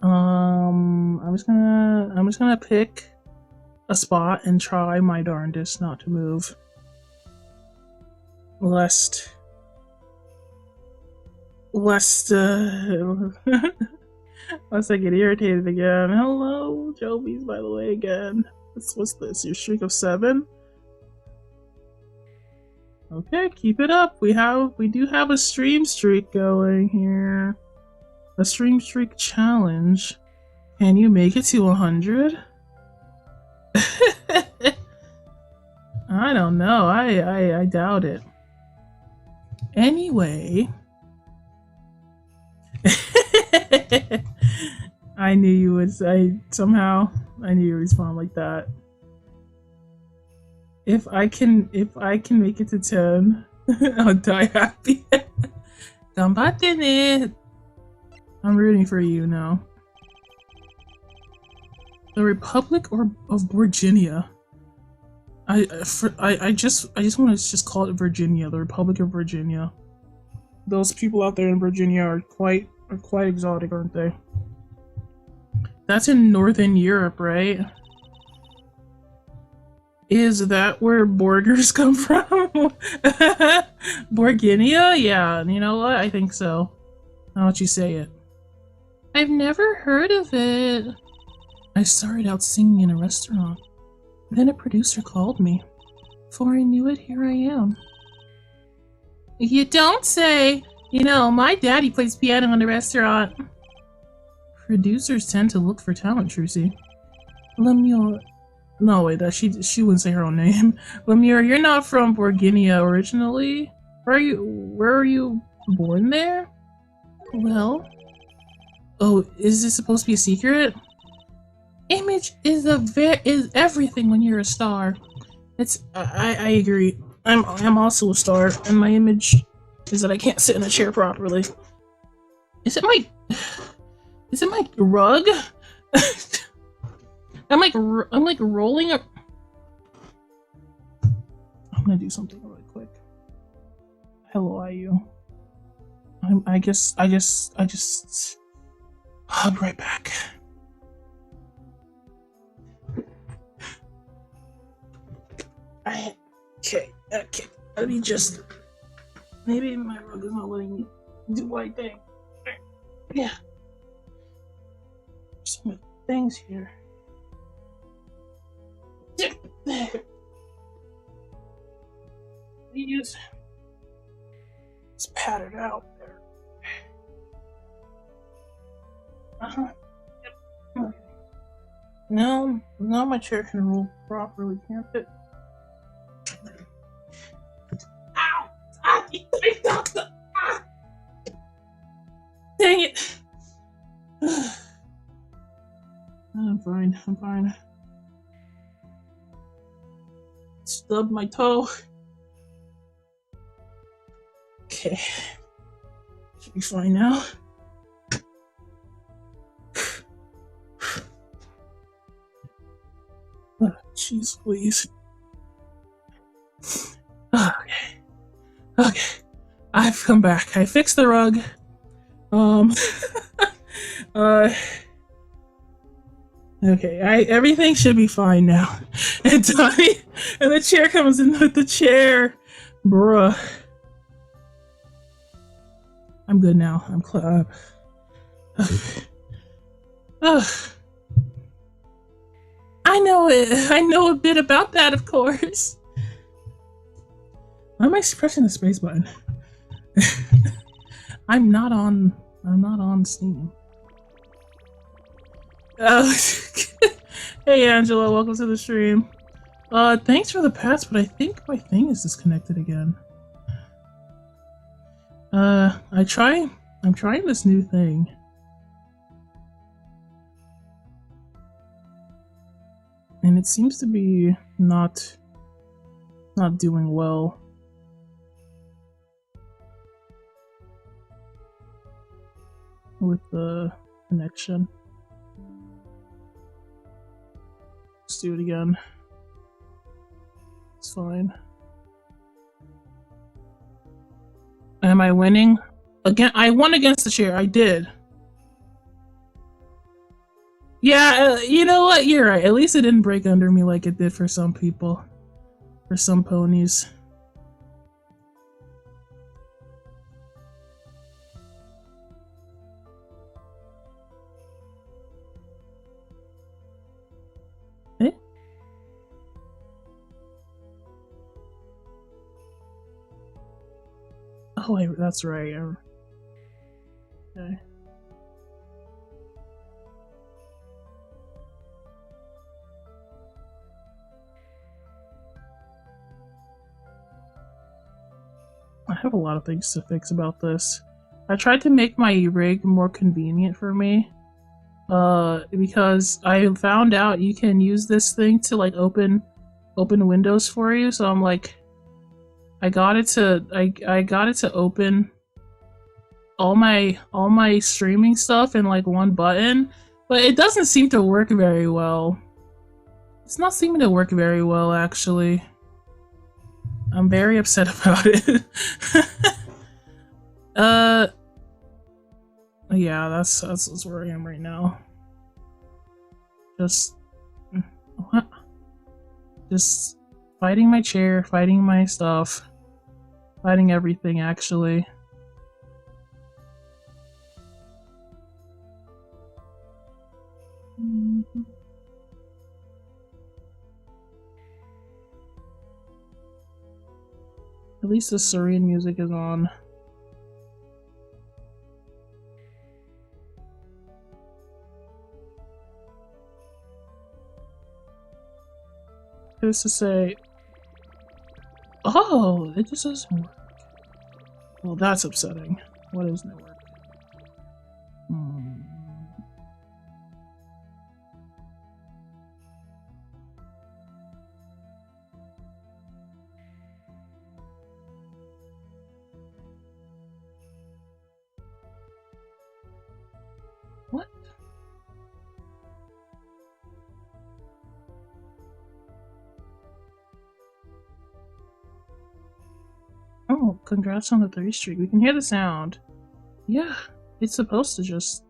I'm just gonna pick a spot and try my darndest not to move. Lest lest I get irritated again. Hello, Jovies, by the way, again. What's this? Your streak of 7? Okay, keep it up. We do have a stream streak going here. A stream streak challenge. Can you make it to 100? I don't know. I doubt it. Anyway. I knew you would. Somehow I knew you'd respond like that. If I can make it to 10, I'll die happy. Gambatte. I'm rooting for you now. The Republic of Virginia. I just want to just call it Virginia. The Republic of Virginia. Those people out there in Virginia are quite exotic, aren't they? That's in Northern Europe, right? Is that where burgers come from? Borginia? Yeah, you know what? I think so. How about you say it? I've never heard of it. I started out singing in a restaurant. Then a producer called me. Before I knew it, here I am. You don't say! You know, my daddy plays piano in a restaurant. Producers tend to look for talent, Trucy. Lemure. No, wait, she wouldn't say her own name. Lemure, you're not from Borginia originally? Where are you born there? Well... Oh, is this supposed to be a secret? Image is everything when you're a star. I agree. I'm also a star, and my image is that I can't sit in a chair properly. Is it my rug? I'm like rolling up. I'm gonna do something really quick. Hello, IU. I just I'll be right back. Okay. Let me just. Maybe my rug is not letting me do my thing. Yeah. There's so many things here. There. These. It's patterned out there. Yep. Okay. Now my chair can roll properly, can't it? Ow! Dang it! I'm fine. Stubbed my toe. Okay. Should be fine now. Oh, jeez, please. Okay. I've come back. I fixed the rug. Okay, everything should be fine now. And Donnie, and the chair comes in with the chair. Bruh. I'm good now. I'm I know it. I know a bit about that, of course. Why am I pressing the space button? I'm not on Steam. Hey Angela, welcome to the stream. Thanks for the pets, but I think my thing is disconnected again. I'm trying this new thing. And it seems to be not doing well. With the connection. Let's do it again. It's fine. Am I winning? Again, I won against the chair. I did. Yeah, you know what? You're right. At least it didn't break under me like it did for some people. For some ponies. Eh? Oh, wait, that's right. Okay. I have a lot of things to fix about this. I tried to make my rig more convenient for me. Because I found out you can use this thing to like open windows for you, so I'm like I got it to open all my streaming stuff in like one button, but it doesn't seem to work very well. It's not seeming to work very well, actually. I'm very upset about it. Yeah, that's where I am right now. Just what? Just fighting my chair, fighting my stuff, fighting everything, actually. At least the serene music is on. Who's to say? Oh, it just doesn't work. Well, that's upsetting. What isn't it work? What? Oh, congrats on the 3 streak. We can hear the sound. Yeah, it's supposed to just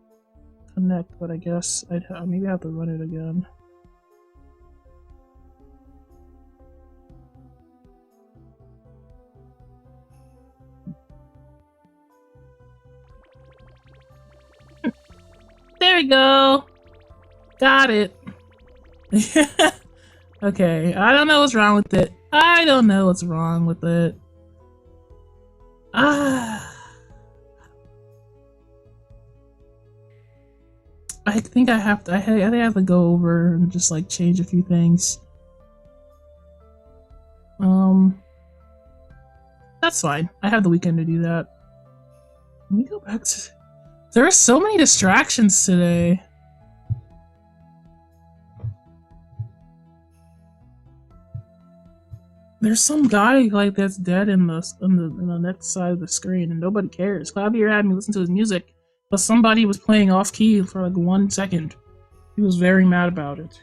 connect, but I guess maybe I have to run it again. There we go! Got it! Okay, I don't know what's wrong with it. I don't know what's wrong with it. I think I have to. I think I have to go over and just like change a few things. That's fine. I have the weekend to do that. Let me go back to. There are so many distractions today. There's some guy like that's dead in the next side of the screen, and nobody cares. Clavier had me listen to his music, but somebody was playing off key for like 1 second. He was very mad about it.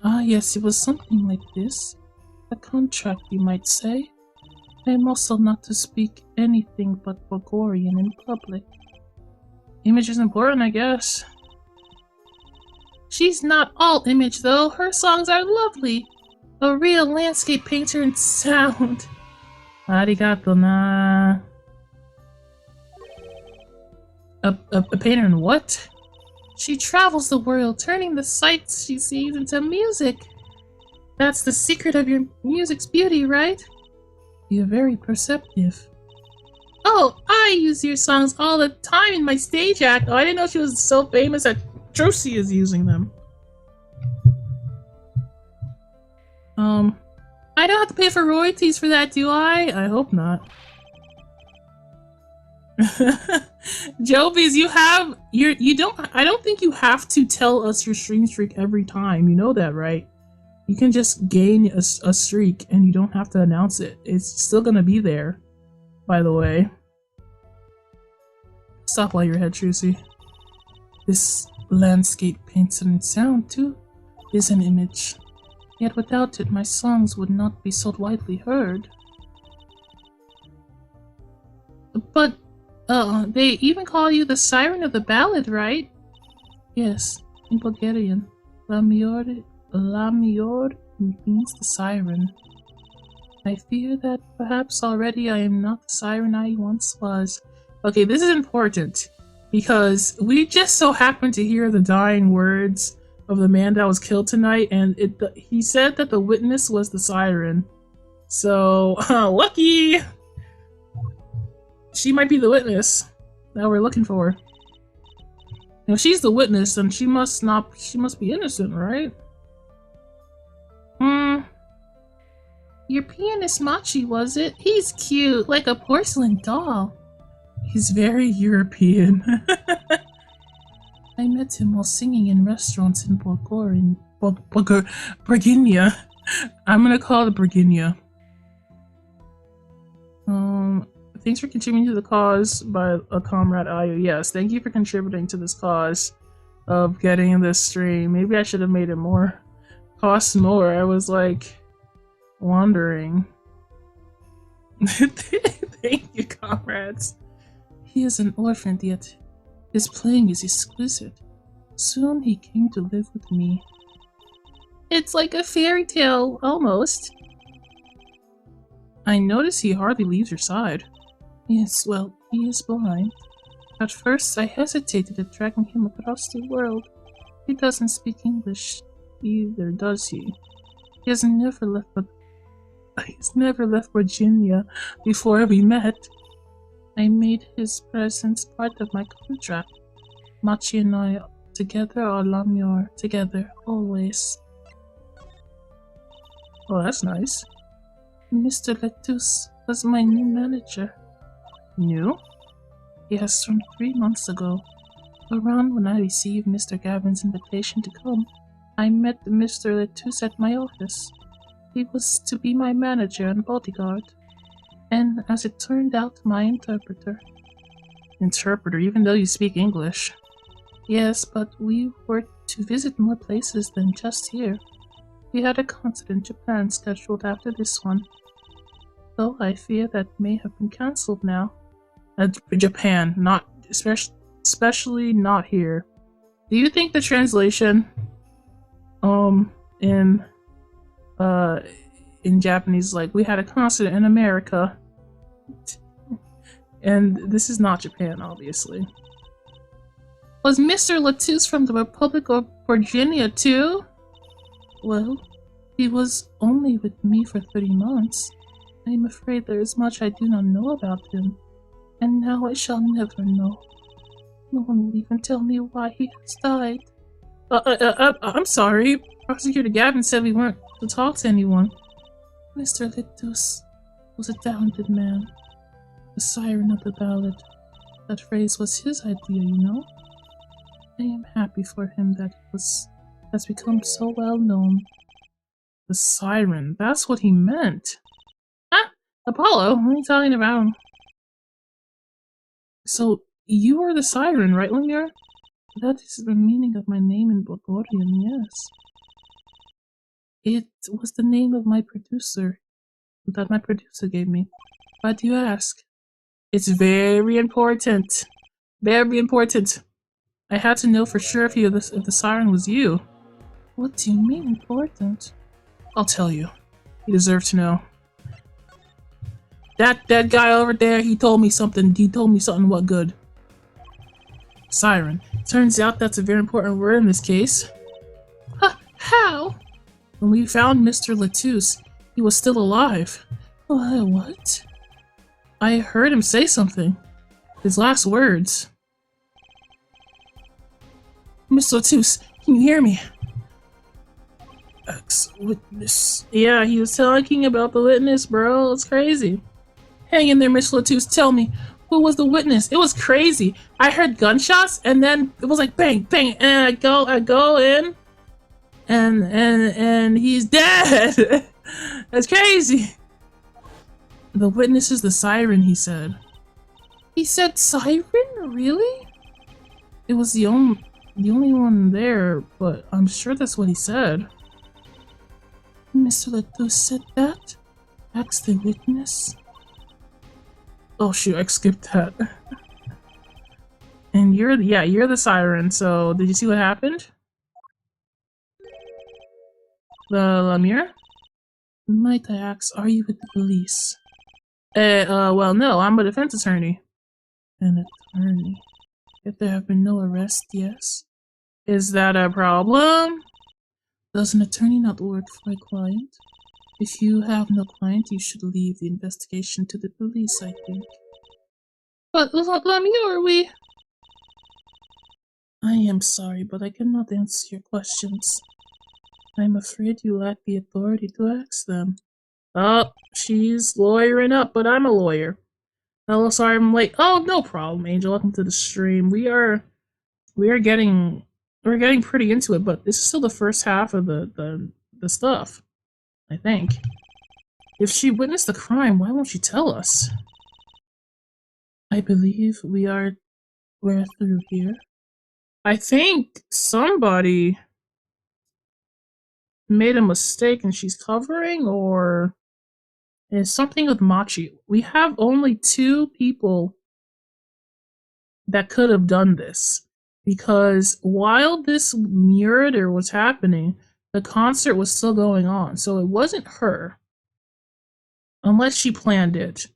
Ah, yes, it was something like this. A contract, you might say. I am also not to speak anything but Bulgarian in public. Image is important, I guess. She's not all image, though. Her songs are lovely. A real landscape painter in sound. Arigato na. A painter in what? She travels the world, turning the sights she sees into music. That's the secret of your music's beauty, right? You're very perceptive. Oh, I use your songs all the time in my stage act. Oh, I didn't know she was so famous that Trilogy is using them. I don't have to pay for royalties for that, do I? I hope not. Jovies, I don't think you have to tell us your stream streak every time. You know that, right? You can just gain a streak and you don't have to announce it. It's still gonna be there, by the way. Stop while you're ahead, Trucy. This landscape paints and sound, too, is an image. Yet without it, my songs would not be so widely heard. But, they even call you the Siren of the Ballad, right? Yes, in Bulgarian. Lamior means the siren. I fear that perhaps already I am not the siren I once was. Okay, this is important because we just so happened to hear the dying words of the man that was killed tonight, and he said that the witness was the siren. So, lucky! She might be the witness that we're looking for. If she's the witness, then she must be innocent, right? Your pianist Machi, was it? He's cute, like a porcelain doll. He's very European. I met him while singing in restaurants in Bulgaria. I'm gonna call it Burginia. Thanks for contributing to the cause by a comrade Ayu. Yes, thank you for contributing to this cause of getting this stream. Maybe I should have made it more. Cost more. I was like wondering. Thank you, comrades. He is an orphan, yet his playing is exquisite. Soon he came to live with me. It's like a fairy tale, almost. I notice he hardly leaves your side. Yes, well, he is blind. At first, I hesitated at dragging him across the world. He doesn't speak English either, does he? He has never left Virginia before we met. I made his presence part of my contract. Machi and I together are Lamior, together, always. Oh, that's nice. Mr. Letus was my new manager. New? Yes, from 3 months ago. Around when I received Mr. Gavin's invitation to come, I met Mr. Letus at my office. He was to be my manager and bodyguard. And as it turned out, my interpreter. Interpreter, even though you speak English? Yes, but we were to visit more places than just here. We had a concert in Japan scheduled after this one. Though I fear that may have been cancelled now. Japan, not especially not here. Do you think the translation in Japanese, like, we had a concert in America, and this is not Japan, obviously. Was Mr. Letus from the Republic of Virginia too? Well, he was only with me for 30 months. I am afraid there is much I do not know about him, and now I shall never know. No one will even tell me why he has died. I'm sorry. Prosecutor Gavin said we weren't to talk to anyone. Mr. Letus was a talented man. The siren of the ballad. That phrase was his idea, you know? I am happy for him that has become so well known. The siren, that's what he meant. Huh? Apollo, what are you talking about? So, you are the siren, right, Lemur? That is the meaning of my name in Bulgarian, yes. It was the name of my producer, that my producer gave me. Why do you ask? It's very important. Very important. I had to know for sure if the siren was you. What do you mean important? I'll tell you. You deserve to know. That guy over there, he told me something. He told me something what good. Siren. Turns out that's a very important word in this case. How? When we found Mr. Letus, he was still alive. What? I heard him say something. His last words. Mr. Letus, can you hear me? Ex-witness. Yeah, he was talking about the witness, bro. It's crazy. Hang in there, Mr. Letus. Tell me, who was the witness? It was crazy. I heard gunshots, and then it was like bang, bang, and I go in, and he's dead. That's crazy. The witness is the siren, he said. He said siren? Really? It was the only one there, but I'm sure that's what he said. Mr. Letus said that? Asked the witness. Oh shoot, I skipped that. And you're the siren, so did you see what happened? The Lemire? Might I ask, are you with the police? Well, no, I'm a defense attorney. An attorney? If there have been no arrests, yes. Is that a problem? Does an attorney not work for a client? If you have no client, you should leave the investigation to the police, I think. But, Lemire, we... I am sorry, but I cannot answer your questions. I'm afraid you lack the authority to ask them. Oh, she's lawyering up, but I'm a lawyer. Hello, sorry I'm late. Oh, no problem, Angel. Welcome to the stream. We're getting pretty into it, but this is still the first half of the stuff, I think. If she witnessed the crime, why won't she tell us? I believe we're through here. I think somebody made a mistake and she's covering, or is something with Machi. We have only 2 people that could have done this, because while this murder was happening, the concert was still going on, so it wasn't her, unless she planned it.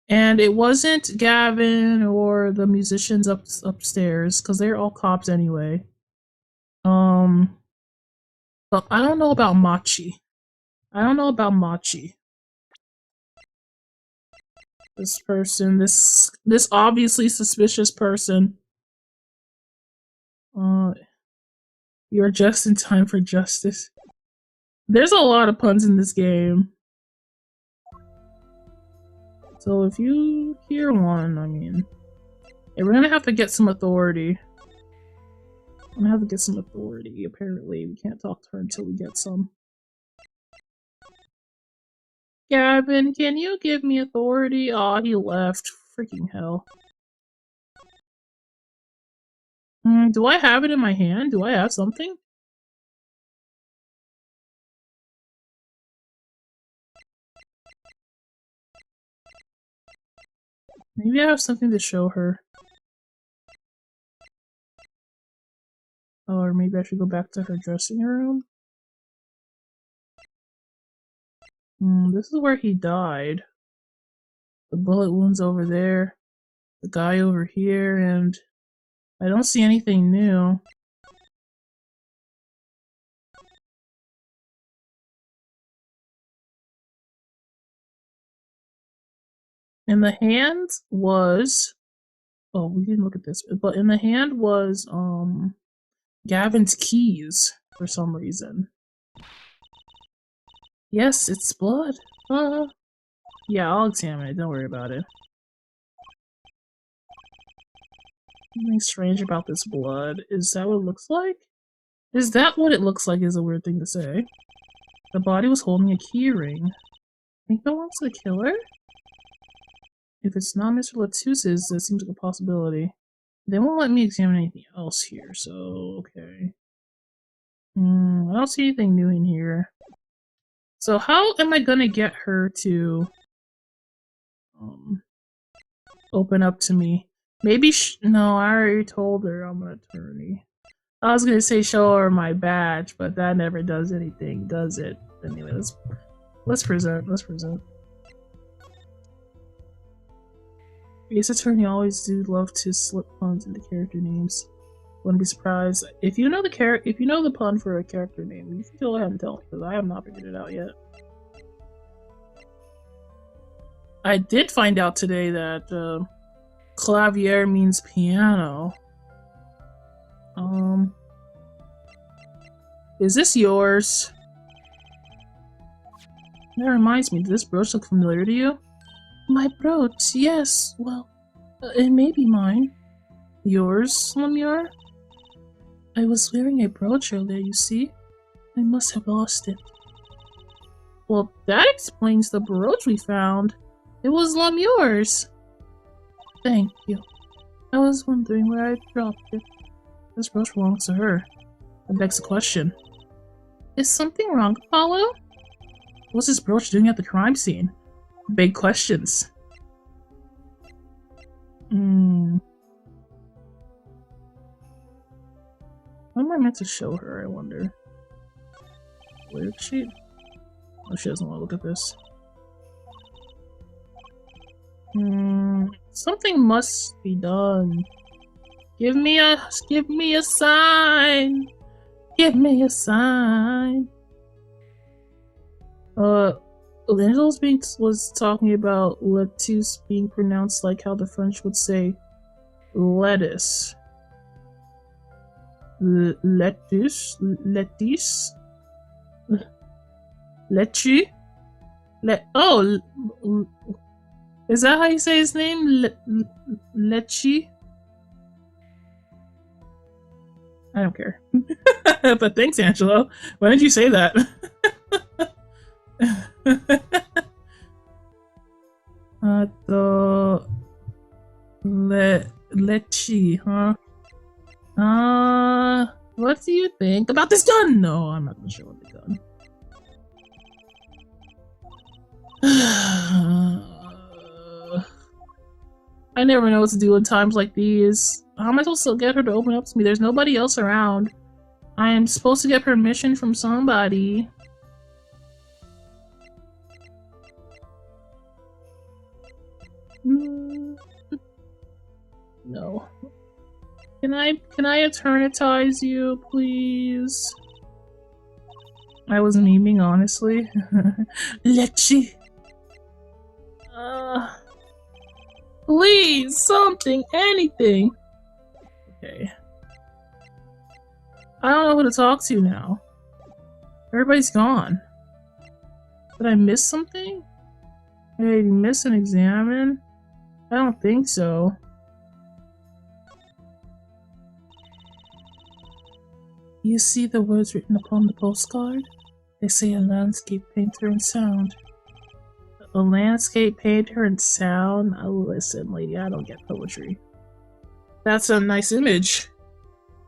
And it wasn't Gavin or the musicians upstairs, because they're all cops anyway. But I don't know about Machi. This person, this obviously suspicious person. You're just in time for justice. There's a lot of puns in this game. So if you hear one, I mean, yeah, we're gonna have to get some authority. Apparently. We can't talk to her until we get some. Gavin, can you give me authority? Aw, he left. Freaking hell. Do I have it in my hand? Do I have something? Maybe I have something to show her. Or maybe I should go back to her dressing room? This is where he died. The bullet wounds over there. The guy over here, and I don't see anything new. In the hand was... Oh, we didn't look at this. But in the hand was, Gavin's keys, for some reason. Yes, it's blood. Yeah, I'll examine it. Don't worry about it. Something strange about this blood. Is that what it looks like? Is that what it looks like is a weird thing to say. The body was holding a key ring. Think that belongs to the killer? If it's not Mr. Latus's, that seems like a possibility. They won't let me examine anything else here, so okay. I don't see anything new in here. So how am I gonna get her to open up to me? Maybe no, I already told her I'm an attorney. I was gonna say show her my badge, but that never does anything, does it? Anyway, let's present. Ace Attorney always do love to slip puns into character names. Wouldn't be surprised if you know the pun for a character name. You can go ahead and tell me, because I have not figured it out yet. I did find out today that clavier means piano. Is this yours? That reminds me, does this brooch look familiar to you? My brooch, yes. Well, it may be mine. Yours, Lemure? I was wearing a brooch earlier, you see? I must have lost it. Well, that explains the brooch we found. It was Lemure's. Thank you. I was wondering where I dropped it. This brooch belongs to her. That begs the question. Is something wrong, Apollo? What's this brooch doing at the crime scene? Big questions. am I meant to show her, I wonder? Where is she? Oh, she doesn't want to look at this. Something must be done. Give me a sign. Give me a sign. Angelos was talking about lettuce being pronounced like how the French would say lettuce. Lettuce? Lettuce? Lechi? Oh! Is that how you say his name? Lechi? I don't care. But thanks, Angelo. Why did you say that? Lechi, huh? What do you think about this gun? No, I'm not gonna show him the gun. I never know what to do in times like these. How am I supposed to get her to open up to me? There's nobody else around. I am supposed to get permission from somebody. No. Can I eternitize you, please? I was memeing, honestly. Lechi. Please, something, anything. Okay. I don't know who to talk to now. Everybody's gone. Did I miss something? Did I miss an examine? I don't think so. You see the words written upon the postcard? They say a landscape painter and sound. A landscape painter and sound? Oh, listen, lady, I don't get poetry. That's a nice image.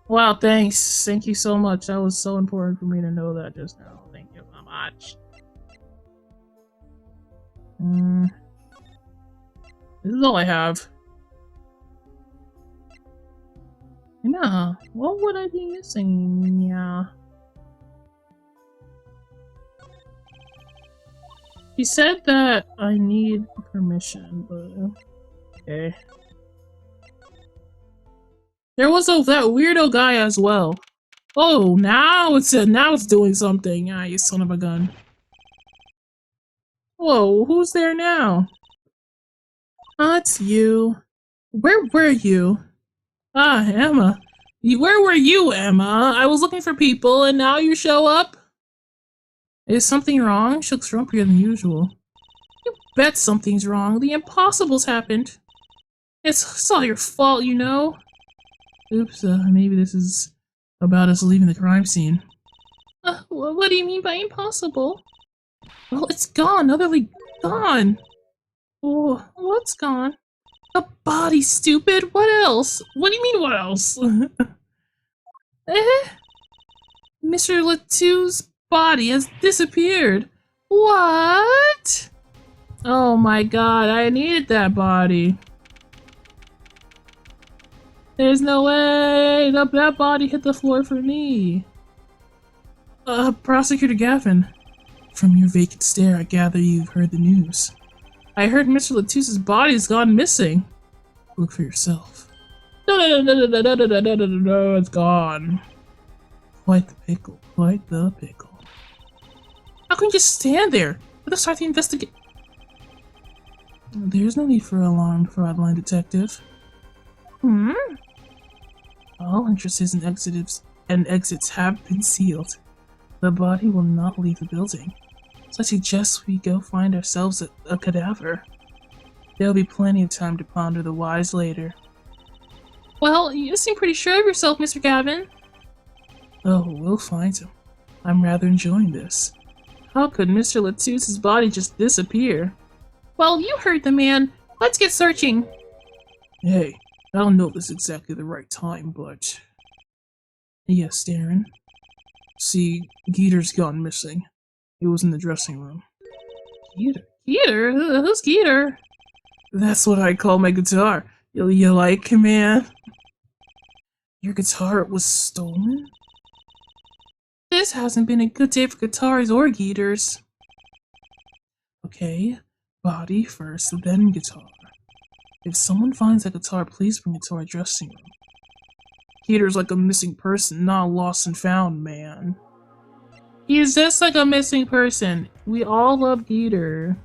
Wow, thanks. Thank you so much. That was so important for me to know that just now. Thank you so much. This is all I have. Yeah, what would I be missing? Yeah. He said that I need permission, but okay. There was that weirdo guy as well. Oh, now it's doing something. Ah, you son of a gun. Whoa, who's there now? Ah, it's you. Where were you? Ah, Emma. Where were you, Emma? I was looking for people, and now you show up? Is something wrong? She looks grumpier than usual. You bet something's wrong. The impossible's happened. It's all your fault, you know. Oops, maybe this is about us leaving the crime scene. What do you mean by impossible? Well, it's gone, utterly gone. Oh, what's gone? The body, stupid! What else? What do you mean, what else? Mr. Latou's body has disappeared. What? Oh my god, I needed that body. There's no way that body hit the floor for me. Prosecutor Gavin. From your vacant stare, I gather you've heard the news. I heard Mr. Latou's body's gone missing. Look for yourself. No, it's gone. Quite the pickle, quite the pickle. How can you just stand there? Let's start the investigation. There's no need for alarm, fraudline detective. All entrances and exits have been sealed. The body will not leave the building. So I suggest we go find ourselves a cadaver. There'll be plenty of time to ponder the whys later. Well, you seem pretty sure of yourself, Mr. Gavin. Oh, we'll find him. I'm rather enjoying this. How could Mr. Latou's body just disappear? Well, you heard the man. Let's get searching. Hey, I don't know if this is exactly the right time, but... Yes, Darren. See, Geeter's gone missing. He was in the dressing room. Geeter? Geeter? Who's Geeter? That's what I call my guitar. You like, man? Your guitar was stolen? This hasn't been a good day for guitars or guitars. Okay, body first, then guitar. If someone finds a guitar, please bring it to our dressing room. Gator's like a missing person, not a lost and found man. He's just like a missing person. We all love Gator.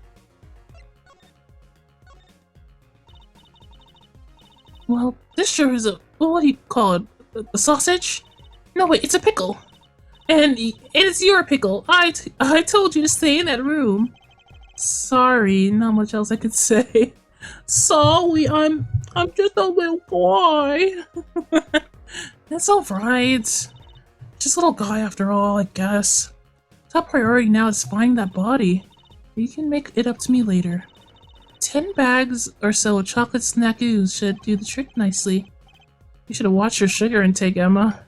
Well, this sure is a, what do you call it? A sausage? No, wait, it's a pickle. And it's your pickle. I told you to stay in that room. Sorry, not much else I could say. Sorry, I'm just a little boy. That's alright. Just a little guy after all, I guess. Top priority now is finding that body. You can make it up to me later. 10 bags or so of chocolate snackoos should do the trick nicely. You should have watched your sugar intake, Emma.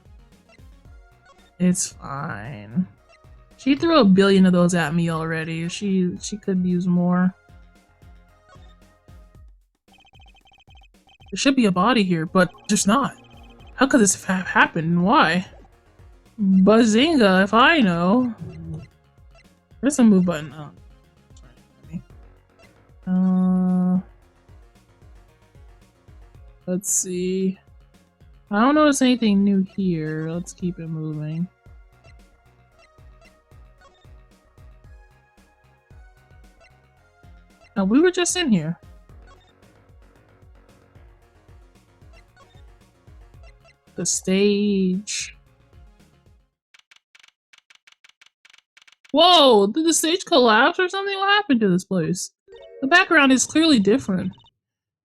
It's fine. She threw a billion of those at me already. She could use more. There should be a body here, but there's not. How could this have happened and why? Bazinga, if I know. Where's the move button? Oh. Let's see. I don't notice anything new here. Let's keep it moving. Oh, we were just in here. The stage. Whoa! Did the stage collapse or something? What happened to this place? The background is clearly different.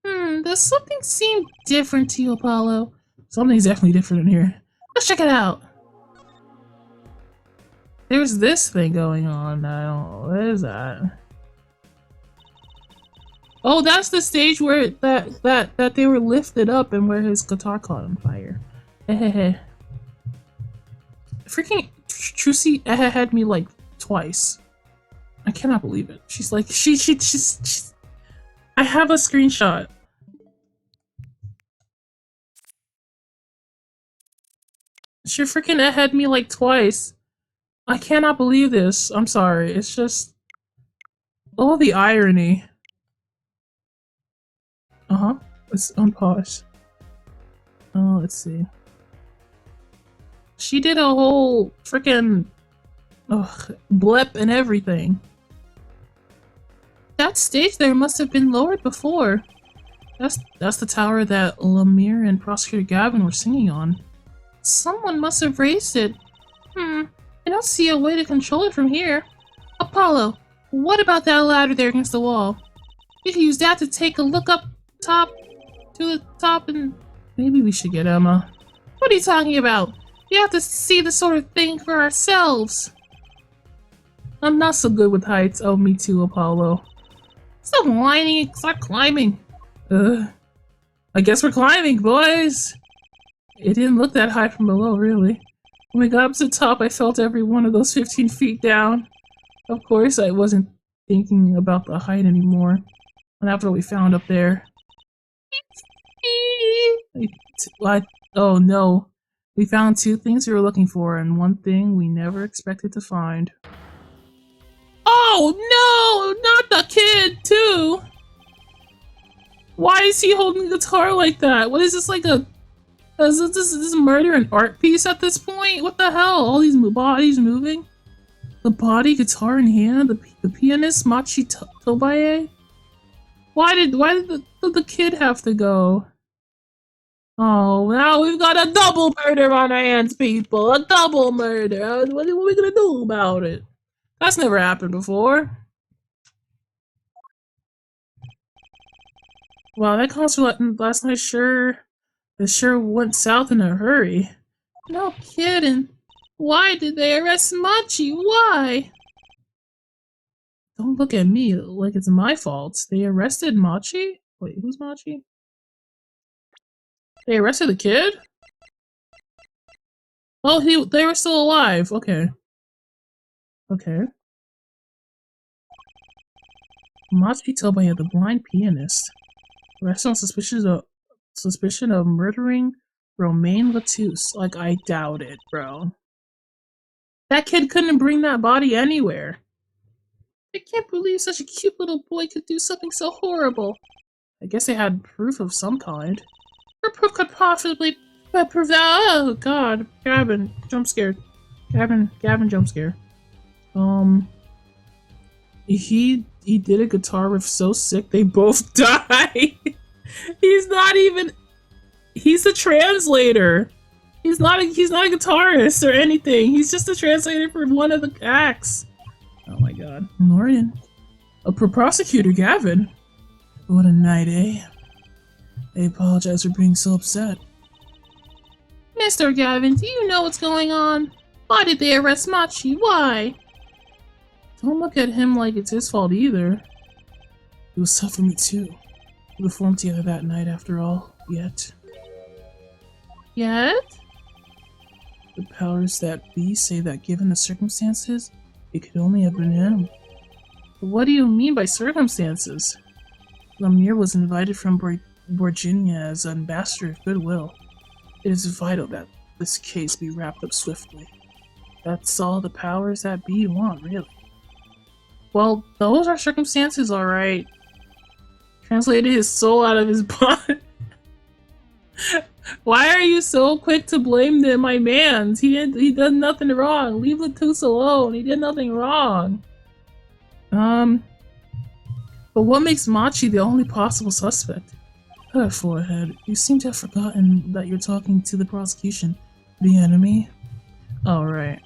Does something seem different to you, Apollo? Something's definitely different in here. Let's check it out. There's this thing going on now. What is that? Oh, that's the stage where that they were lifted up and where his guitar caught on fire. Hehehe. Freaking Trucy had me like twice. I cannot believe it. She's like she's I have a screenshot. She freaking had me like twice. I cannot believe this. I'm sorry. It's just all the irony. Let's unpause. Oh, let's see. She did a whole freaking blip and everything. That stage there must have been lowered before. That's the tower that Lemire and Prosecutor Gavin were singing on. Someone must have raised it. I don't see a way to control it from here. Apollo, what about that ladder there against the wall? We could use that to take a look up top to the top and maybe we should get Emma. What are you talking about? We have to see the sort of thing for ourselves. I'm not so good with heights. Oh, me too, Apollo. Stop whining and start climbing. I guess we're climbing, boys. It didn't look that high from below, really. When we got up to the top, I felt every one of those 15 feet down. Of course, I wasn't thinking about the height anymore. And after what we found up there... Oh no. We found two things we were looking for, and one thing we never expected to find. Oh no! Not the kid, too! Why is he holding the guitar like that? What is this, like a... Is this murder an art piece at this point? What the hell? All these bodies moving? The body, guitar in hand, the pianist, Machi Tobaye? Why did the kid have to go? Oh, now we've got a double murder on our hands, people! A double murder! What are we gonna do about it? That's never happened before. Wow, that concert last night sure went south in a hurry. No kidding. Why did they arrest Machi? Why? Don't look at me like it's my fault. They arrested Machi? Wait, who's Machi? They arrested the kid? Oh, they were still alive. Okay. Okay. Machi Tobaye, the blind pianist. Arrested on suspicion of murdering Romain Latouche. Like, I doubt it, bro. That kid couldn't bring that body anywhere. I can't believe such a cute little boy could do something so horrible. I guess they had proof of some kind. Or proof could possibly prove that. Oh god, Gavin, jump scared. Gavin, jump scare. He did a guitar riff so sick they both died. He's not even. He's a translator. He's not a guitarist or anything. He's just a translator for one of the acts. Oh my god. Morning. A prosecutor, Gavin. What a night, eh? I apologize for being so upset. Mr. Gavin, do you know what's going on? Why did they arrest Machi? Why? Don't look at him like it's his fault either. It was tough for me too. We performed together that night after all, yet. Yet? The powers that be say that given the circumstances, it could only have been him. But what do you mean by circumstances? Lemire was invited from Virginia as ambassador of goodwill. It is vital that this case be wrapped up swiftly. That's all the powers that be want, really. Well, those are circumstances, alright. Translated his soul out of his body. Why are you so quick to blame my mans? He did nothing wrong. Leave Latus alone. He did nothing wrong. But what makes Machi the only possible suspect? Her forehead. You seem to have forgotten that you're talking to the prosecution. The enemy? Alright.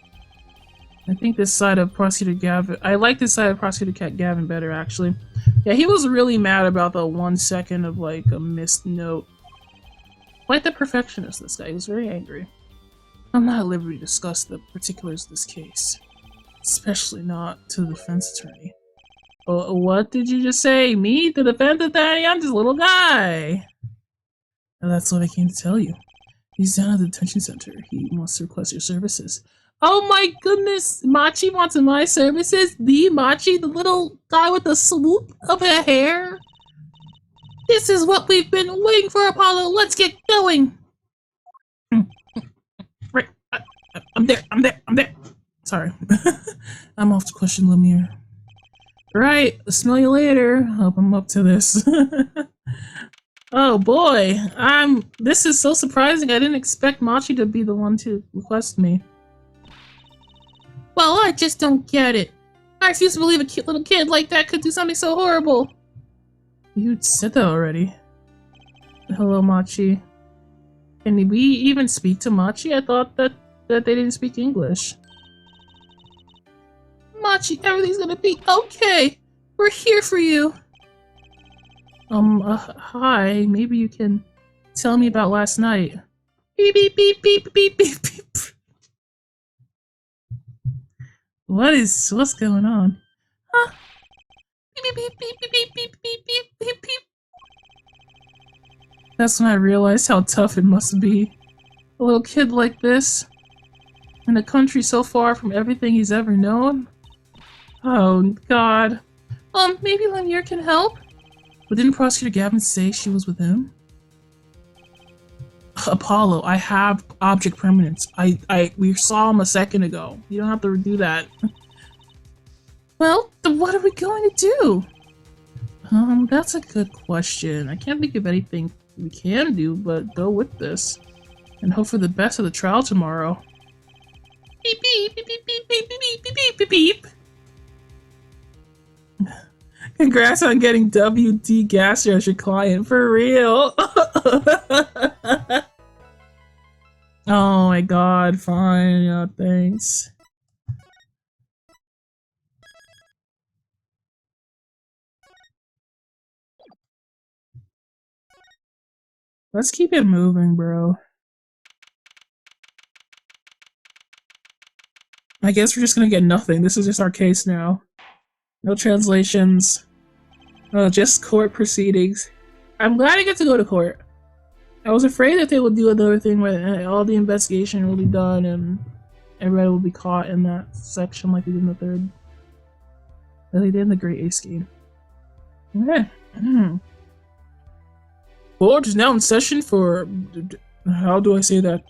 I think this side of Prosecutor Gavin... I like this side of Prosecutor Gavin better, actually. Yeah, he was really mad about the 1 second of, like, a missed note. Quite the perfectionist, this guy. He was very angry. I'm not at liberty to discuss the particulars of this case. Especially not to the defense attorney. What did you just say? Me? The defense attorney? I'm just a little guy! And that's what I came to tell you. He's down at the detention center. He wants to request your services. Oh my goodness! Machi wants my services? The Machi? The little guy with the swoop of her hair? This is what we've been waiting for, Apollo! Let's get going! Right. I'm there! Sorry. I'm off to question Lemire. Right, smell you later. Hope I'm up to this. Oh boy, this is so surprising. I didn't expect Machi to be the one to request me. Well, I just don't get it. I refuse to believe a cute little kid like that could do something so horrible. You said that already. Hello, Machi. Can we even speak to Machi? I thought that they didn't speak English. Machi, everything's gonna be okay. We're here for you. Hi. Maybe you can tell me about last night. Beep beep beep beep beep beep beep. What's going on? Huh? Beep beep beep beep beep beep beep beep beep beep. That's when I realized how tough it must be. A little kid like this, in a country so far from everything he's ever known. Oh god. Maybe Lemire can help? But didn't Prosecutor Gavin say she was with him? Apollo, I have object permanence. We saw him a second ago. You don't have to do that. Well, then what are we going to do? That's a good question. I can't think of anything we can do but go with this. And hope for the best of the trial tomorrow. Beep beep beep beep beep beep beep beep beep beep beep. Congrats on getting W.D. Gasser as your client, for real! Oh my god, fine, yeah, thanks. Let's keep it moving, bro. I guess we're just gonna get nothing. This is just our case now. No translations. Just court proceedings. I'm glad I get to go to court. I was afraid that they would do another thing where all the investigation will be done and everybody will be caught in that section like they did in the third. Like they did in the Great Ace game. Okay. Court is now in session for... How do I say that?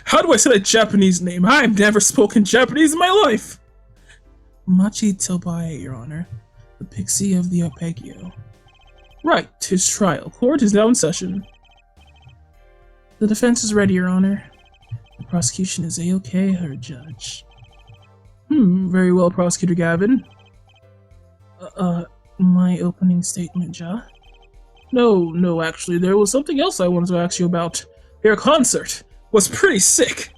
How do I say that Japanese name? I've never spoken Japanese in my life! Machi Tobae, Your Honor. The Pixie of the Arpeggio. Right, his trial. Court is now in session. The defense is ready, Your Honor. The prosecution is A-OK, Her Judge. Very well, Prosecutor Gavin. My opening statement, Ja? No, actually, there was something else I wanted to ask you about. Your concert was pretty sick.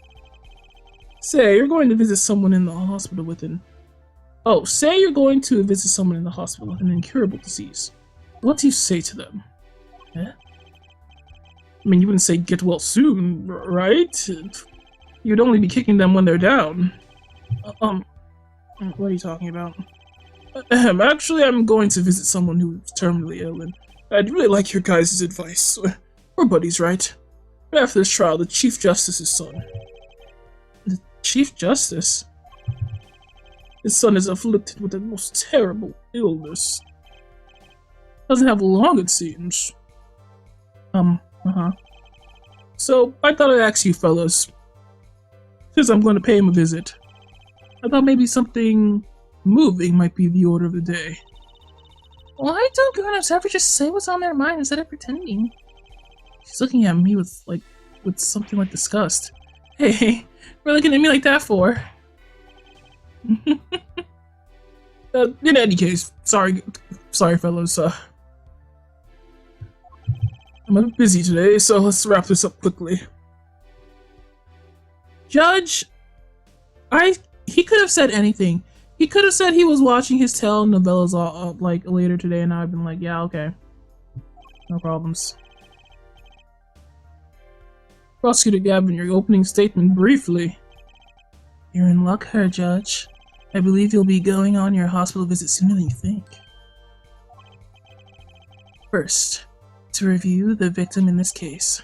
Say, you're going to visit someone in the hospital with an... Oh, say you're going to visit someone in the hospital with an incurable disease. What do you say to them? Eh? I mean, you wouldn't say get well soon, right? You'd only be kicking them when they're down. What are you talking about? Actually, I'm going to visit someone who's terminally ill, and I'd really like your guys' advice. We're buddies, right? After this trial, the Chief Justice's son. The Chief Justice? His son is afflicted with the most terrible illness. Doesn't have long, it seems. So, I thought I'd ask you fellas, since I'm going to pay him a visit. I thought maybe something moving might be the order of the day. Why don't grown-ups ever just say what's on their mind instead of pretending? She's looking at me with something like disgust. Hey, we're looking at me like that for? In any case, sorry fellas, I'm a bit busy today, so let's wrap this up quickly. Judge, he could have said anything. He could have said he was watching his telenovelas like later today, and I've been like, yeah, okay, no problems. Prosecutor Gavin, your opening statement briefly. You're in luck, Her Judge. I believe you'll be going on your hospital visit sooner than you think. First, to review the victim in this case.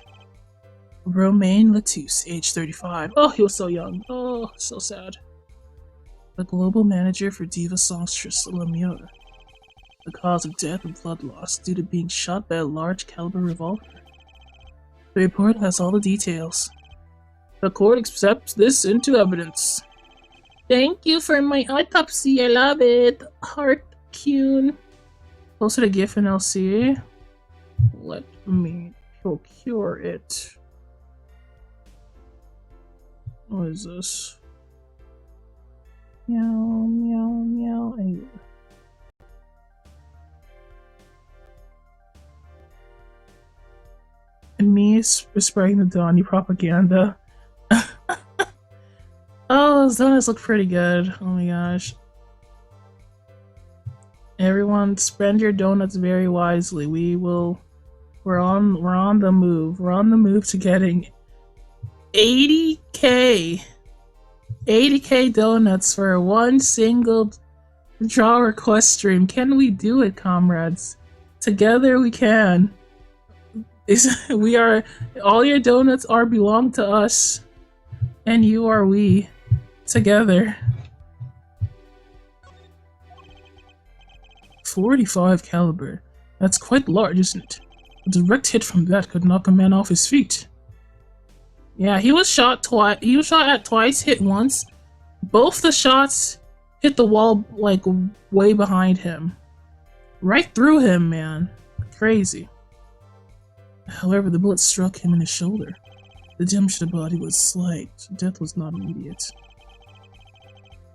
Romain Latouche, age 35. Oh, he was so young. Oh, so sad. The global manager for diva songstress Lemure. The cause of death and blood loss due to being shot by a large caliber revolver. The report has all the details. The court accepts this into evidence. Thank you for my autopsy, I love it. Heart cune. Closer to GIF and LC. Let me procure it. What is this? Meow, meow, meow. And me spraying the Donnie propaganda. Oh, those donuts look pretty good. Oh my gosh. Everyone, spend your donuts very wisely. We're on the move. We're on the move to getting 80k donuts for one single draw request stream. Can we do it, comrades? Together we can. All your donuts belong to us, and you are we together. 45 caliber. That's quite large, isn't it? A direct hit from that could knock a man off his feet. Yeah, he was shot twice. He was shot at twice, hit once. Both the shots hit the wall like way behind him. Right through him, man. Crazy. However, the bullet struck him in his shoulder. The damage to the body was slight. Death was not immediate.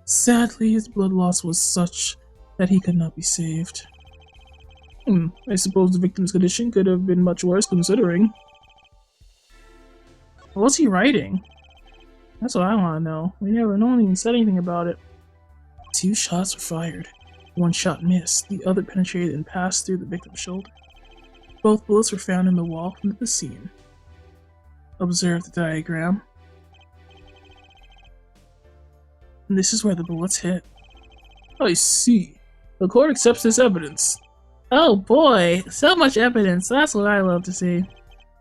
Sadly, his blood loss was such that he could not be saved. I suppose the victim's condition could have been much worse considering. What was he writing? That's what I want to know. No one even said anything about it. 2 shots were fired. One shot missed. The other penetrated and passed through the victim's shoulder. Both bullets were found in the wall from the scene. Observe the diagram. And this is where the bullets hit. I see. The court accepts this evidence. Oh boy, so much evidence. That's what I love to see.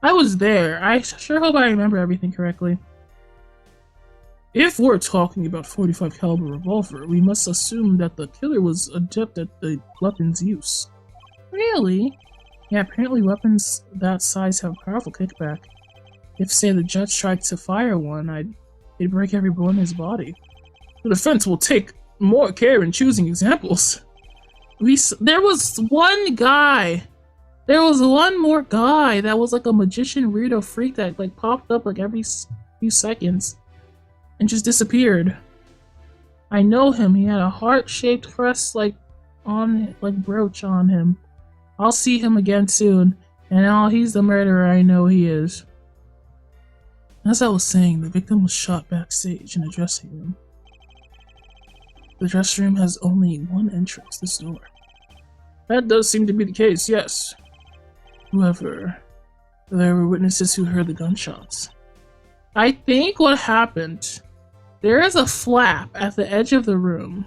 I was there. I sure hope I remember everything correctly. If we're talking about 45 caliber revolver, we must assume that the killer was adept at the weapon's use. Really? Yeah, apparently weapons that size have powerful kickback. If, say, the judge tried to fire one, it'd break every bone in his body. The defense will take more care in choosing examples. There was one guy. There was one more guy that was like a magician weirdo freak that like popped up like every few seconds and just disappeared. I know him. He had a heart-shaped crest like brooch on him. I'll see him again soon, and now he's the murderer I know he is. As I was saying, the victim was shot backstage in a dressing room. The dressing room has only one entrance, this door. That does seem to be the case, yes. However, there were witnesses who heard the gunshots. I think what happened, there is a flap at the edge of the room.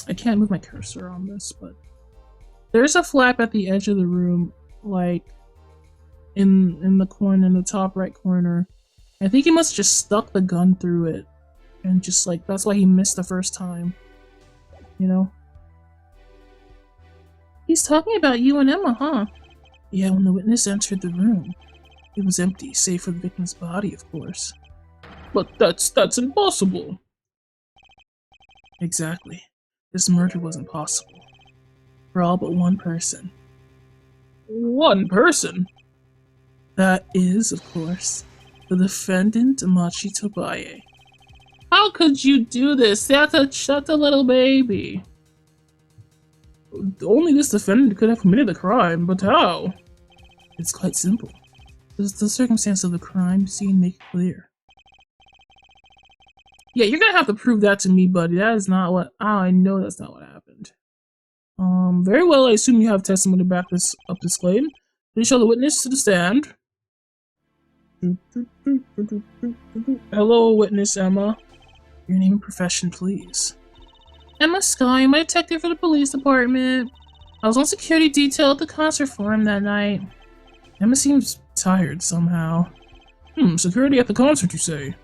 I can't move my cursor on this, but there's a flap at the edge of the room, like in the corner, in the top right corner. I think he must have just stuck the gun through it, and just like that's why he missed the first time. You know? He's talking about you and Emma, huh? Yeah, when the witness entered the room, it was empty, save for the victim's body, of course. But that's impossible. Exactly. This murder was impossible. For all but one person. One person? That is, of course, the defendant, Machi Tobaye. How could you do this? That's a little baby. Only this defendant could have committed the crime, but how? It's quite simple. The circumstance of the crime scene make it clear. Yeah, you're gonna have to prove that to me, buddy. That is not what I know. That's not what happened. Very well. I assume you have testimony to back this claim. Please show the witness to the stand. Hello, witness Emma. Your name and profession, please. Emma Sky, I'm a detective for the police department. I was on security detail at the concert forum that night. Emma seems tired somehow. Security at the concert, you say?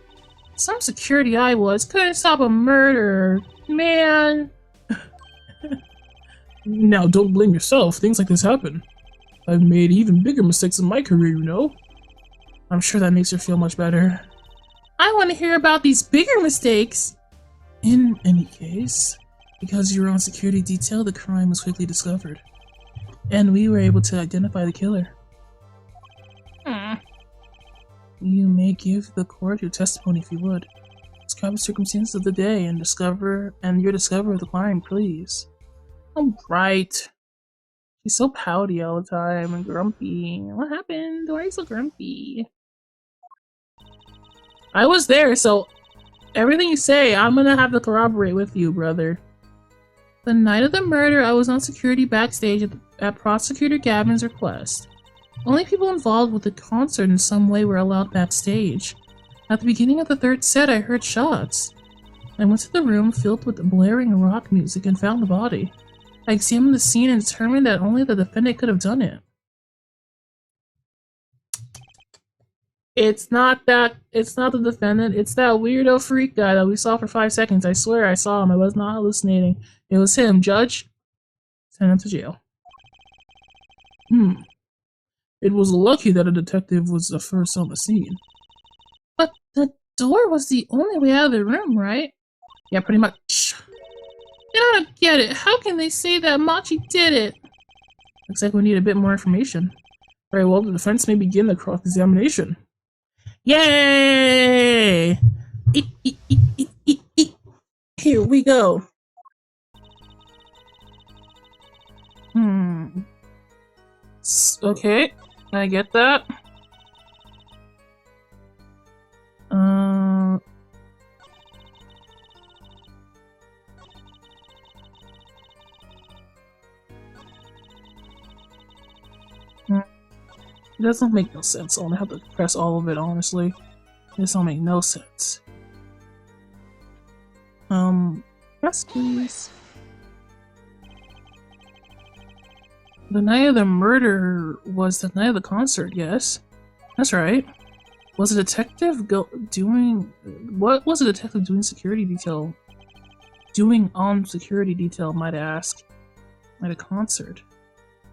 Some security I was. Couldn't stop a murder. Man. Now, don't blame yourself. Things like this happen. I've made even bigger mistakes in my career, you know? I'm sure that makes her feel much better. I want to hear about these bigger mistakes. In any case, because you were on security detail, the crime was quickly discovered. And we were able to identify the killer. You may give the court your testimony if you would. Describe the circumstances of the day and your discovery of the crime, please. Alright. She's so pouty all the time and grumpy. What happened? Why are you so grumpy? I was there, so everything you say, I'm gonna have to corroborate with you, brother. The night of the murder, I was on security backstage at Prosecutor Gavin's request. Only people involved with the concert in some way were allowed backstage. At the beginning of the third set, I heard shots. I went to the room filled with blaring rock music and found the body. I examined the scene and determined that only the defendant could have done it. It's not the defendant, it's that weirdo freak guy that we saw for 5 seconds. I swear I saw him, I was not hallucinating. It was him. Judge, send him to jail. It was lucky that a detective was the first on the scene. But the door was the only way out of the room, right? Yeah, pretty much. I don't get it. How can they say that Machi did it? Looks like we need a bit more information. Very well, the defense may begin the cross-examination. Yay! Here we go. Okay, I get that. It doesn't make no sense. I'm gonna have to press all of it, honestly. This don't make no sense. Press please. The night of the murder was the night of the concert, yes? That's right. Was a detective doing... What was a detective doing security detail? Doing on security detail, might I ask? At a concert?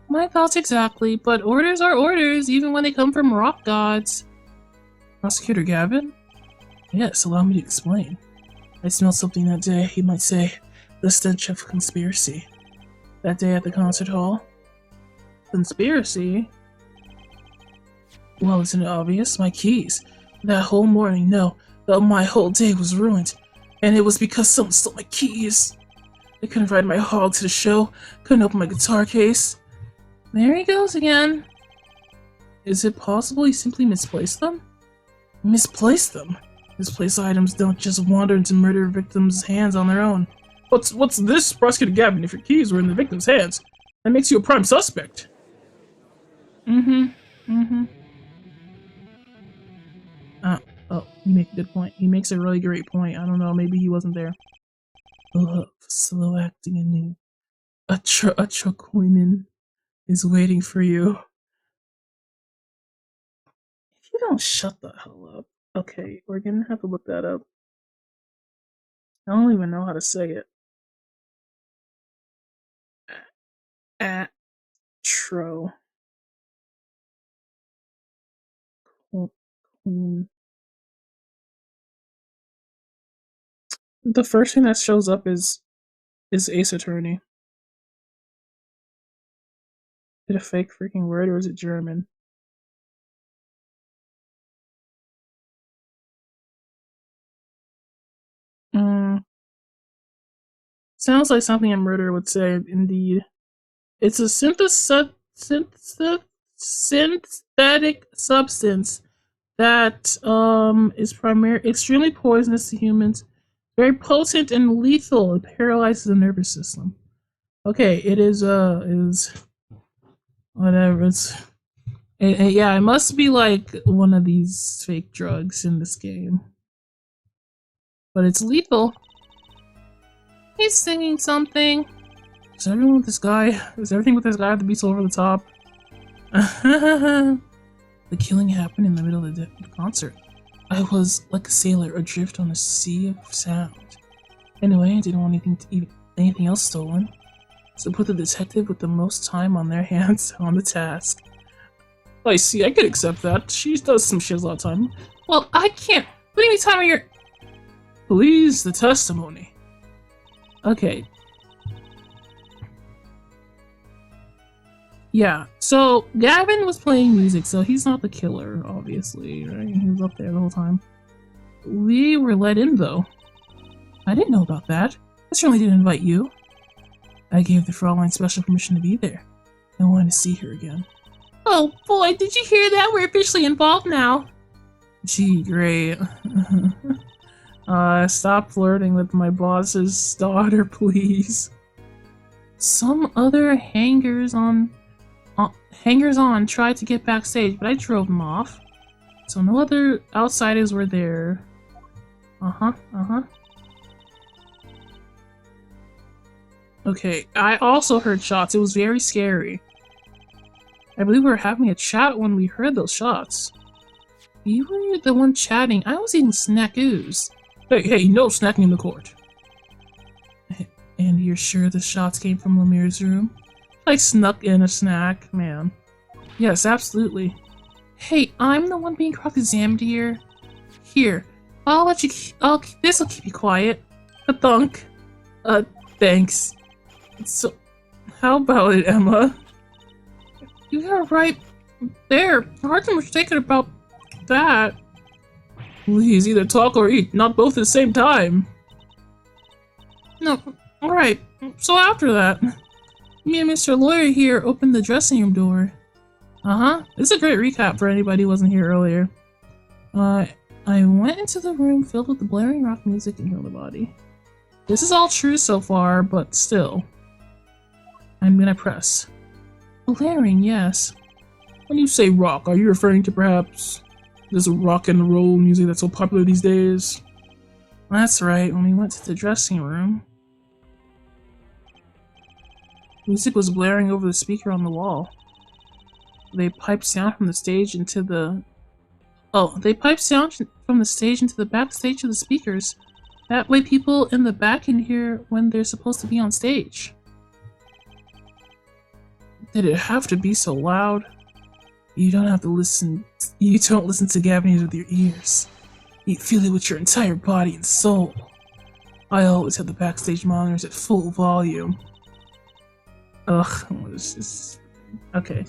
My thoughts exactly, but orders are orders, even when they come from rock gods. Prosecutor Gavin? Yes, allow me to explain. I smelled something that day, you might say, the stench of conspiracy. That day at the concert hall. Conspiracy? Well, isn't it obvious? My keys. That whole morning, no, my whole day was ruined. And it was because someone stole my keys. I couldn't ride my hog to the show, couldn't open my guitar case. There he goes again. Is it possible he simply misplaced them? Misplaced them? Misplaced items don't just wander into murder victims' hands on their own. What's this, Prosecutor Gavin? If your keys were in the victim's hands, that makes you a prime suspect. Oh, you make a good point. He makes a really great point. I don't know, maybe he wasn't there. Love, slow acting anew. A Troquinin is waiting for you. If you don't shut the hell up. Okay, we're gonna have to look that up. I don't even know how to say it. Atro. Queen. The first thing that shows up is Ace Attorney. Is it a fake freaking word or is it German? Sounds like something a murderer would say, indeed. It's a synthetic substance that is extremely poisonous to humans, very potent and lethal. It paralyzes the nervous system. Okay, it is whatever. Yeah, it must be like one of these fake drugs in this game, but it's lethal. He's singing something. Is everything with this guy have to be so over the top? The killing happened in the middle of the concert. I was like a sailor adrift on a sea of sound. Anyway, I didn't want anything else stolen, so put the detective with the most time on their hands on the task. I see, I could accept that. She does some shit a lot of time. Well, I can't. What do you mean time of your... Please, the testimony. Okay. Yeah, so Gavin was playing music, so he's not the killer, obviously, right? He was up there the whole time. We were let in, though. I didn't know about that. I certainly didn't invite you. I gave the Fraulein special permission to be there. I wanted to see her again. Oh boy, did you hear that? We're officially involved now. Gee, great. Stop flirting with my boss's daughter, please. Some other hangers-on tried to get backstage, but I drove them off. So no other outsiders were there. Okay, I also heard shots. It was very scary. I believe we were having a chat when we heard those shots. You were the one chatting. I was eating snackoos. Hey, no snacking in the court. And you're sure the shots came from Lemire's room? I snuck in a snack, man. Yes, absolutely. Hey, I'm the one being cross-examined here. Here, I'll let you. This'll keep you quiet. A thunk. Thanks. So, how about it, Emma? You were right there. Hard to mistaken about that. Please, either talk or eat, not both at the same time. No, alright. So after that, me and Mr. Lawyer here opened the dressing room door. This is a great recap for anybody who wasn't here earlier. I went into the room filled with the blaring rock music and healed the body. This is all true so far, but still. I'm gonna press. Blaring, yes. When you say rock, are you referring to perhaps this rock and roll music that's so popular these days? That's right, when we went to the dressing room. Music was blaring over the speaker on the wall. They piped sound from the stage into the... they piped sound from the stage into the backstage of the speakers. That way people in the back can hear when they're supposed to be on stage. Did it have to be so loud? You don't have to listen. You don't listen to Gavin with your ears. You feel it with your entire body and soul. I always have the backstage monitors at full volume. Ugh, it's just... Okay.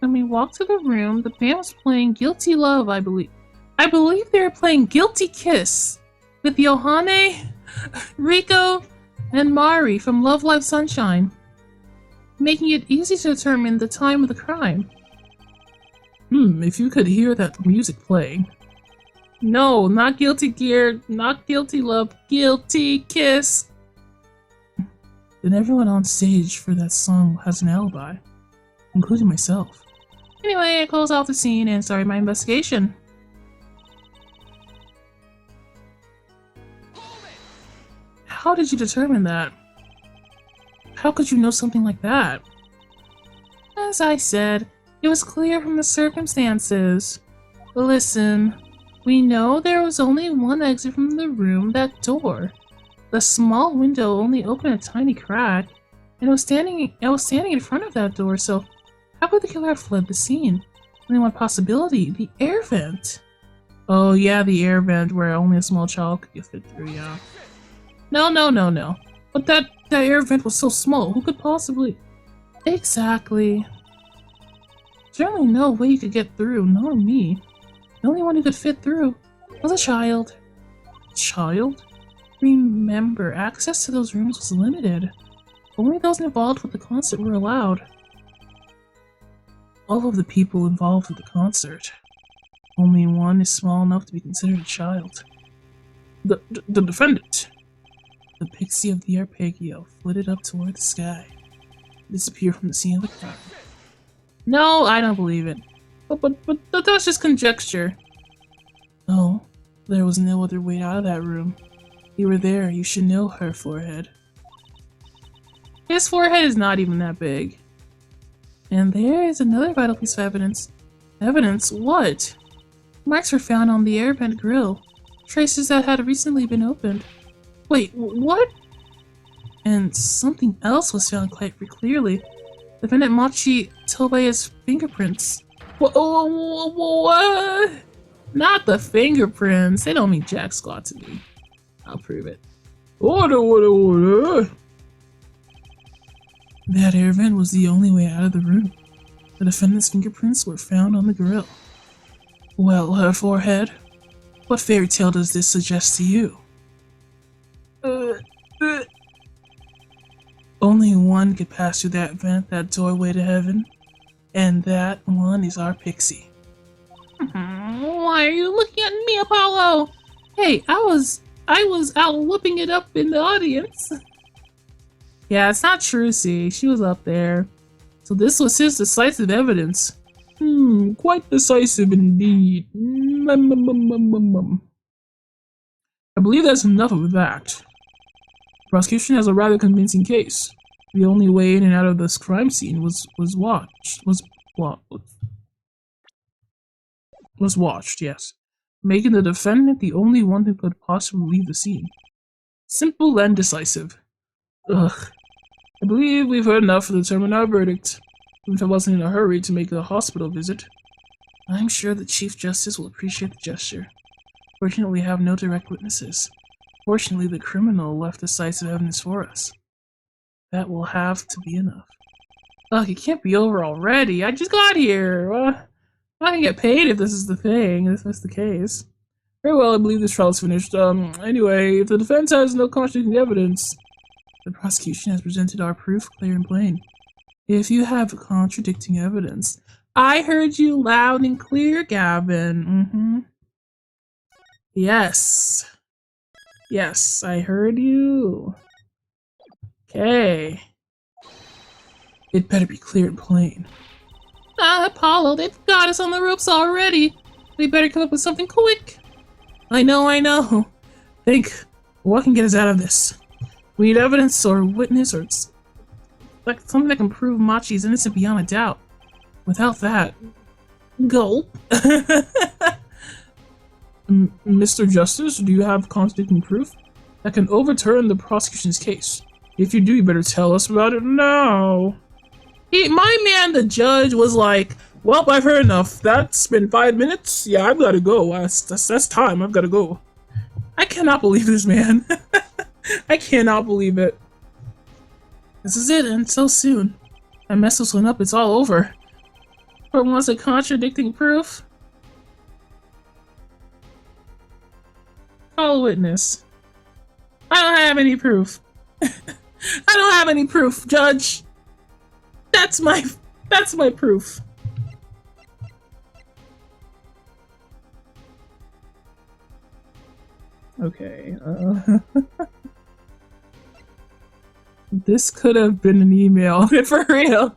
When we walked to the room, the band was playing Guilty Love, I believe. I believe they were playing Guilty Kiss with Yohane, Rico, and Mari from Love Live Sunshine, making it easy to determine the time of the crime. If you could hear that music playing. No, not Guilty Gear, not Guilty Love, Guilty Kiss. Then everyone on stage for that song has an alibi, including myself. Anyway, I closed off the scene and started my investigation. How did you determine that? How could you know something like that? As I said, it was clear from the circumstances. Listen, we know there was only one exit from the room, that door. The small window only opened a tiny crack, and I was standing in front of that door, so how could the killer have fled the scene? Only one possibility, the air vent. Oh yeah, the air vent where only a small child could fit through, yeah. No. But that air vent was so small, who could possibly... Exactly. Certainly no way you could get through, nor me. The only one who could fit through was a child. Child? Remember, access to those rooms was limited. Only those involved with the concert were allowed. All of the people involved with the concert. Only one is small enough to be considered a child. The defendant. The pixie of the arpeggio flitted up toward the sky, disappeared from the scene of the crime. No, I don't believe it. But that's just conjecture. No, there was no other way out of that room. You were there, you should know her forehead. His forehead is not even that big. And there is another vital piece of evidence. Evidence? What? Marks were found on the air vent grill. Traces that had recently been opened. Wait, what? And something else was found quite clearly. Defendant Machi Tobaya's fingerprints. What? Not the fingerprints. They don't mean jack squat to me. I'll prove it. Order. That air vent was the only way out of the room. The defendant's fingerprints were found on the grill. Well, her forehead? What fairy tale does this suggest to you? Only one could pass through that vent, that doorway to heaven. And that one is our pixie. Why are you looking at me, Apollo? Hey, I was out whooping it up in the audience. Yeah, it's not true, see. She was up there. So this was his decisive evidence. Quite decisive indeed. I believe that's enough of that. The prosecution has a rather convincing case. The only way in and out of this crime scene was watched, yes. Making the defendant the only one who could possibly leave the scene. Simple and decisive. Ugh. I believe we've heard enough to determine our verdict. Even if I wasn't in a hurry to make a hospital visit. I'm sure the Chief Justice will appreciate the gesture. Fortunately, we have no direct witnesses. Fortunately, the criminal left decisive evidence for us. That will have to be enough. Ugh, it can't be over already. I just got here. I'm not gonna get paid if this is the thing, if that's the case. Very well, I believe this trial is finished. Anyway, if the defense has no contradicting evidence, the prosecution has presented our proof clear and plain. If you have contradicting evidence... I heard you loud and clear, Gavin. Yes. Yes, I heard you. Okay. It better be clear and plain. Apollo, they've got us on the ropes already. We better come up with something quick. I know. Think, what can get us out of this? We need evidence or witness or like something that can prove Machi's innocent beyond a doubt. Without that, gulp. Mr. Justice, do you have contradicting proof that can overturn the prosecution's case? If you do, you better tell us about it now. My man, the judge, was like, "Well, I've heard enough. That's been 5 minutes. Yeah, I've got to go. That's time. I've got to go." I cannot believe this man. I cannot believe it. This is it, and so soon. I mess this one up. It's all over. But wants a contradicting proof? Call a witness. I don't have any proof. I don't have any proof, Judge. That's my proof. Okay. This could have been an email for real.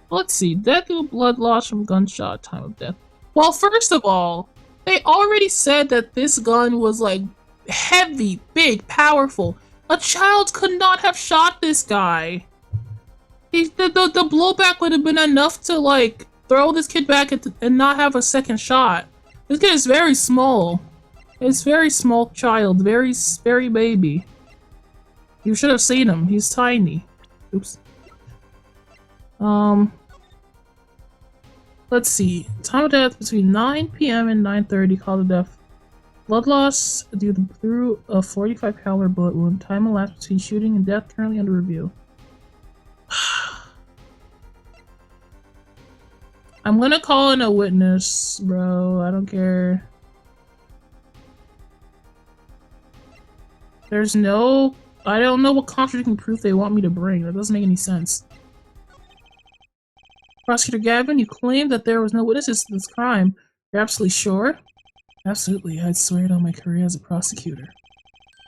Let's see. Death due to blood loss from gunshot. Time of death. Well, first of all, they already said that this gun was like heavy, big, powerful. A child could not have shot this guy. The blowback would have been enough to like throw this kid back and not have a second shot. This kid is very small. It's very small child, very baby. You should have seen him. He's tiny. Oops. Let's see. Time of death between 9 p.m. and 9:30. Cause of death. Blood loss due through a 45 caliber bullet wound. Time elapsed between shooting and death currently under review. I'm gonna call in a witness, bro. I don't care. There's no... I don't know what contradicting proof they want me to bring. That doesn't make any sense. Prosecutor Gavin, you claimed that there was no witnesses to this crime. You're absolutely sure? Absolutely. I'd swear it on my career as a prosecutor.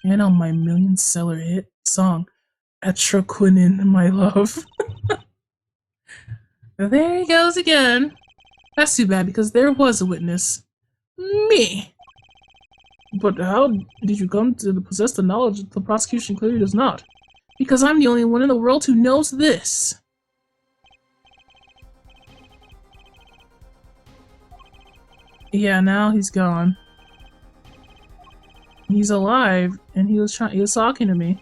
And on my million-seller hit song, Atroquinin, My Love. There he goes again. That's too bad, because there was a witness. Me! But how did you come to possess the knowledge that the prosecution clearly does not? Because I'm the only one in the world who knows this. Yeah, now he's gone. He's alive, and he was talking to me.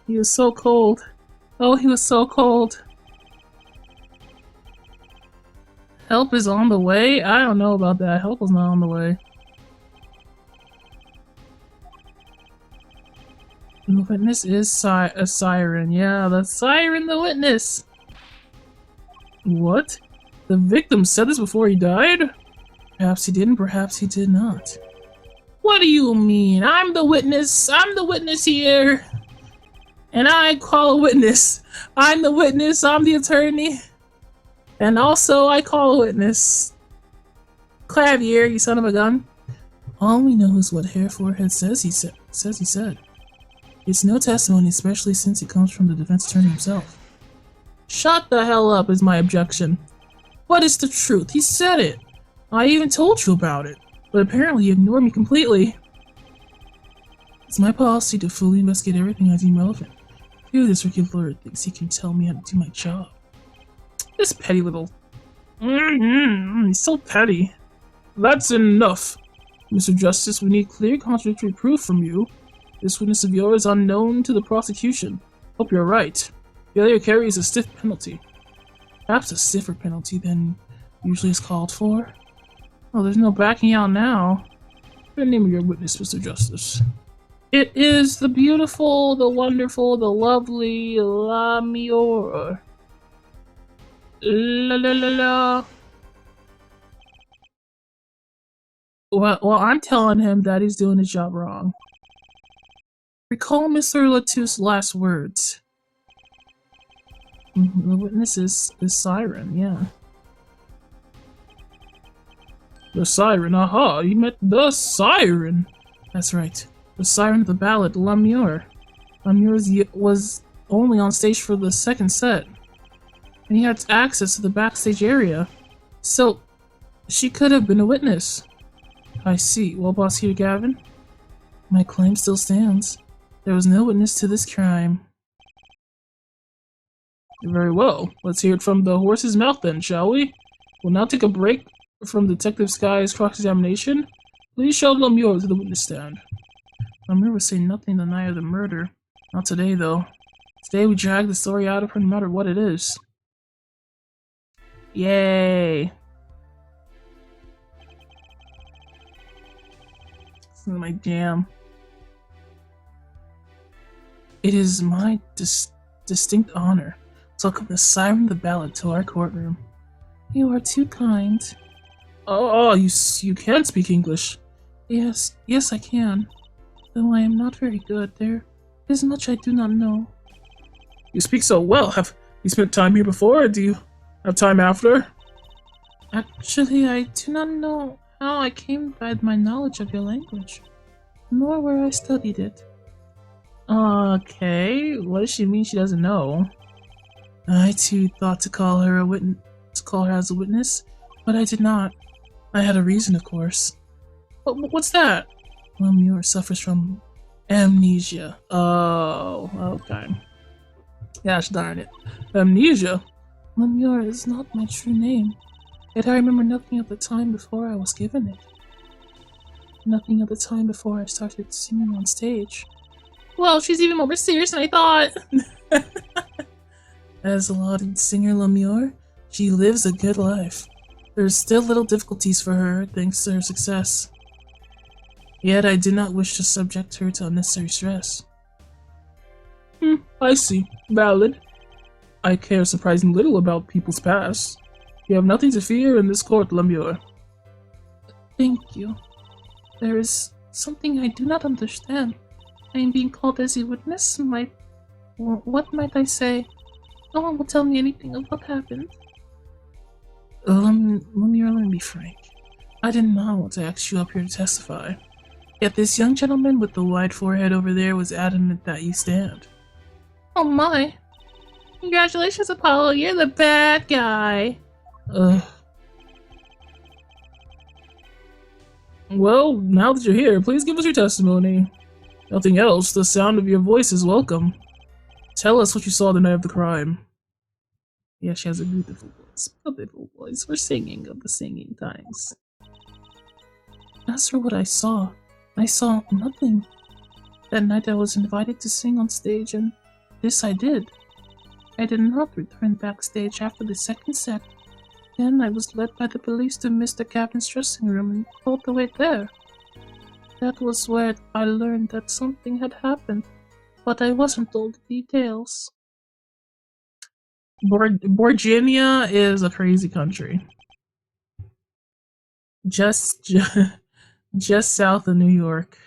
He was so cold. Oh, he was so cold. Help is on the way? I don't know about that. Help is not on the way. The witness is a siren. Yeah, the siren, the witness. What? The victim said this before he died? Perhaps he didn't, perhaps he did not. What do you mean? I'm the witness. I'm the witness here. And I call a witness. I'm the witness. I'm the attorney. And also, I call a witness. Clavier, you son of a gun. All we know is what Herr Forehead says he said. It's no testimony, especially since it comes from the defense attorney himself. Shut the hell up is my objection. What is the truth? He said it. I even told you about it, but apparently you ignored me completely. It's my policy to fully investigate everything I deem relevant. Who this rookie lawyer thinks he can tell me how to do my job? This petty little... he's so petty. That's enough. Mr. Justice, we need clear contradictory proof from you. This witness of yours is unknown to the prosecution. Hope you're right. Failure carries a stiff penalty. Perhaps a stiffer penalty than usually is called for. Oh, there's no backing out now. What's the name of your witness, Mr. Justice? It is the beautiful, the wonderful, the lovely Lamior. La la la la. Well, I'm telling him that he's doing his job wrong. Recall Mr. Latou's last words. The witness is the siren, yeah. The siren, aha, you met the siren! That's right. The siren of the ballad, Lamure. Lamure was only on stage for the second set. And he had access to the backstage area. So, she could have been a witness. I see. Well, Prosecutor Gavin, my claim still stands. There was no witness to this crime. Very well. Let's hear it from the horse's mouth then, shall we? We'll now take a break from Detective Sky's cross-examination. Please show Lamure to the witness stand. Lamure was saying nothing the night of the murder. Not today, though. Today we drag the story out of her no matter what it is. Yay! This is my jam. It is my distinct honor to welcome the Siren of the Ballad to our courtroom. You are too kind. Oh, you can speak English. Yes, I can. Though I am not very good, there is much I do not know. You speak so well. Have you spent time here before, or do you have time after? Actually, I do not know how I came by my knowledge of your language, nor where I studied it. Okay, what does she mean she doesn't know? I too thought to call her as a witness, but I did not. I had a reason, of course. What's that? Lemure suffers from amnesia. Oh, okay. Gosh darn it. Amnesia? Lemure is not my true name. Yet I remember nothing of the time before I was given it. Nothing of the time before I started singing on stage. Well, she's even more mysterious than I thought! As a lauded singer Lemure, she lives a good life. There's still little difficulties for her, thanks to her success. Yet I did not wish to subject her to unnecessary stress. I see. Valid. I care surprisingly little about people's past. You have nothing to fear in this court, Lemure. Thank you. There is something I do not understand. I am being called as a witness. What might I say? No one will tell me anything of what happened. Lemure, let me be frank. I did not want to ask you up here to testify. Yet this young gentleman with the wide forehead over there was adamant that you stand. Oh my! Congratulations, Apollo, you're the bad guy! Well, now that you're here, please give us your testimony. Nothing else, the sound of your voice is welcome. Tell us what you saw the night of the crime. Yeah, she has a beautiful voice. Beautiful voice for singing of the singing times. As for what I saw nothing. That night I was invited to sing on stage, and this I did. I did not return backstage after the second set. Then I was led by the police to Mr. Captain's dressing room and told to wait there. That was where I learned that something had happened, but I wasn't told the details. Virginia is a crazy country. Just south of New York.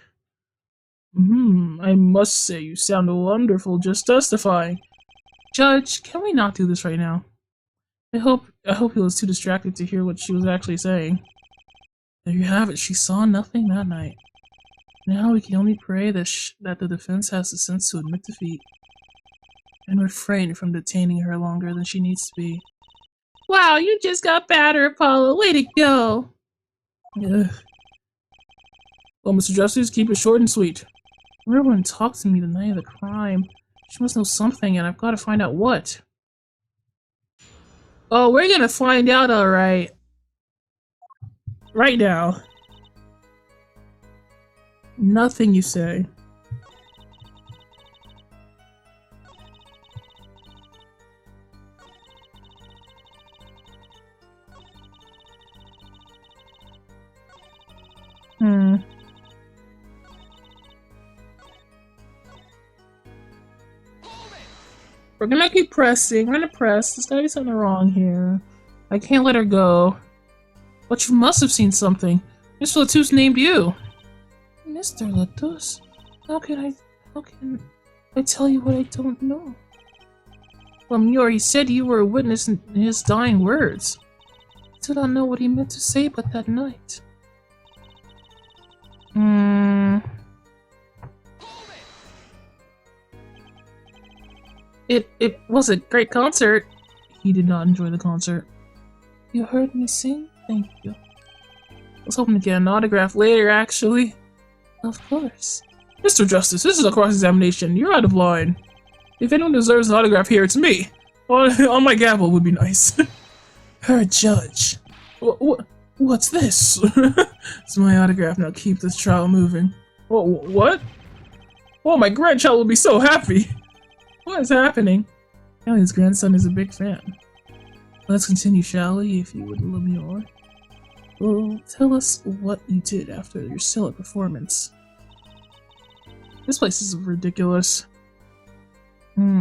I must say you sound wonderful just testifying. Judge, can we not do this right now? I hope he was too distracted to hear what she was actually saying. There you have it, she saw nothing that night. Now we can only pray that the defense has the sense to admit defeat and refrain from detaining her longer than she needs to be. Wow, you just got better, Apollo. Way to go! Ugh. Well, Mr. Justice, keep it short and sweet. Everyone talked to me the night of the crime. She must know something, and I've got to find out what. Oh, we're gonna find out, alright. Right now. Nothing you say. We're gonna keep pressing. We're gonna press. There's gotta be something wrong here. I can't let her go. But you must have seen something. Mr. Latouche named you. Mr. Latouche? How can I tell you what I don't know? Lemure, he said you were a witness in his dying words. I do not know what he meant to say but that night. It was a great concert. He did not enjoy the concert. You heard me sing? Thank you. I was hoping to get an autograph later, actually. Of course. Mr. Justice, this is a cross-examination. You're out of line. If anyone deserves an autograph here, it's me. On my gavel would be nice. Her judge. What's this? It's my autograph. Now keep this trial moving. What? Oh, my grandchild will be so happy. What is happening? His grandson is a big fan. Let's continue, shall we, if you would, Lemure? Well, tell us what you did after your stellar performance. This place is ridiculous. Okay,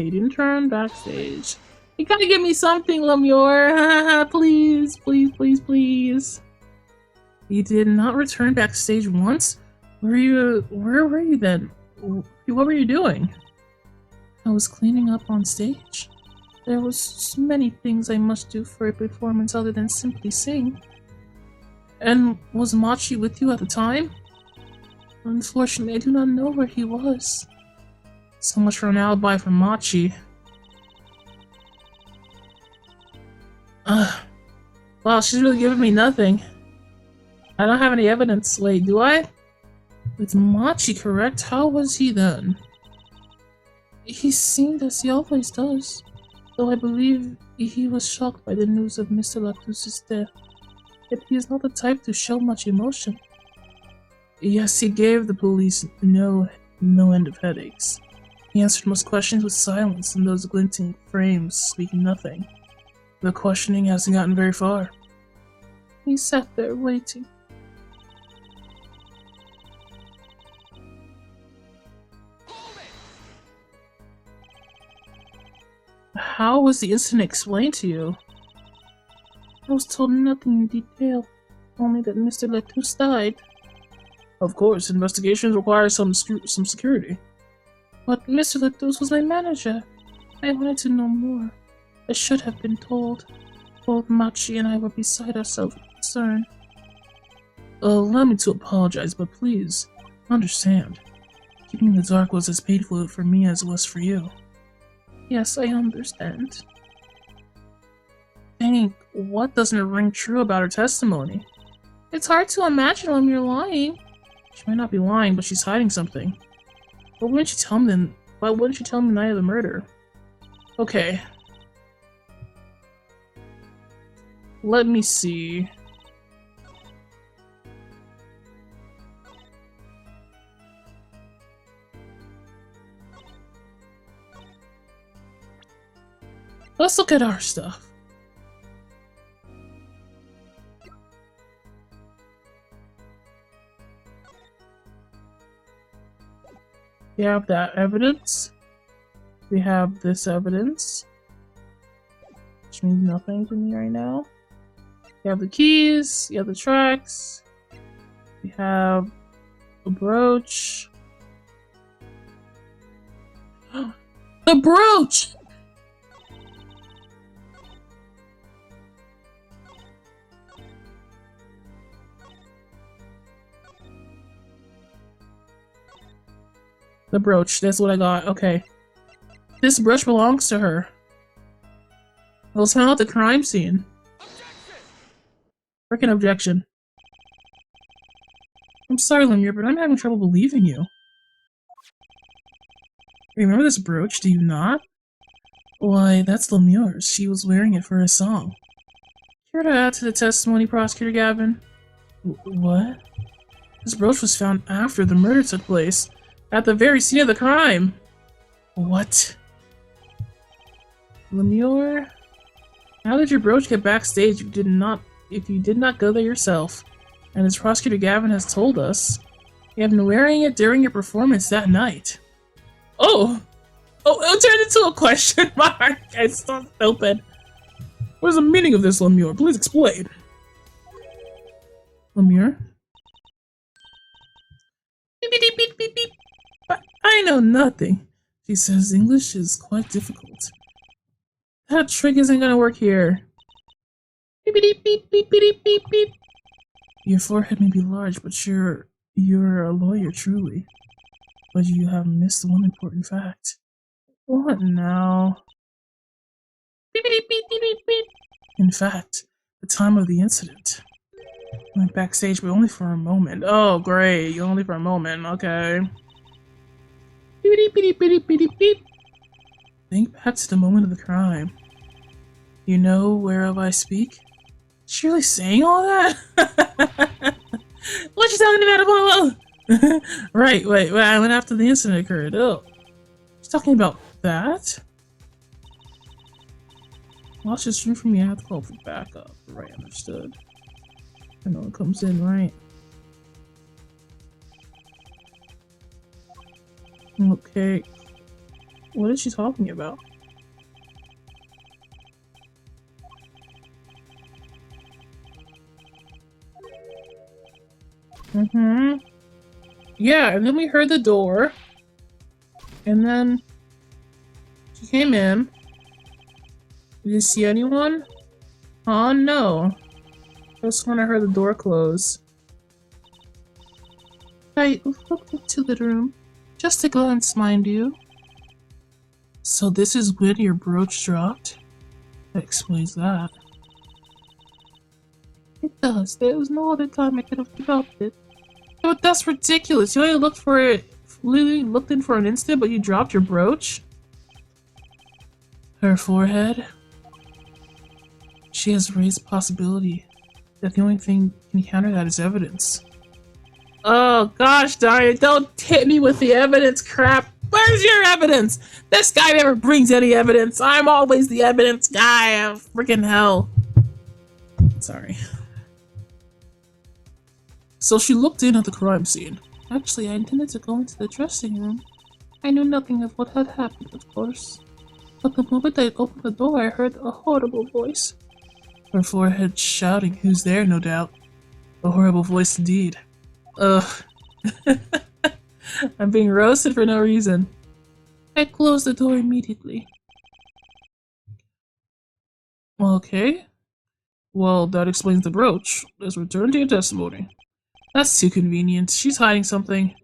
you didn't turn backstage. You gotta give me something, Lemure. Please, please, please, please. You did not return backstage once? Where were you then? What were you doing? I was cleaning up on stage. There was so many things I must do for a performance other than simply sing. And was Machi with you at the time? Unfortunately, I do not know where he was. So much for an alibi for Machi. Wow, she's really giving me nothing. I don't have any evidence. Wait, do I? It's Machi, correct? How was he then? He seemed as he always does, though I believe he was shocked by the news of Mr. Lactus's death. Yet he is not the type to show much emotion. Yes, he gave the police no end of headaches. He answered most questions with silence, and those glinting frames speaking nothing. The questioning hasn't gotten very far. He sat there waiting. How was the incident explained to you? I was told nothing in detail, only that Mr. Lactus died. Of course, investigations require some security. But Mr. Lactus was my manager. I wanted to know more. I should have been told. Both Machi and I were beside ourselves with concern. Allow me to apologize, but please, understand. Keeping in the dark was as painful for me as it was for you. Yes, I understand. Dang, what doesn't ring true about her testimony? It's hard to imagine when you're lying. She might not be lying, but she's hiding something. Why wouldn't she tell me then? Why wouldn't she tell me the night of the murder? Okay. Let me see. Let's look at our stuff. We have that evidence. We have this evidence, which means nothing to me right now. We have the keys. We have the tracks. We have a brooch. The brooch! The brooch, that's what I got, okay. This brooch belongs to her. We'll smell out the crime scene. Frickin' objection. I'm sorry, Lemure, but I'm having trouble believing you. Remember this brooch, do you not? Why, that's Lemure's. She was wearing it for a song. Care to add to the testimony, Prosecutor Gavin? What? This brooch was found after the murder took place. At the very scene of the crime! What? Lemure? How did your brooch get backstage if you did not go there yourself? And as Prosecutor Gavin has told us, you have been wearing it during your performance that night. Oh! Oh, it turned into a question mark! It's so stupid. What is the meaning of this, Lemure? Please explain. Lemure? Beep, beep, beep, beep, beep. I know nothing. She says English is quite difficult. That trick isn't gonna work here. Beep, beep, beep, beep, beep, beep, beep. Your forehead may be large, but you're a lawyer, truly. But you have missed one important fact. What now? Beep, beep, beep, beep, beep, beep. In fact, the time of the incident. I went backstage, but only for a moment. Oh, great. Only for a moment. Okay. Beep, beep, beep, beep, beep, beep. Think back to the moment of the crime. You know whereof I speak? Is she really saying all that? What you talking about, Apollo? Right, wait, I went after the incident occurred. Oh, she's talking about that? Watch this room from me, I have to call for backup. Right, understood. I know it comes in, right? Okay. What is she talking about? Mm-hmm. Yeah, and then we heard the door. And then she came in. Did you see anyone? Oh no. Just when I heard the door close. I looked into the room. Just a glance, mind you. So this is when your brooch dropped? That explains that. It does. There was no other time I could have dropped it. But that's ridiculous. You only looked for it, literally looked in for an instant, but you dropped your brooch? Her forehead? She has raised the possibility that the only thing can counter that is evidence. Oh gosh darn it, don't hit me with the evidence crap. Where's your evidence? This guy never brings any evidence. I'm always the evidence guy. Oh, freaking hell. Sorry. So she looked in at the crime scene. Actually, I intended to go into the dressing room. I knew nothing of what had happened, of course. But the moment I opened the door, I heard a horrible voice. Her forehead shouting, "Who's there?" no doubt. A horrible voice indeed. Ugh. I'm being roasted for no reason. I closed the door immediately. Okay. Well, that explains the brooch. Let's return to your testimony. That's too convenient. She's hiding something.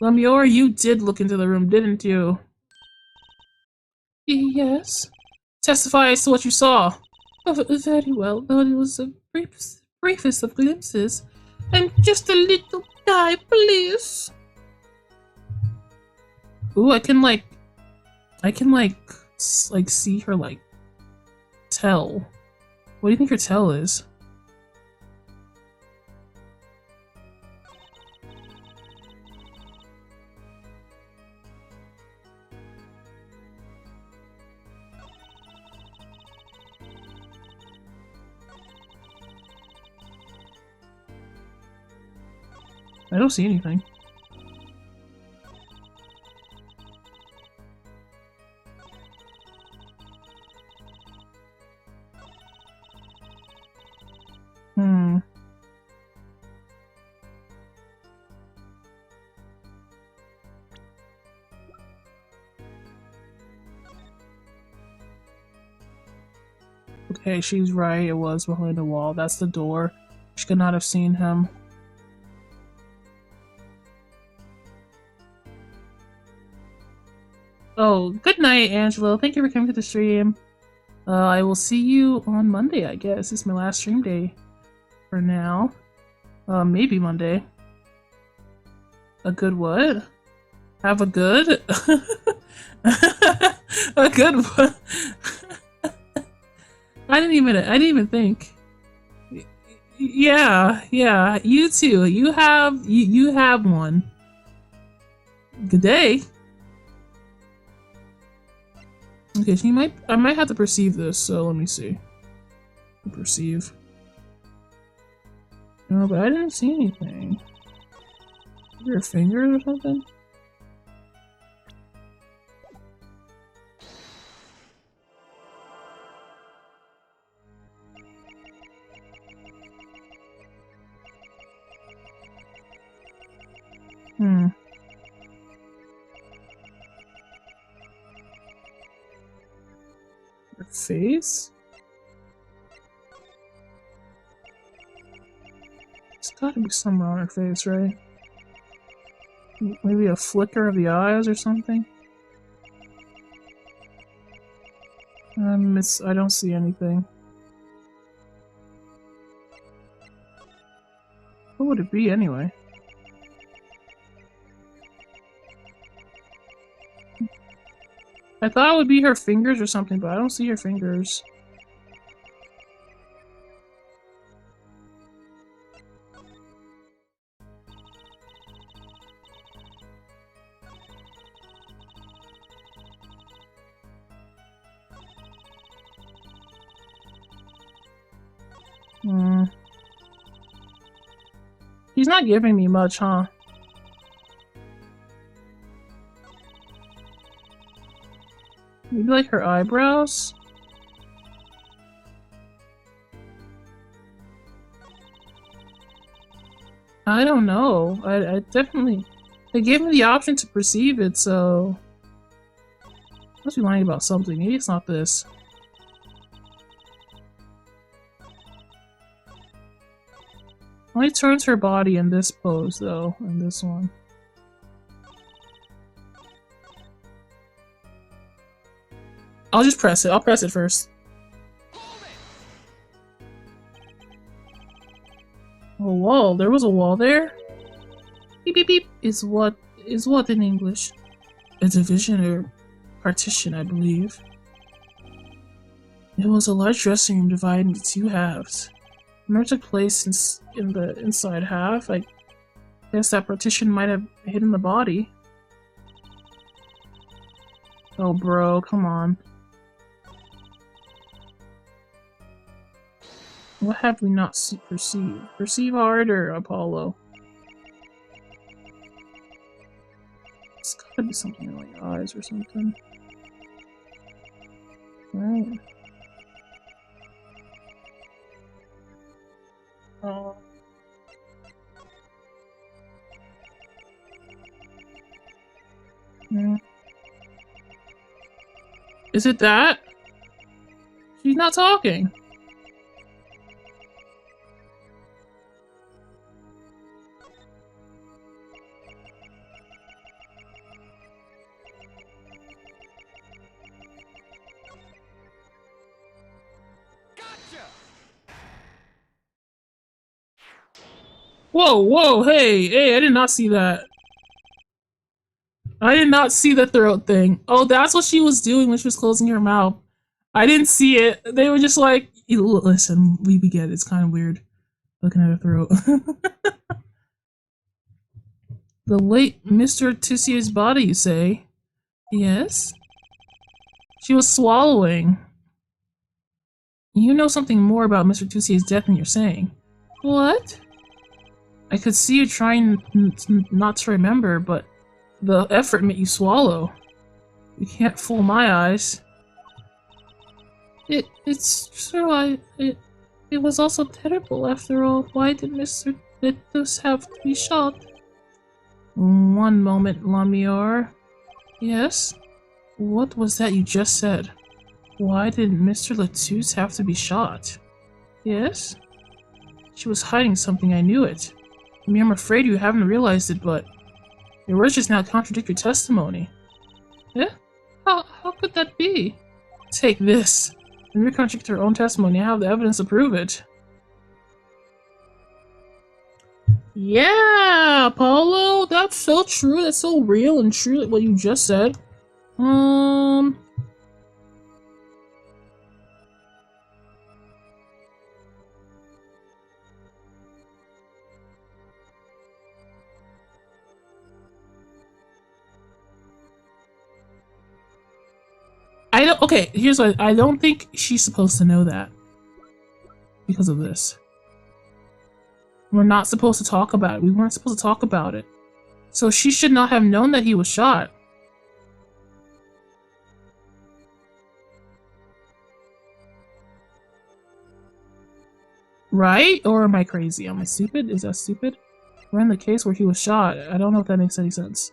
Lemure, you did look into the room, didn't you? Yes. Testify as to what you saw. Oh, very well, though it was the briefest of glimpses. I'm just a little guy, please. Ooh, I can see her, tell. What do you think her tell is? I don't see anything. Hmm. Okay, she's right. It was behind the wall. That's the door. She could not have seen him. Oh, good night, Angelo. Thank you for coming to the stream. I will see you on Monday, I guess. It's my last stream day for now. Maybe Monday. A good what? Have a good? A good what? I didn't even think. Yeah, you too. You have one. Good day. Okay, I might have to perceive this, so let me see. Perceive. No, but I didn't see anything. Your finger or something? Hmm. Her face? There's gotta be somewhere on her face, right? Maybe a flicker of the eyes or something? I don't see anything. What would it be anyway? I thought it would be her fingers or something, but I don't see her fingers. Hmm. He's not giving me much, huh? Maybe like her eyebrows? I don't know. I definitely... They gave me the option to perceive it, so... I must be lying about something. Maybe it's not this. Only turns her body in this pose, though, in this one. I'll just press it. I'll press it first. Oh, wall. There was a wall there? Beep beep beep is what in English? A division or partition, I believe. It was a large dressing room divided into two halves. Murder took place in the inside half. I guess that partition might have hidden the body. Oh, bro, come on. What have we not perceived? Perceive hard or Apollo? It's gotta be something in like eyes or something. Right. Oh. Yeah. Is it that? She's not talking. Whoa, whoa, hey, hey, I did not see that. I did not see the throat thing. Oh, that's what she was doing when she was closing her mouth. I didn't see it. They were just like, listen, we get it. It's kind of weird looking at her throat. The late Mr. Tissier's body, you say? Yes? She was swallowing. You know something more about Mr. Tissier's death than you're saying. What? I could see you trying not to remember, but the effort made you swallow. You can't fool my eyes. It's true, it was also terrible after all. Why did Mr. Litus have to be shot? One moment, Lamior. Yes? What was that you just said? Why did Mr. Litus have to be shot? Yes? She was hiding something, I knew it. I mean, I'm afraid you haven't realized it, but your words just now contradict your testimony. Yeah? How could that be? Take this. When you contradict her own testimony, I have the evidence to prove it. Yeah, Apollo, that's so true. That's so real and true, like what you just said. I don't. Okay, here's what I don't think she's supposed to know that because of this. We're not supposed to talk about it. We weren't supposed to talk about it. So she should not have known that he was shot. Right? Or am I crazy? Am I stupid? Is that stupid? We're in the case where he was shot. I don't know if that makes any sense.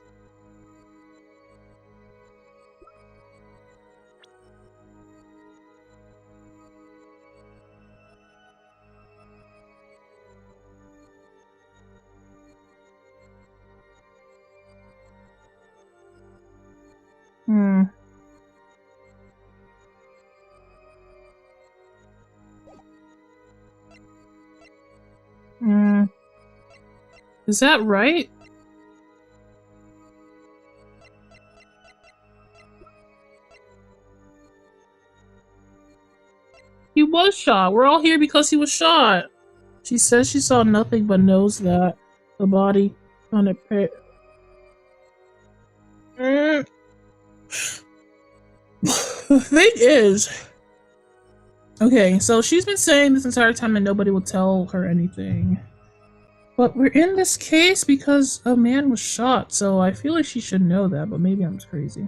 Hmm. Hmm. Is that right? He was shot. We're all here because he was shot. She says she saw nothing but knows that the body on it. The thing is, Okay, so she's been saying this entire time that nobody will tell her anything. But we're in this case because a man was shot, so I feel like she should know that, but maybe I'm just crazy.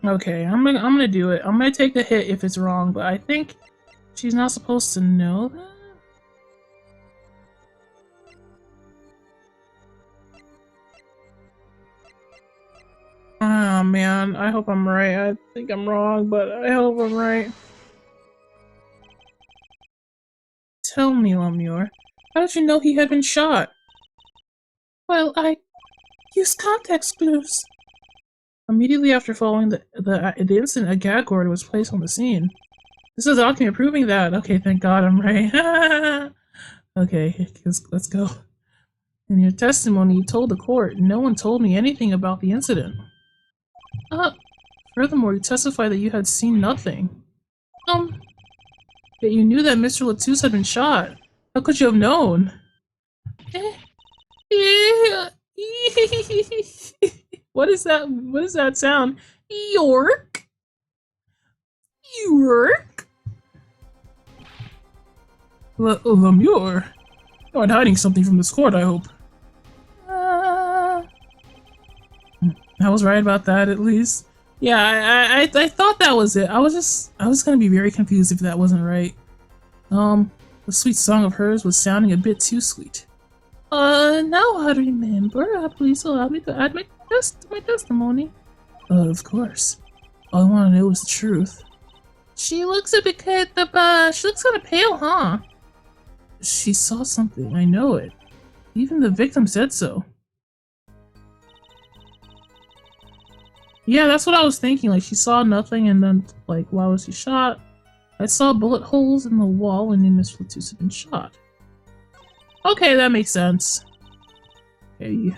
Okay, I'm gonna do it. I'm gonna take the hit if it's wrong, but I think she's not supposed to know that. Oh man, I hope I'm right. I think I'm wrong, but I hope I'm right. Tell me, Lemure, how did you know he had been shot? Well, I used context clues. Immediately after following the incident, a gag order was placed on the scene. This is a document proving that. Okay, thank God I'm right. Okay, let's go. In your testimony, you told the court, no one told me anything about the incident. Uh, Furthermore, you testified that you had seen nothing. That you knew that Mr. Latus had been shot. How could you have known? What is that? What is that sound? York? York? Lemure? You're not hiding something from this court, I hope. I was right about that, at least. Yeah, I thought that was it. I was gonna be very confused if that wasn't right. The sweet song of hers was sounding a bit too sweet. Now I remember. Please allow me to add my testimony. Of course. All I want to know is the truth. She looks a bit she looks kind of pale, huh? She saw something. I know it. Even the victim said so. Yeah, that's what I was thinking. Like, she saw nothing, and then, like, why was he shot? I saw bullet holes in the wall when Miss Latus had been shot. Okay, that makes sense. Okay.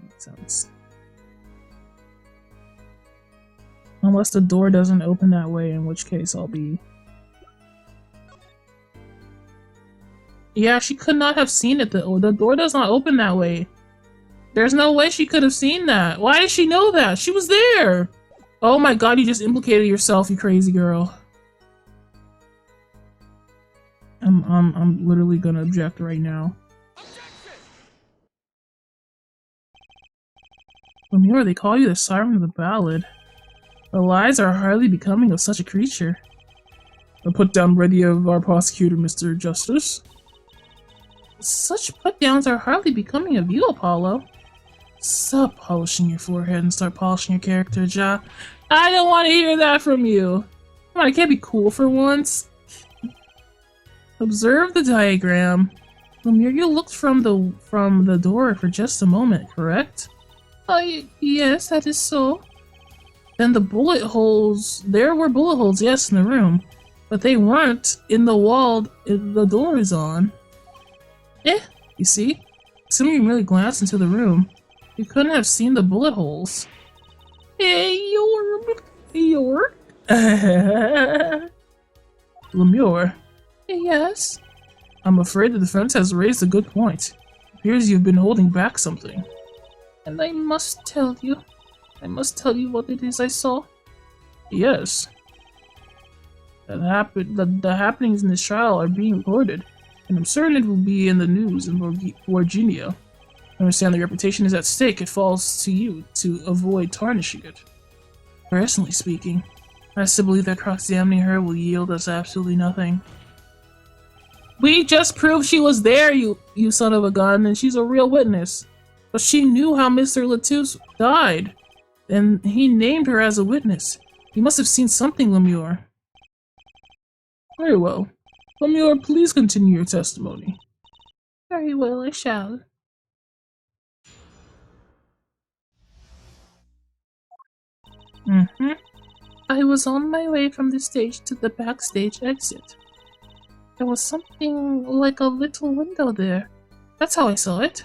Makes sense. Unless the door doesn't open that way, in which case I'll be... Yeah, she could not have seen it. The door does not open that way. There's no way she could have seen that. Why did she know that? She was there! Oh my god, you just implicated yourself, you crazy girl. I'm literally gonna object right now. Lemure, they call you the siren of the ballad. The lies are hardly becoming of such a creature. A put down ready of our prosecutor, Mr. Justice. Such put-downs are hardly becoming of you, Apollo. Stop polishing your forehead and start polishing your character, Ja. I don't want to hear that from you. Come on, I can't be cool for once. Observe the diagram. Lemure, you looked from the door for just a moment, correct? Yes, that is so. Then the bullet holes... There were bullet holes, yes, in the room. But they weren't in the wall the door is on. You see? Assuming you really glanced into the room, you couldn't have seen the bullet holes. Hey, York? Lemure? Yes? I'm afraid the defense has raised a good point. It appears you've been holding back something. And I must tell you what it is I saw. Yes. The happenings in this trial are being recorded, and I'm certain it will be in the news in Virginia. I understand the reputation is at stake. It falls to you to avoid tarnishing it. Personally speaking, I still believe that cross-examining her will yield us absolutely nothing. We just proved she was there, you son of a gun, and she's a real witness. But she knew how Mr. Latus died, and he named her as a witness. You must have seen something, Lemure. Very well. Lemure, please continue your testimony. Very well, I shall. I was on my way from the stage to the backstage exit. There was something like a little window there. That's how I saw it.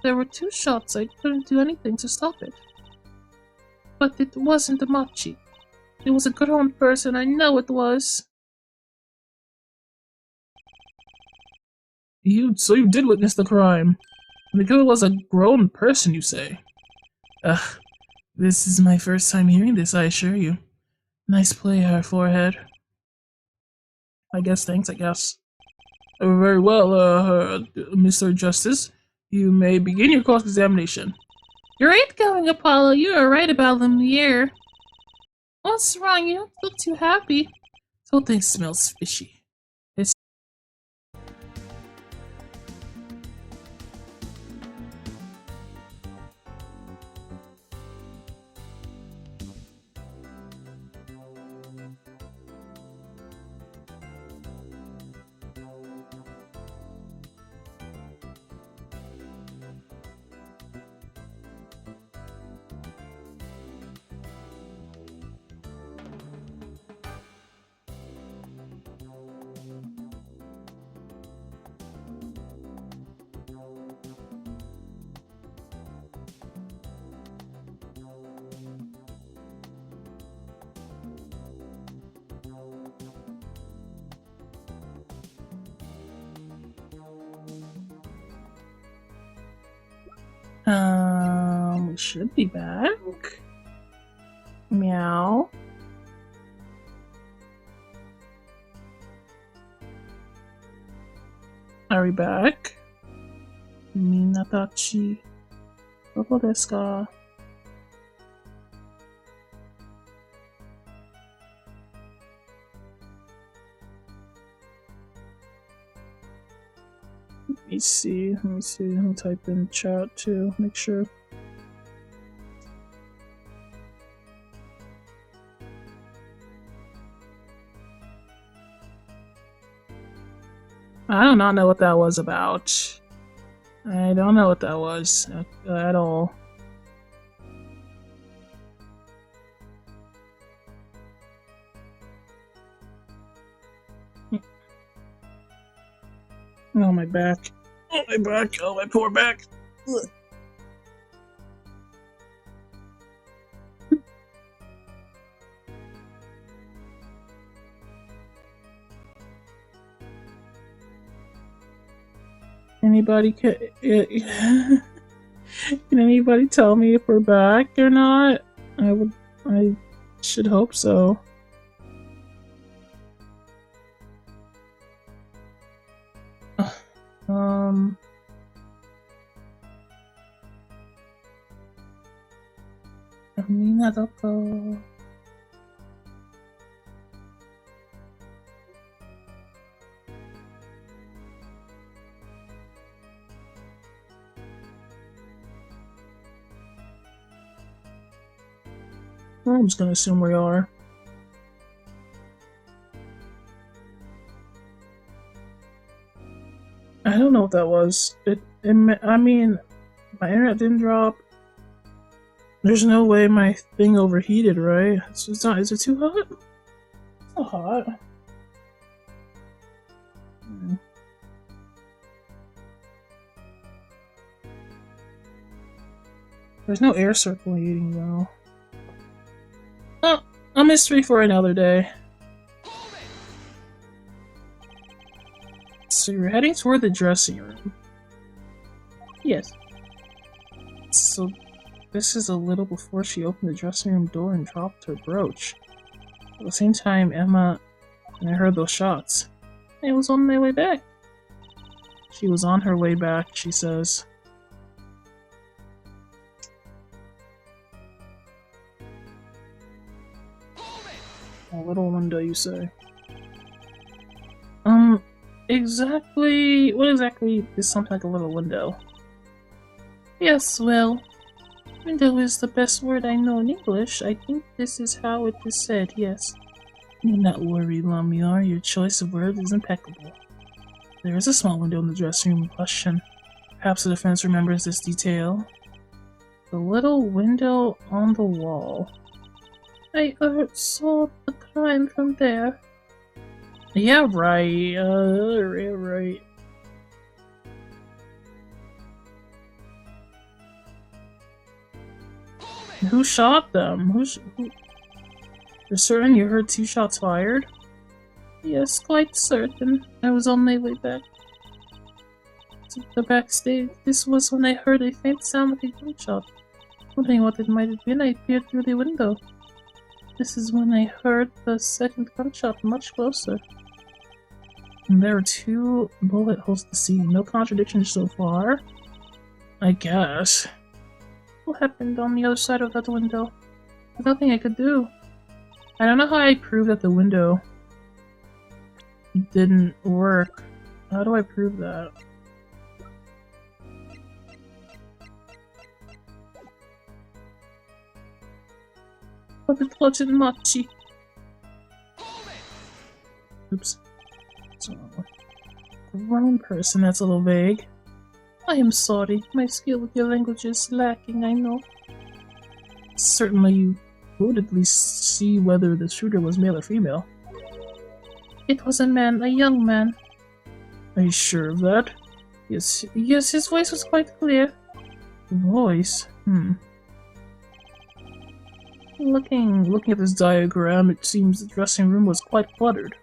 There were 2 shots. I couldn't do anything to stop it. But it wasn't Machi. It was a grown person, I know it was. So you did witness the crime. And the killer was a grown person, you say? Ugh, this is my first time hearing this, I assure you. Nice play, her forehead. I guess, thanks, I guess. Very well, Mr. Justice. You may begin your cross-examination. Great going, Apollo. You are right about Lumiere. What's wrong? You don't look too happy. This whole thing smells fishy. We should be back. Meow. Are we back? Minatachi. Doko desu ka? Let me see. I'll type in chat too. Make sure. I do not know what that was about. I don't know what that was at all. Oh, my back. Oh, my back. Oh, my poor back. Ugh. Anybody can anybody tell me if we're back or not? I should hope so. Minadoko. I'm just gonna assume we are. I don't know what that was. I mean, my internet didn't drop. There's no way my thing overheated, right? It's not. Is it too hot? It's not hot. There's no air circulating though. Oh, a mystery for another day. So you're heading toward the dressing room. Yes. So this is a little before she opened the dressing room door and dropped her brooch. At the same time, Emma and I heard those shots. I was on my way back. She was on her way back, she says. A little window, you say? Exactly. What exactly is something like a little window? Yes, well, window is the best word I know in English. I think this is how it is said, yes. Do not worry, Lamiar. Your choice of words is impeccable. There is a small window in the dressing room in question. Perhaps the defense remembers this detail. The little window on the wall. I saw the crime from there. Yeah, right. Yeah, right. Who shot them? You're certain you heard 2 shots fired? Yes, quite certain. I was on my way back to the backstage. This was when I heard a faint sound like a gunshot. Wondering what it might have been, I peered through the window. This is when I heard the second gunshot much closer. And there were 2 bullet holes to see. No contradictions so far. I guess. What happened on the other side of that window? There's nothing I could do. I don't know how I proved that the window didn't work. How do I prove that? But it wasn't Machi. Oops. So, wrong person, that's a little vague. I am sorry. My skill with your language is lacking, I know. Certainly you would at least see whether the shooter was male or female. It was a man, a young man. Are you sure of that? Yes, his voice was quite clear. Voice? Looking at this diagram, it seems the dressing room was quite cluttered.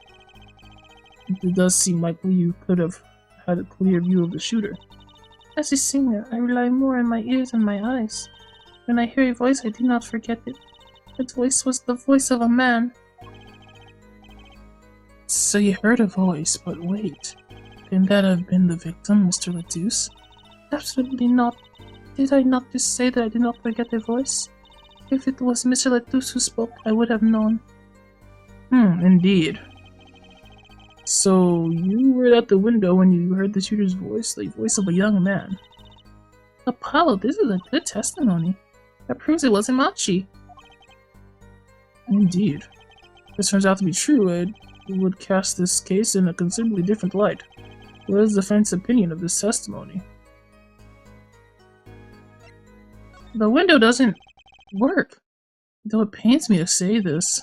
It does seem likely you could have had a clear view of the shooter. As a singer, I rely more on my ears and my eyes. When I hear a voice, I do not forget it. That voice was the voice of a man. So you heard a voice, but wait. Can that have been the victim, Mr. Latouche? Absolutely not. Did I not just say that I did not forget the voice? If it was Mr. Latouche who spoke, I would have known. Indeed. So you were at the window when you heard the shooter's voice, the voice of a young man. Apollo, this is a good testimony. That proves it wasn't Machi. Indeed. If this turns out to be true, it would cast this case in a considerably different light. What is the defense's opinion of this testimony? The window doesn't work. Though it pains me to say this.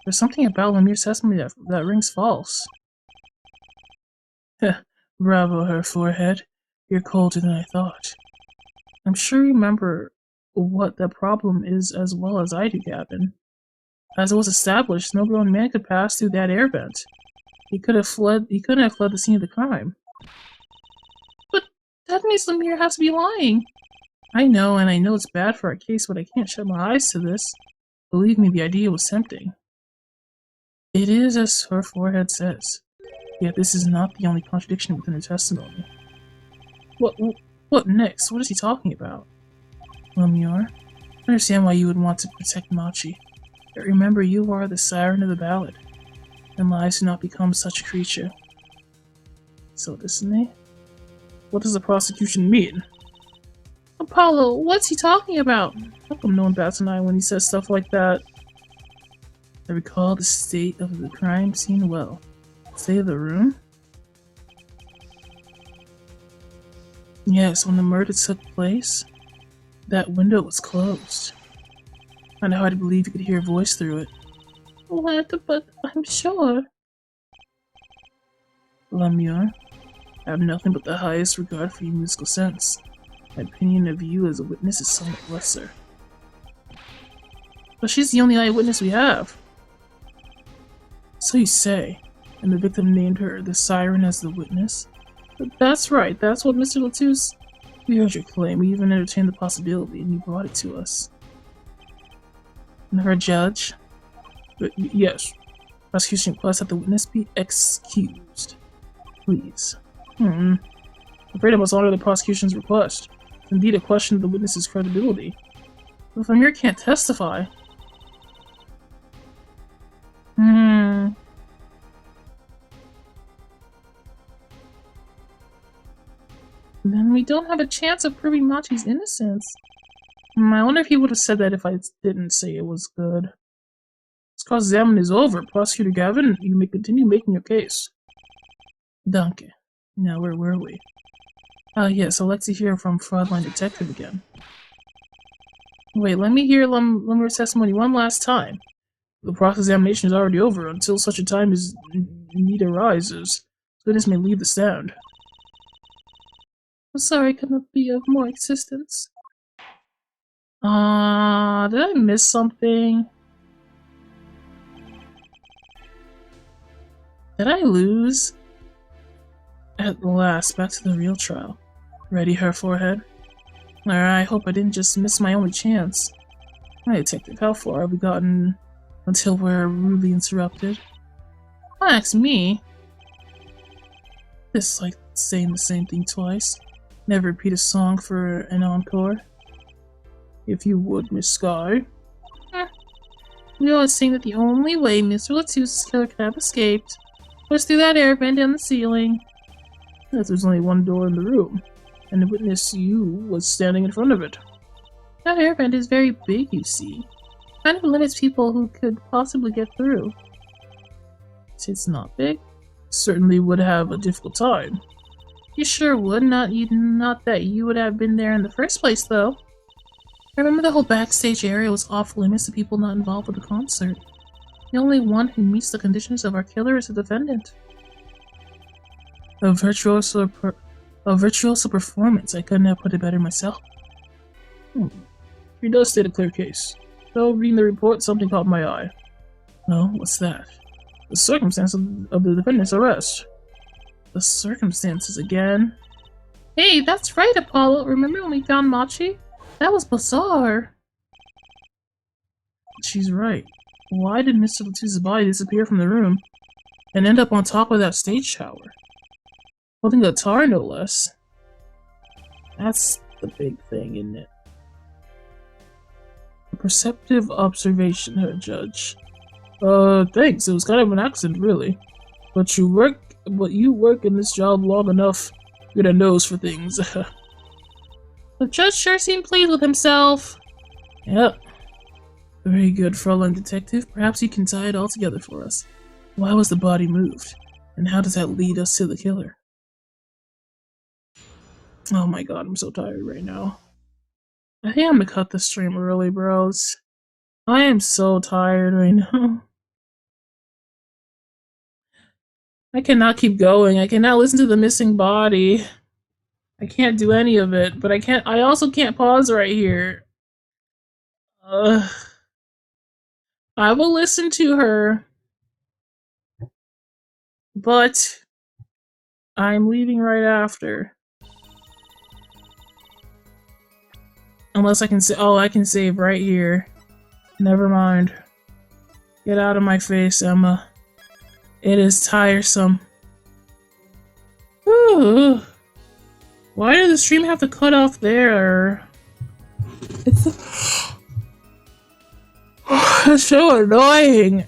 There's something about Lemire's testimony that rings false. Bravo, her forehead. You're colder than I thought. I'm sure you remember what the problem is as well as I do, Gavin. As it was established, no grown man could pass through that air vent. He couldn't have fled the scene of the crime. But that means Lemire has to be lying. I know, and I know it's bad for our case, but I can't shut my eyes to this. Believe me, the idea was tempting. It is as her forehead says. Yet this is not the only contradiction within her testimony. What next? What is he talking about? Lemure, I understand why you would want to protect Machi. But remember, you are the siren of the ballad, and lies do not become such a creature. So doesn't he? What does the prosecution mean? Apollo, what's he talking about? How come no one bats an eye when he says stuff like that? I recall the state of the crime scene well. State of the room? Yes, when the murder took place, that window was closed. I know hard to believe you could hear a voice through it. What? But I'm sure. Lemure, I have nothing but the highest regard for your musical sense. My opinion of you as a witness is somewhat lesser. But she's the only eyewitness we have. So you say, and the victim named her the siren as the witness? But that's right, that's what Mr. Latouche... We heard your claim, we even entertained the possibility, and you brought it to us. And her judge? Yes. Prosecution requests that the witness be excused. Please. I'm afraid I must honor the prosecution's request. It's indeed a question of the witness's credibility. But if Amir can't testify... Then we don't have a chance of proving Machi's innocence. I wonder if he would have said that if I didn't say it was good. This cross-examination is over. Prosecutor Gavin, you may continue making your case. Danke. Now, where were we? Yes, I'd like to hear from Fraudline Detective again. Wait, let me hear Lemire's testimony one last time. The cross-examination is already over until such a time as need arises. Witness may leave the stand. I'm sorry I could not be of more assistance. Did I miss something? Did I lose? At last, back to the real trial. Ready, her forehead? I hope I didn't just miss my only chance. My detective, how far have we gotten until we're rudely interrupted? Don't ask me. It's like saying the same thing twice. Never repeat a song for an encore. If you would, Miss Sky. We always saying that the only way Mr. Latuse's killer could have escaped was through that air vent down the ceiling. That there's only one door in the room, and the witness you was standing in front of it. That air vent is very big, you see. Kind of limits people who could possibly get through. It's not big. Certainly would have a difficult time. You sure would. Not that you would have been there in the first place, though. I remember the whole backstage area was off limits to people not involved with the concert. The only one who meets the conditions of our killer is the defendant. A virtuoso performance. I couldn't have put it better myself. She does state a clear case. Though reading the report, something caught my eye. Oh, what's that? The circumstance of the defendant's arrest. The circumstances again? Hey, that's right, Apollo. Remember when we found Machi? That was bizarre. She's right. Why did Mr. Latuse's body disappear from the room and end up on top of that stage tower? Holding a guitar, no less. That's the big thing, isn't it? A perceptive observation, her judge. Thanks. It was kind of an accident, really. But you work in this job long enough to get a nose for things. The judge sure seemed pleased with himself. Yep. Very good, Fräulein Detective. Perhaps you can tie it all together for us. Why was the body moved? And how does that lead us to the killer? Oh my god, I'm so tired right now. I think I'm gonna cut the stream early, bros. I am so tired right now. I cannot keep going. I cannot listen to the missing body. I can't do any of it, but I also can't pause right here. I will listen to her, but I'm leaving right after. Unless I can say, oh, I can save right here. Never mind. Get out of my face, Emma. It is tiresome. Ooh. Why did the stream have to cut off there? It's so annoying.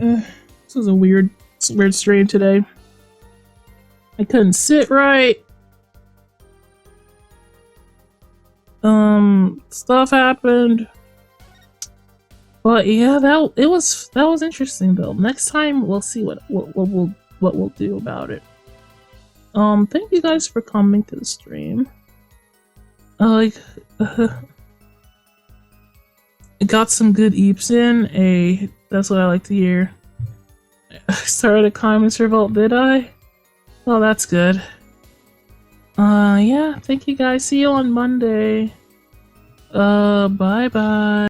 This was a weird stream today. I couldn't sit right. Stuff happened. But yeah, that was interesting though. Next time we'll see what we'll do about it. Thank you guys for coming to the stream. It got some good eeps in. That's what I like to hear. I started a comments revolt, did I? Oh, that's good. Yeah, thank you guys. See you on Monday. Bye bye.